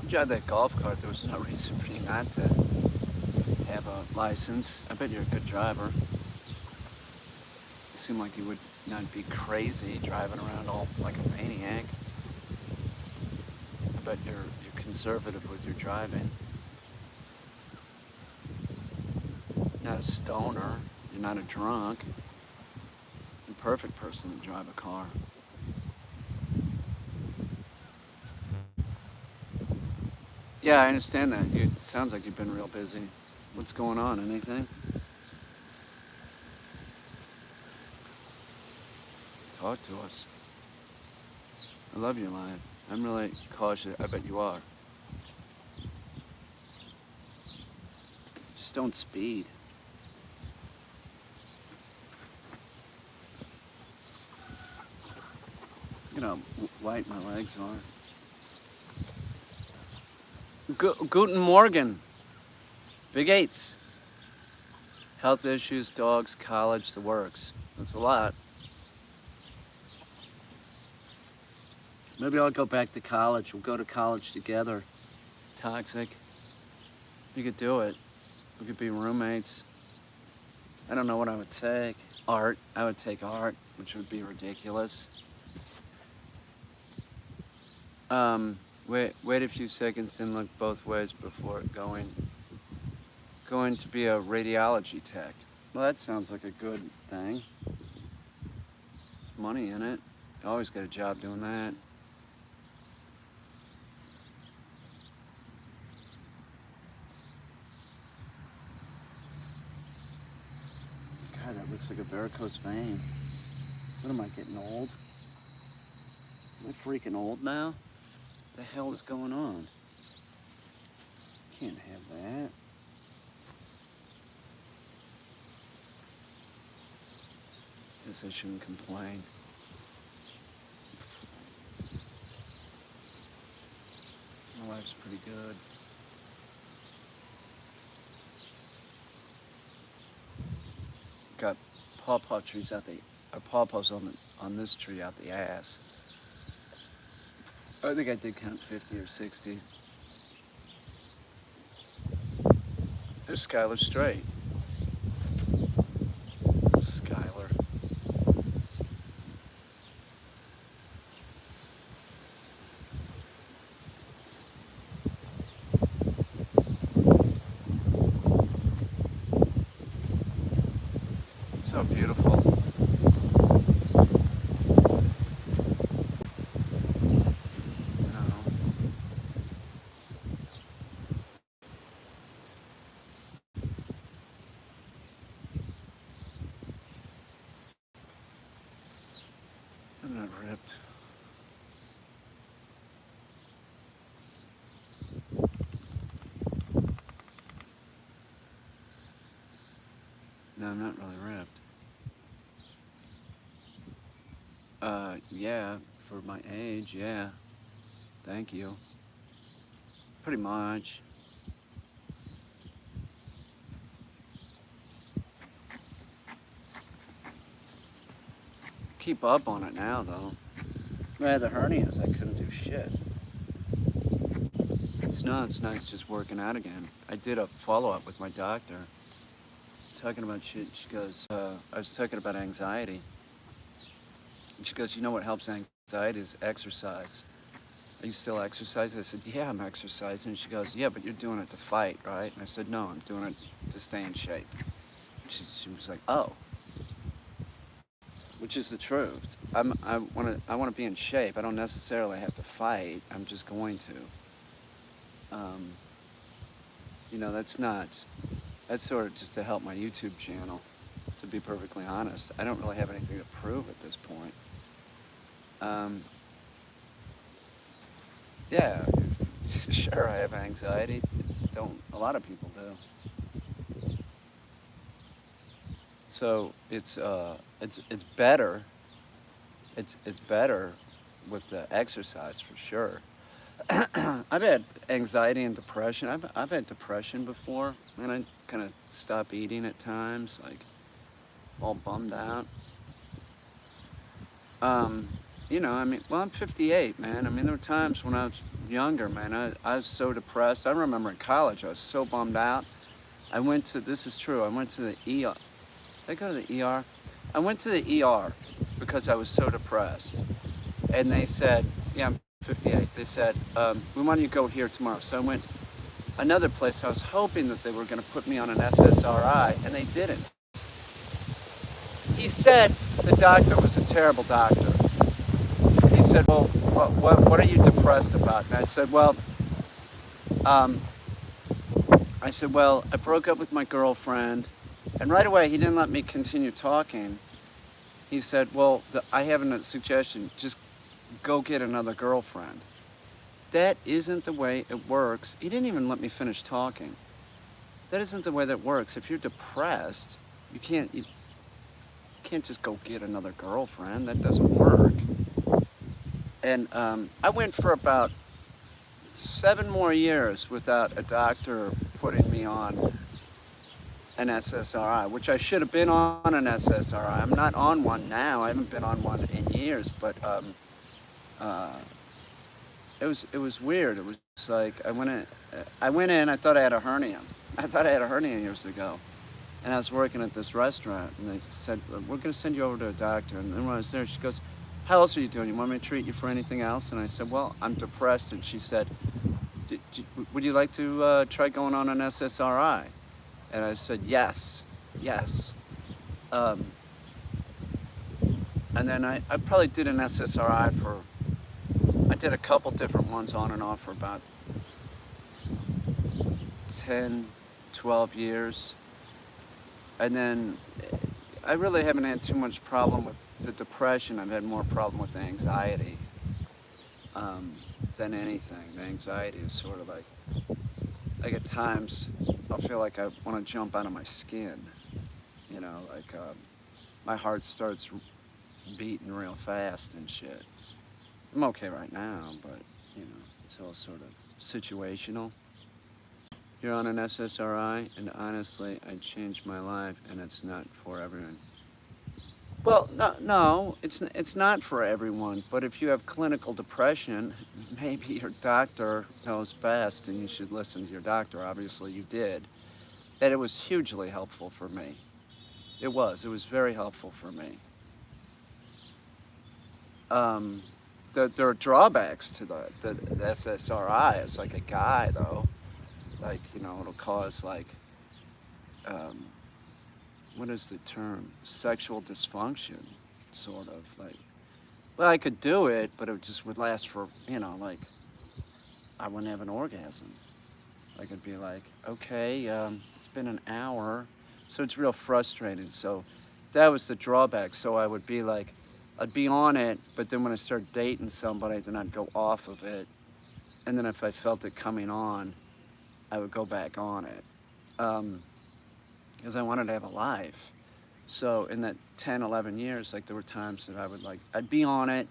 You drive that golf cart, there was no reason for you not to have a license. I bet you're a good driver. You seem like you would not be crazy driving around all like a maniac. I bet you're conservative with your driving. You're not a stoner. You're not a drunk. You're the perfect person to drive a car. Yeah, I understand that. It sounds like you've been real busy. What's going on? Anything? Talk to us. I love your life. I'm really cautious. I bet you are. Just don't speed. You know, white my legs are. Guten Morgen. Big eights. Health issues, dogs, college, the works. That's a lot. Maybe I'll go back to college. We'll go to college together. Toxic. You could do it. We could be roommates. I don't know what I would take. Art. I would take art, which would be ridiculous. Wait a few seconds and look both ways before going to be a radiology tech. Well, that sounds like a good thing. There's money in it. You always get a job doing that. God, that looks like a varicose vein. What am I, getting old? Am I freaking old now? What the hell is going on? Can't have that. Guess I shouldn't complain. My life's pretty good. Got pawpaw trees out pawpaws on this tree out the ass. I think I did count 50 or 60. There's Skylar Strait. Skylar. So beautiful. I'm not ripped. No, I'm not really ripped. Yeah, for my age, yeah. Thank you. Pretty much. Keep up on it now, though. I had the hernias, I couldn't do shit. It's nice just working out again. I did a follow-up with my doctor. Talking about shit, she goes, I was talking about anxiety. And she goes, you know what helps anxiety is exercise. Are you still exercising? I said, yeah, I'm exercising. And she goes, yeah, but you're doing it to fight, right? And I said, no, I'm doing it to stay in shape. She was like, oh. Which is the truth. I want to be in shape. I don't necessarily have to fight. I'm just going to. You know, that's sort of just to help my YouTube channel, to be perfectly honest. I don't really have anything to prove at this point. Yeah, sure, I have anxiety. A lot of people do. So it's better it's better with the exercise for sure. I've had anxiety and depression. I've had depression before, and I kind of stop eating at times, like all bummed out. Um, I mean, well, I'm 58, man. I mean, there were times when I was younger, man. I was so depressed. I remember in college, I was so bummed out. This is true, I went to the ER. Did I go to the ER? I went to the ER because I was so depressed. And they said, yeah, I'm 58. They said, we want you to go here tomorrow. So I went another place. I was hoping that they were going to put me on an SSRI, and they didn't. He said the doctor was a terrible doctor. He said, well, what are you depressed about? And I said, well, I broke up with my girlfriend. And right away, he didn't let me continue talking. He said, well, I have a suggestion. Just go get another girlfriend. That isn't the way it works. He didn't even let me finish talking. That isn't the way that works. If you're depressed, you can't just go get another girlfriend. That doesn't work. And I went for about 7 more years without a doctor putting me on an SSRI, which I should have been on an SSRI. I'm not on one now. I haven't been on one in years, but it was weird. It was like I went in. I thought I had a hernia. I thought I had a hernia years ago, and I was working at this restaurant, and they said, we're going to send you over to a doctor. And then when I was there, she goes, how else are you doing? You want me to treat you for anything else? And I said, well, I'm depressed. And she said, would you like to try going on an SSRI? And I said, yes. And then I probably did an SSRI I did a couple different ones on and off for about 10, 12 years. And then I really haven't had too much problem with the depression. I've had more problem with the anxiety than anything. The anxiety is sort of like at times I'll feel like I want to jump out of my skin. My heart starts beating real fast and shit. I'm okay right now, but it's all sort of situational. You're on an SSRI, and honestly, I changed my life, and it's not for everyone. Well, no, it's not for everyone. But if you have clinical depression, maybe your doctor knows best, and you should listen to your doctor. Obviously, you did, and it was hugely helpful for me. It was very helpful for me. There are drawbacks to the SSRI. It's like a guy, though. Like, it'll cause, like, what is the term? Sexual dysfunction, sort of. Like, well, I could do it, but it just would last for, like, I wouldn't have an orgasm. Like, it'd be like, okay, it's been an hour. So it's real frustrating. So that was the drawback. So I would be like, I'd be on it, but then when I start dating somebody, then I'd go off of it. And then if I felt it coming on, I would go back on it. Because I wanted to have a life. So in that 10, 11 years, like there were times that I'd be on it,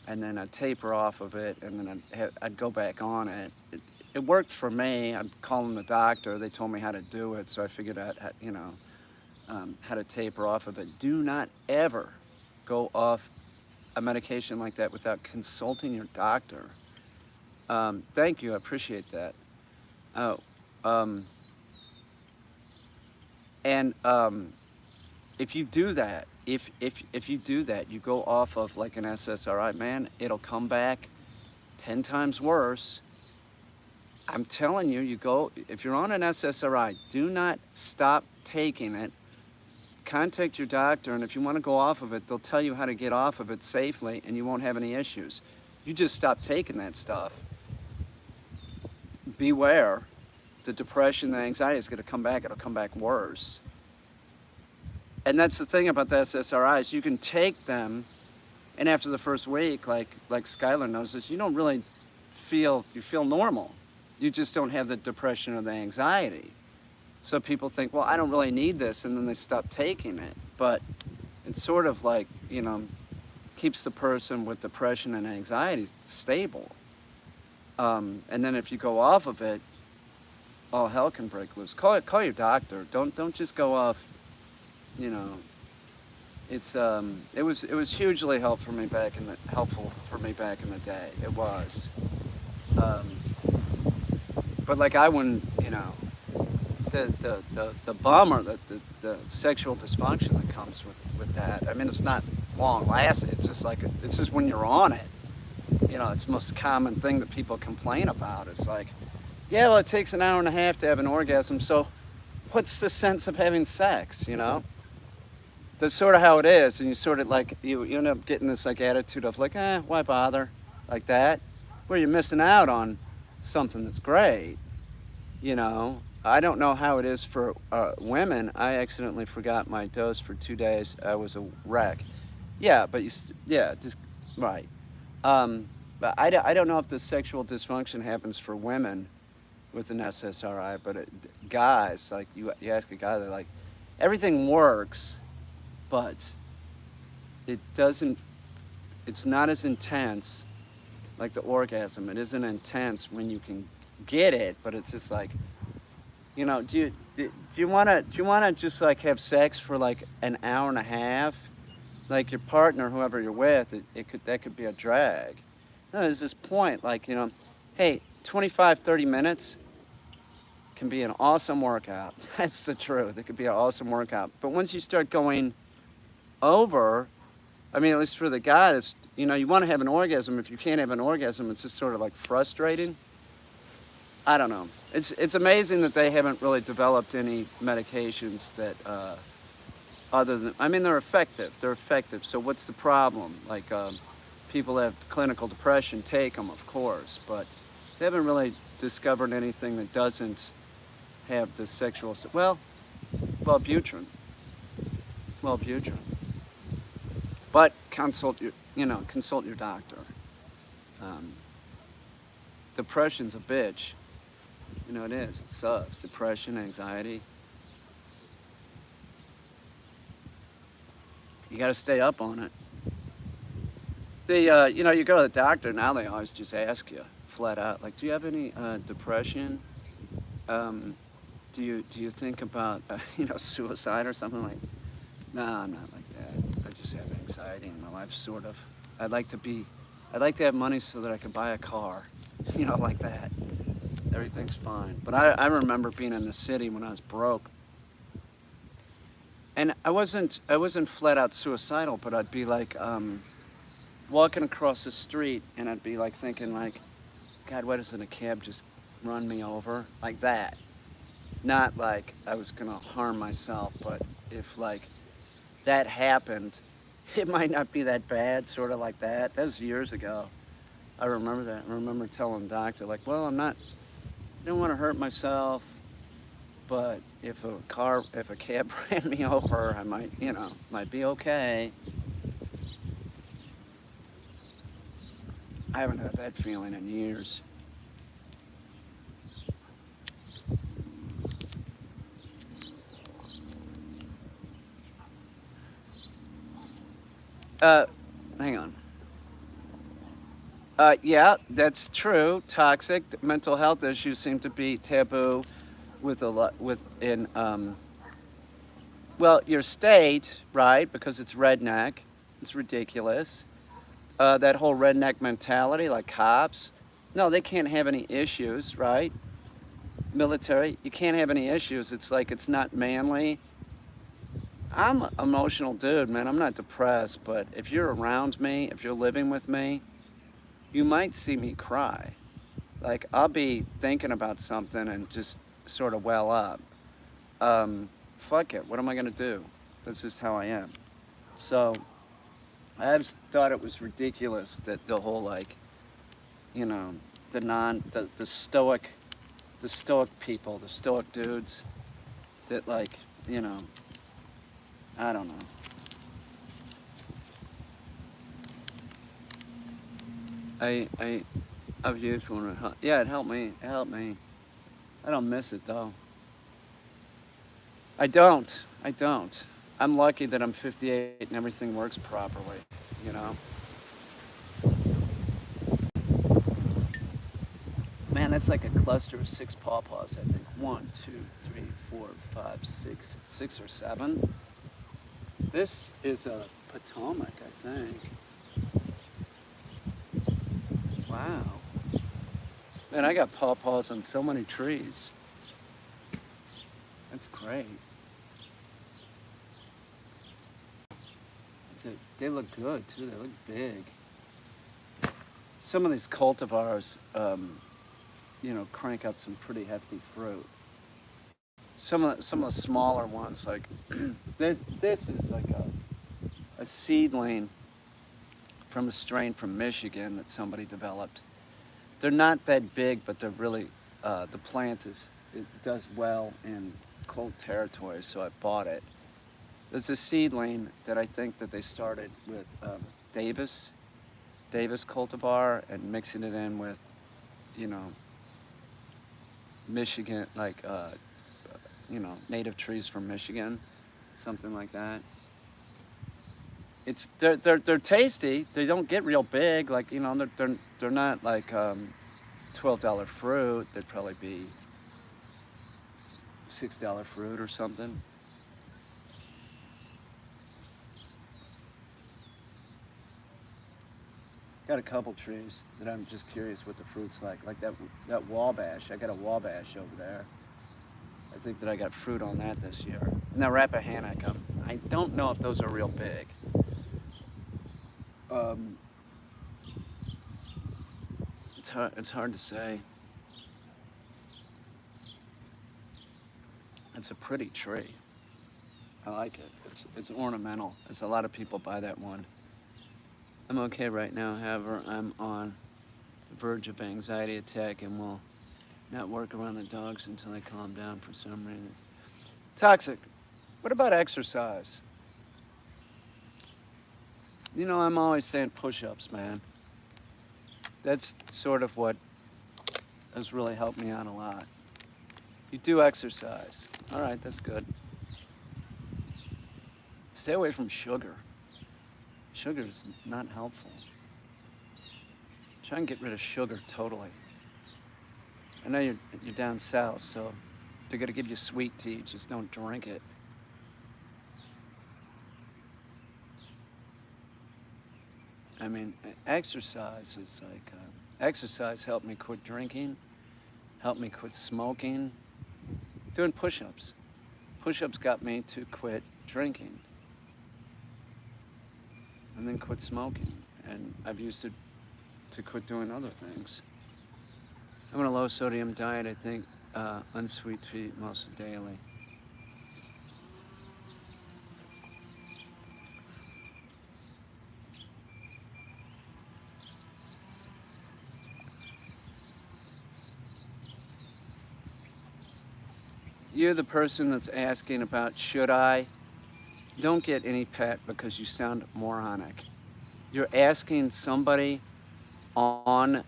and then I'd taper off of it, and then I'd go back on it. It worked for me. I'd call the doctor. They told me how to do it, so I figured out, how to taper off of it. Do not ever go off a medication like that without consulting your doctor. Thank you, I appreciate that. If you do that, if you do that, you go off of like an SSRI, man, it'll come back 10 times worse. I'm telling you, if you're on an SSRI, do not stop taking it. Contact your doctor, and if you want to go off of it, they'll tell you how to get off of it safely, and you won't have any issues. You just stop taking that stuff. Beware. The depression, the anxiety is going to come back. It'll come back worse. And that's the thing about the SSRIs. You can take them, and after the first week, like Skylar knows this, you don't really feel normal. You just don't have the depression or the anxiety. So people think, well, I don't really need this, and then they stop taking it. But it's sort of like, keeps the person with depression and anxiety stable. And then if you go off of it, all hell can break loose. Call your doctor. Don't just go off. You know, it was hugely helpful for me back in the day. It was. But like I wouldn't, you know, the bummer, the sexual dysfunction that comes with that. I mean, it's not long lasting. It's just when you're on it. You know, it's the most common thing that people complain about. It's like, yeah, well, it takes an hour and a half to have an orgasm. So, what's the sense of having sex? You know, that's sort of how it is, and you sort of like you end up getting this like attitude of like, why bother, like that, where you're missing out on something that's great. You know, I don't know how it is for women. I accidentally forgot my dose for 2 days. I was a wreck. Yeah, but just right. But I don't know if the sexual dysfunction happens for women with an SSRI, but guys, like you ask a guy, they're like, everything works, but it doesn't, it's not as intense like the orgasm. It isn't intense when you can get it, but it's just like, you know, do you want to just like have sex for like an hour and a half? Like your partner, whoever you're with, that could be a drag. No, there's this point, like, you know, hey, 25, 30 minutes can be an awesome workout. That's the truth. It could be an awesome workout. But once you start going over, I mean, at least for the guy, it's, you know, you want to have an orgasm. If you can't have an orgasm, it's just sort of like frustrating. I don't know. It's amazing that they haven't really developed any medications that, other than, I mean, they're effective. They're effective. So what's the problem? Like, people that have clinical depression take them, of course, but they haven't really discovered anything that doesn't have the sexual, Wellbutrin. But consult your doctor. Depression's a bitch. You know, it is. It sucks. Depression, anxiety. You got to stay up on it. You know, you go to the doctor now. They always just ask you flat out, like, do you have any depression? Do you think about suicide or something? Like, no, I'm not like that. I just have anxiety in my life, sort of. I'd like to have money so that I could buy a car, you know, like that. Everything's fine. But I remember being in the city when I was broke. And I wasn't flat out suicidal, but I'd be like walking across the street and I'd be like thinking like, God, why doesn't a cab just run me over? Like that. Not like I was gonna harm myself, but if like that happened, it might not be that bad, sort of like that. That was years ago. I remember that. I remember telling the doctor, like, well, I don't want to hurt myself, but if a cab ran me over, I might be okay. I haven't had that feeling in years. Hang on. Yeah, that's true. Toxic mental health issues seem to be taboo your state, right? Because it's redneck. It's ridiculous. That whole redneck mentality, like cops. No, they can't have any issues, right? Military, you can't have any issues. It's like it's not manly. I'm an emotional dude, man. I'm not depressed, but if you're around me, if you're living with me, you might see me cry. Like, I'll be thinking about something and just sort of well up. Fuck it, what am I gonna do? That's just how I am. So, I always thought it was ridiculous that the whole, like, you know, the stoic people, the stoic dudes, that, like, you know, I don't know. I've used one. Yeah, it helped me. It helped me. I don't miss it though. I don't. I'm lucky that I'm 58 and everything works properly. you know. Man, that's like a cluster of 6 pawpaws, I think. 1, 2, 3, 4, 5, 6, 6 or 7. This is a Potomac, I think. Wow. Man, I got pawpaws on so many trees. That's great. They look good too. They look big. Some of these cultivars, you know, crank out some pretty hefty fruit. Some of the smaller ones, like this is like a seedling from a strain from Michigan that somebody developed. They're not that big, but they're really the plant it does well in cold territory, so I bought it. There's a seedling that I think that they started with Davis cultivar and mixing it in with, you know, Michigan, like, you know, native trees from Michigan, something like that. They're tasty. They don't get real big. Like, you know, they're not like $12 fruit. They'd probably be $6 fruit or something. Got a couple trees that I'm just curious what the fruit's like. Like that Wabash. I got a Wabash over there. I think that I got fruit on that this year. Now Rappahannock, I don't know if those are real big. It's hard to say. It's a pretty tree. I like it. It's ornamental. There's a lot of people buy that one. I'm okay right now, however, I'm on the verge of anxiety attack and will not work around the dogs until I calm down for some reason. Toxic. What about exercise? You know, I'm always saying push-ups, man. That's sort of what has really helped me out a lot. You do exercise. All right, that's good. Stay away from sugar. Sugar is not helpful. Try and get rid of sugar totally. I know you're down south, so they're gonna give you sweet tea, just don't drink it. I mean, exercise is like, exercise helped me quit drinking, helped me quit smoking, doing push-ups. Push-ups got me to quit drinking and then quit smoking. And I've used it to quit doing other things. I'm on a low sodium diet, I think, unsweet treat most daily. You're the person that's asking about should I? Don't get any pet because you sound moronic. You're asking somebody on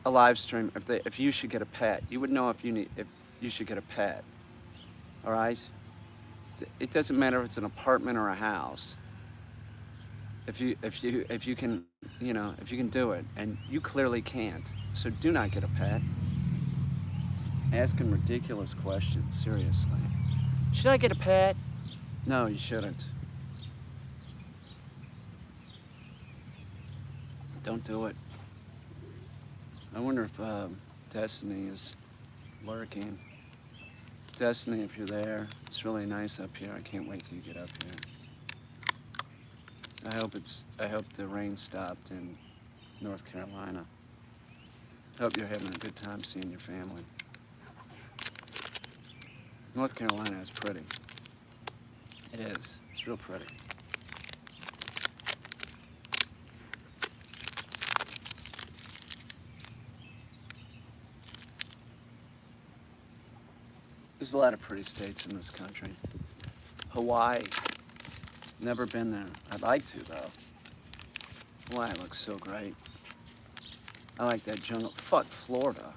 a live stream if you should get a pet. You would know if you should get a pet. All right? It doesn't matter if it's an apartment or a house. If you can, you know, if you can do it, and you clearly can't. So do not get a pet. Asking ridiculous questions, seriously. Should I get a pet? No, you shouldn't. Don't do it. I wonder if Destiny is lurking. Destiny, if you're there, it's really nice up here. I can't wait till you get up here. I hope the rain stopped in North Carolina. Hope you're having a good time seeing your family. North Carolina is pretty. It is. It's real pretty. There's a lot of pretty states in this country. Hawaii. Never been there. I'd like to, though. Hawaii looks so great. I like that jungle. Fuck Florida.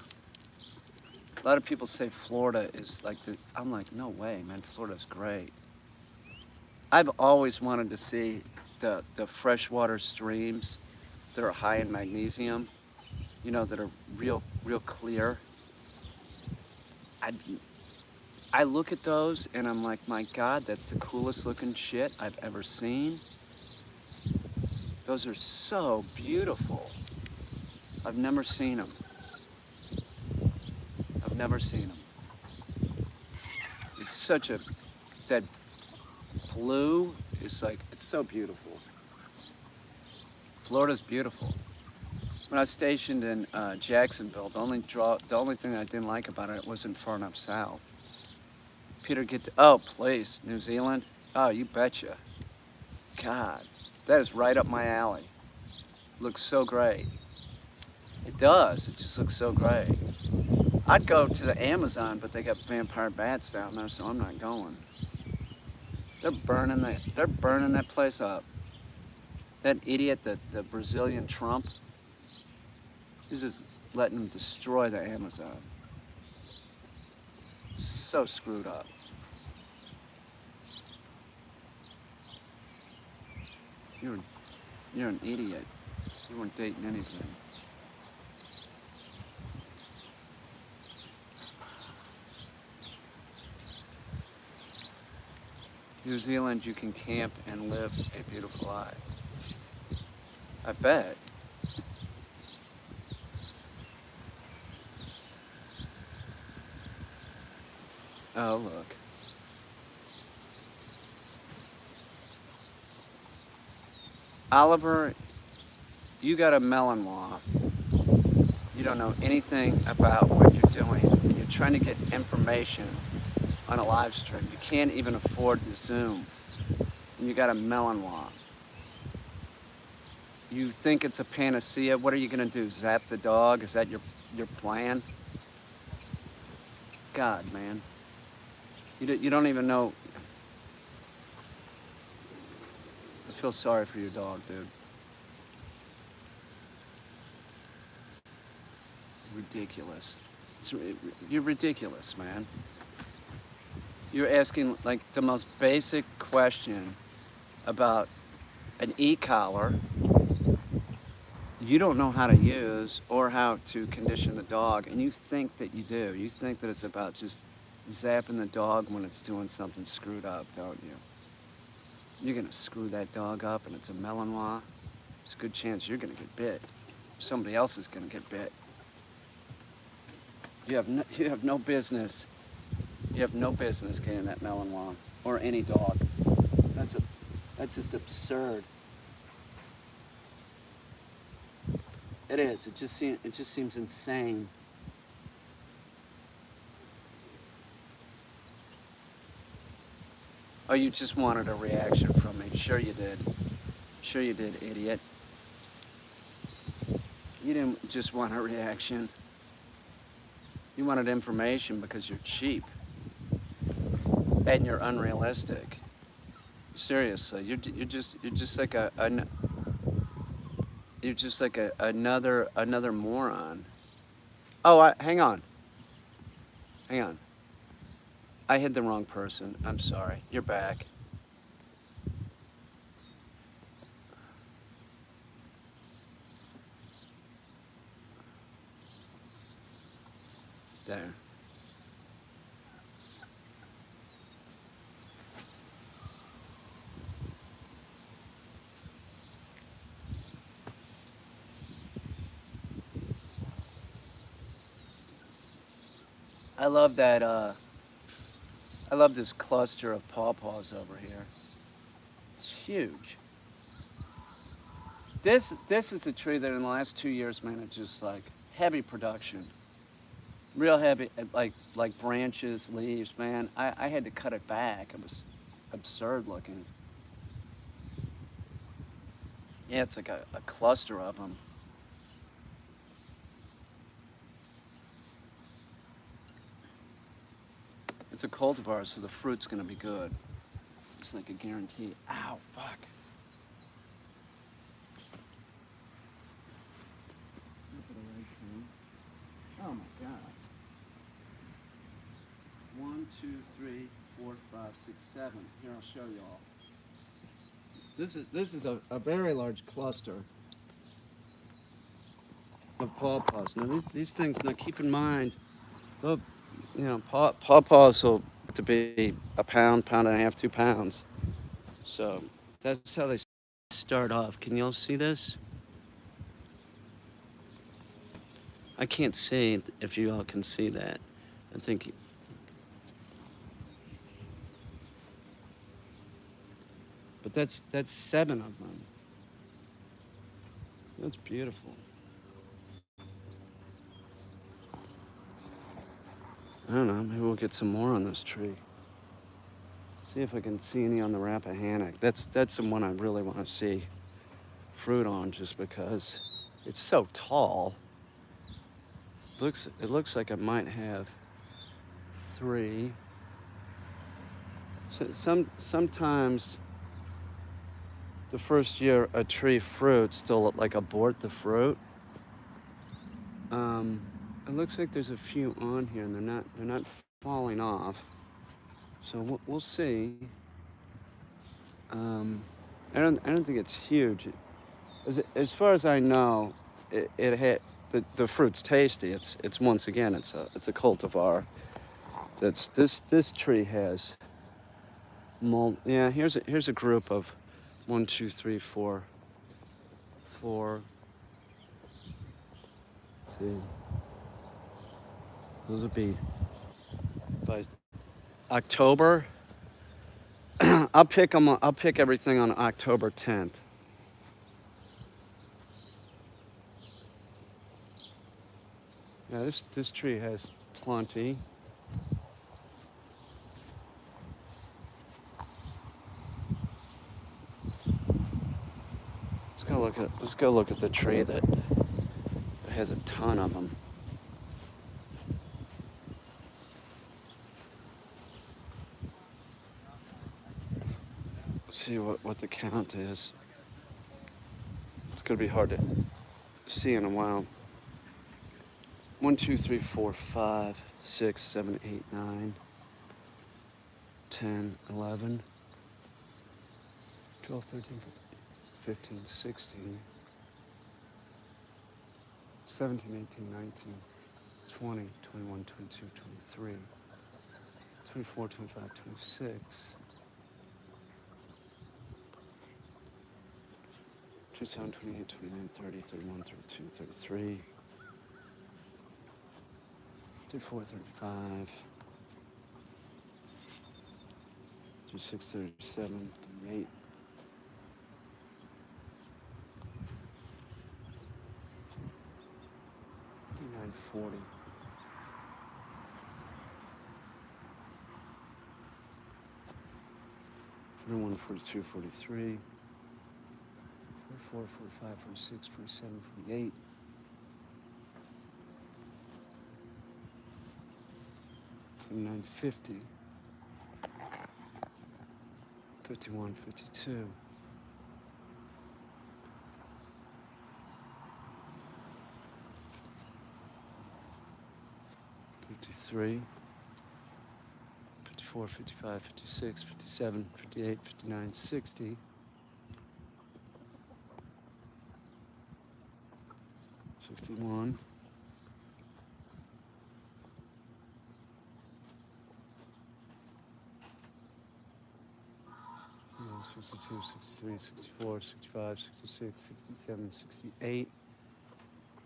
A lot of people say Florida is like I'm like, no way, man. Florida's great. I've always wanted to see the freshwater streams that are high in magnesium, you know, that are real clear. I look at those and I'm like, my God, that's the coolest looking shit I've ever seen. Those are so beautiful. I've never seen them. I've never seen them. It's such a, that blue is like, it's so beautiful. Florida's beautiful. When I was stationed in Jacksonville, the only thing I didn't like about it wasn't far enough south. Peter, oh, please, New Zealand? Oh, you betcha. God, that is right up my alley. Looks so great. It does, it just looks so great. I'd go to the Amazon, but they got vampire bats down there, so I'm not going. They're burning that place up. That idiot, the Brazilian Trump, is just letting them destroy the Amazon. So screwed up. You're an idiot. You weren't dating anything. New Zealand, you can camp and live a beautiful life. I bet. Oh, look. Oliver, you got a melon-law. You don't know anything about what you're doing, and you're trying to get information on a live stream. You can't even afford to Zoom, and you got a melon-law. You think it's a panacea. What are you gonna do, zap the dog? Is that your plan? God, man. You don't even know. I feel sorry for your dog, dude. Ridiculous. You're ridiculous, man. You're asking like the most basic question about an e-collar you don't know how to use or how to condition the dog, and you think that you do. You think that it's about just zapping the dog when it's doing something screwed up, don't you? You're gonna screw that dog up and it's a Malinois. There's a good chance you're gonna get bit. Somebody else is gonna get bit. You have no business. You have no business getting that Malinois or any dog. That's just absurd. It is. It just seems insane. Oh, you just wanted a reaction from me. Sure you did. Sure you did, idiot. You didn't just want a reaction. You wanted information because you're cheap. And you're unrealistic. Seriously, you're just like another moron. Oh, hang on. Hang on. I hit the wrong person. I'm sorry. You're back. There. I love that, I love this cluster of pawpaws over here. It's huge. This is a tree that in the last 2 years, man, it's just like heavy production. Real heavy, like branches, leaves, man. I had to cut it back. It was absurd looking. Yeah, it's like a cluster of them. It's a cultivar, so the fruit's gonna be good. It's like a guarantee. Ow, fuck. Oh my God. 1, 2, 3, 4, 5, 6, 7. Here, I'll show y'all. This is a very large cluster of pawpaws. Now these things. Now keep in mind, the pawpaws will to be a pound, pound and a half, 2 pounds. So that's how they start off. Can y'all see this? I can't see if you all can see that. I think. But that's 7 of them. That's beautiful. I don't know, maybe we'll get some more on this tree. See if I can see any on the Rappahannock. That's the one I really want to see fruit on, just because it's so tall. It looks like I might have 3. So sometimes the first year a tree fruits, they'll like abort the fruit. It looks like there's a few on here, and they're not falling off. So we'll see. I don't think it's huge. As far as I know, it had the fruit's tasty. It's once again it's a cultivar. This tree has mold. Yeah, here's a group of 1, 2, 3, 4. Let's see. Those would be by October. I'll pick everything on October 10th. Yeah, this tree has plenty. Let's go look at the tree that has a ton of them. See what the count is. It's gonna be hard to see in a while. 1, 2, 3, 4, 5, 6, 7, 8, 9, 10, 11, 12, 13, 15, 16, 17, 18, 19, 20, 21, 22, 23, 24, 25, 26. 27, 28, 29, 30, 31, 32, 33, 34, 35, 36, 37, 38, 39, 40. 41, 42, 43. 44, 45, 46, 47, 48. 49, 50. 51, 52. 53. 54, 55, 56, 57, 58, 59, 60. 61. 62, 63, 64, 65, 66, 67, 68,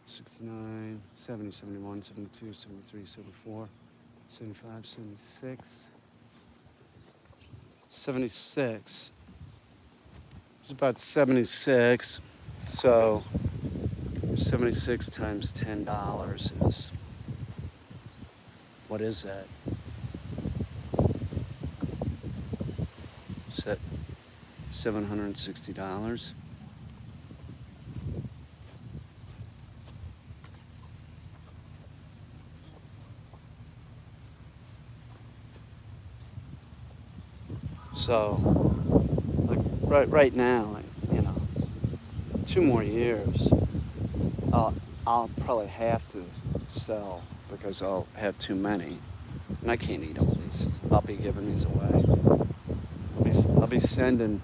69, 70, 71, 72, 73, 74, 75, 76, 76. It's about 76. So 76 times $10 is, what is that? Is that $760? So, like right now, like, 2 more years, I'll probably have to sell because I'll have too many, and I can't eat all these. I'll be giving these away. I'll be sending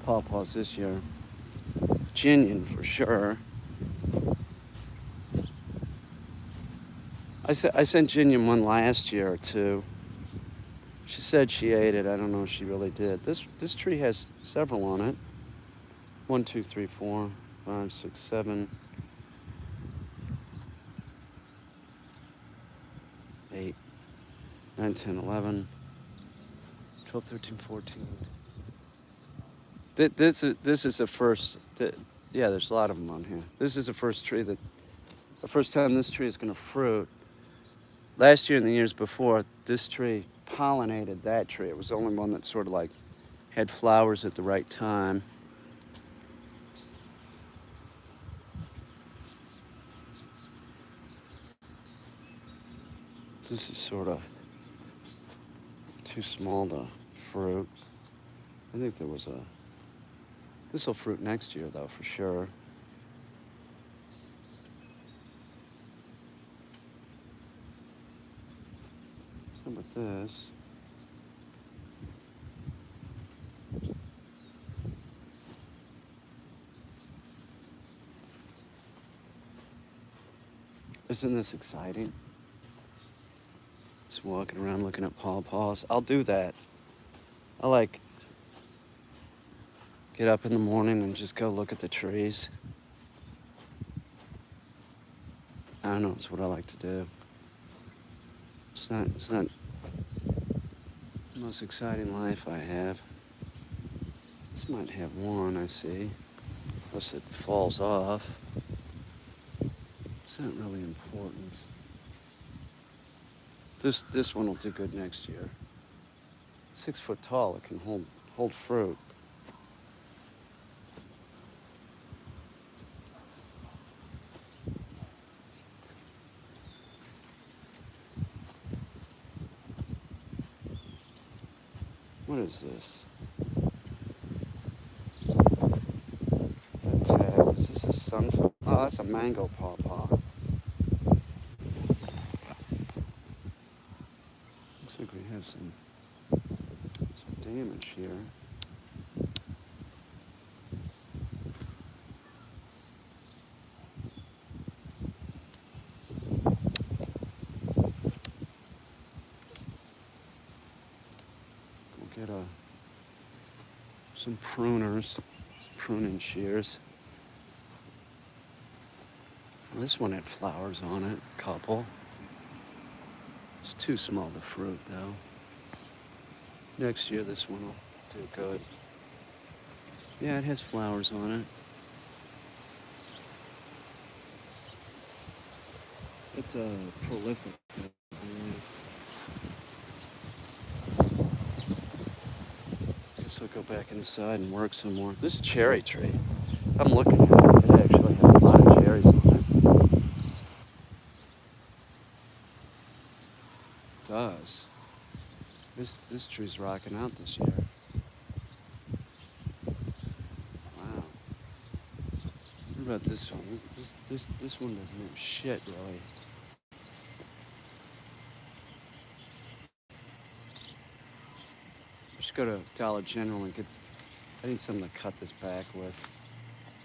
pawpaws this year. Ginion for sure. I sent Ginion one last year or two. She said she ate it. I don't know if she really did. This tree has several on it. 1, 2, 3, 4, 5, 6, 7, 8, 9, 10, 11, 12, 13, 14. This is the first. Yeah, there's a lot of them on here. This is the first tree the first time this tree is going to fruit. Last year and the years before, this tree pollinated that tree. It was the only one that sort of like had flowers at the right time. This is sort of too small to fruit. I think there was a... This will fruit next year, though, for sure. So with this... Isn't this exciting? Just walking around looking at pawpaws. I'll do that. I like get up in the morning and just go look at the trees. I don't know, it's what I like to do. It's not the most exciting life I have. This might have one, I see. Unless it falls off. It's not really important. This one will do good next year. 6 foot tall, it can hold fruit. What is this? Is this a sunflower? Oh, that's a mango pawpaw. Looks like we have some damage here. We'll get some pruning shears. This one had flowers on it, a couple. It's too small to fruit, though. Next year, this one will do good. Yeah, it has flowers on it. It's a prolific. Guess I'll go back inside and work some more. This cherry tree, I'm looking at it. It actually has a lot of cherries on it. It does. This tree's rocking out this year. Wow. What about this one? This one doesn't have shit, really. Just go to Dollar General and get... I need something to cut this back with.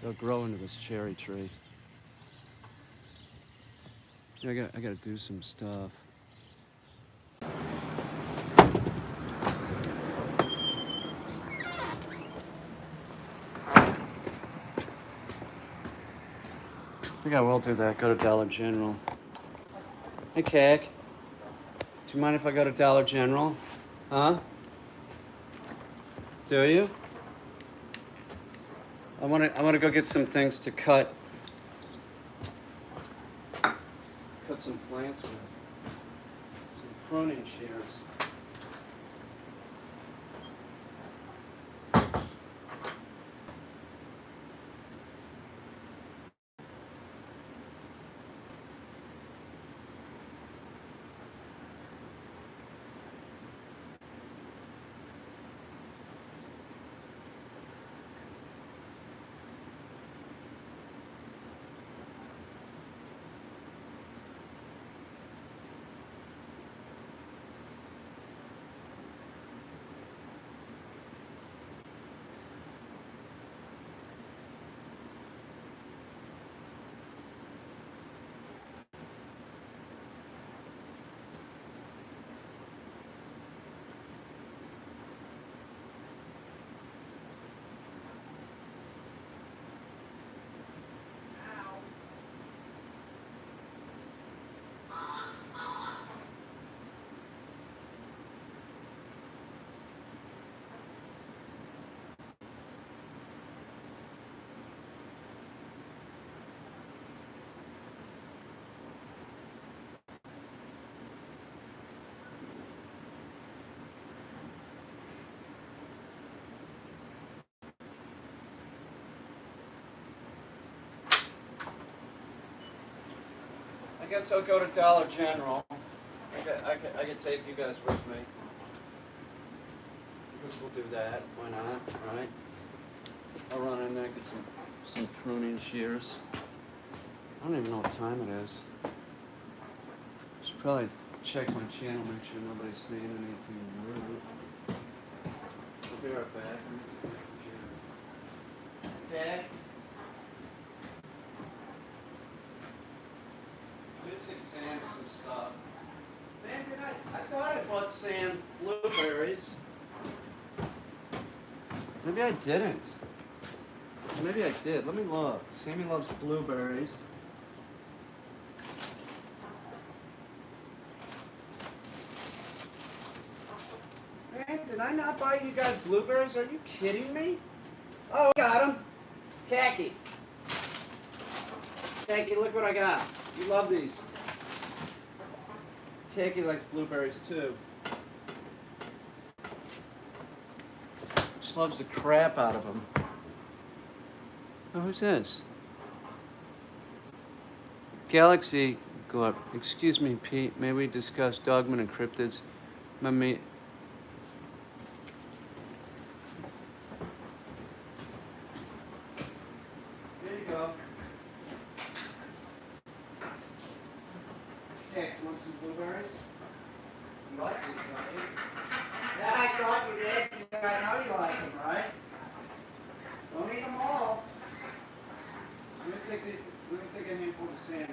It'll grow into this cherry tree. Yeah, I gotta do some stuff. I think I will do that. Go to Dollar General. Hey, Kak. Do you mind if I go to Dollar General? Huh? Do you? I wanna go get some things to cut some plants with. Some pruning shears. guess I'll go to Dollar General. I could take you guys with me. I guess we'll do that. Why not, right? I'll run in there, get some pruning shears. I don't even know what time it is. Should probably check my channel, make sure nobody's saying anything rude. I'll be right back. Okay. Let's get Sam some stuff. Man, I thought I bought Sam blueberries. Maybe I didn't. Maybe I did. Let me look. Sammy loves blueberries. Man, did I not buy you guys blueberries? Are you kidding me? Oh, got them. Khaki. Khaki, look what I got. You love these. Khaki likes blueberries too. Just loves the crap out of them. Oh, who's this? Galaxy, go up. Excuse me, Pete. May we discuss dogmen and cryptids? Let me. There you go. Okay, you want some blueberries? You like these, don't you? Yeah, I thought you did. You guys know you like them, right? Don't eat them all. I'm gonna take these. We're gonna take a handful of Sammy.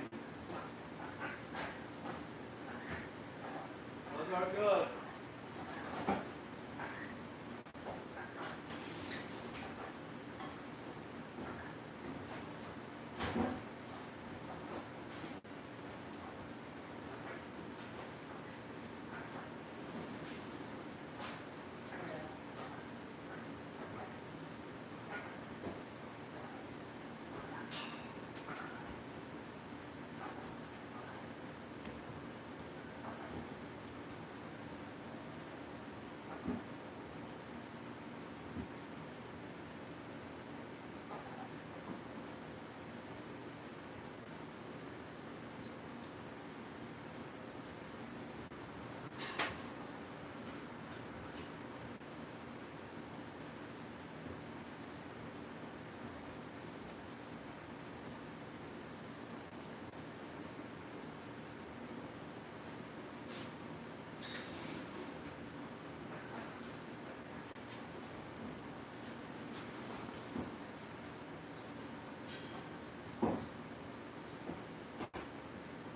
Those are good.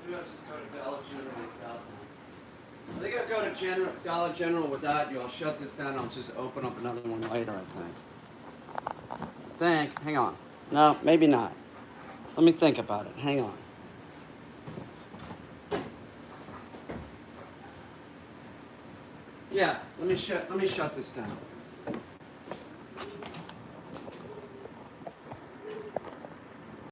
Maybe I'll just go to Dollar General without them. I think I'll go to Dollar General without you. I'll shut this down. I'll just open up another one later, I think. Hang on. No, maybe not. Let me think about it. Hang on. Yeah, let me shut this down.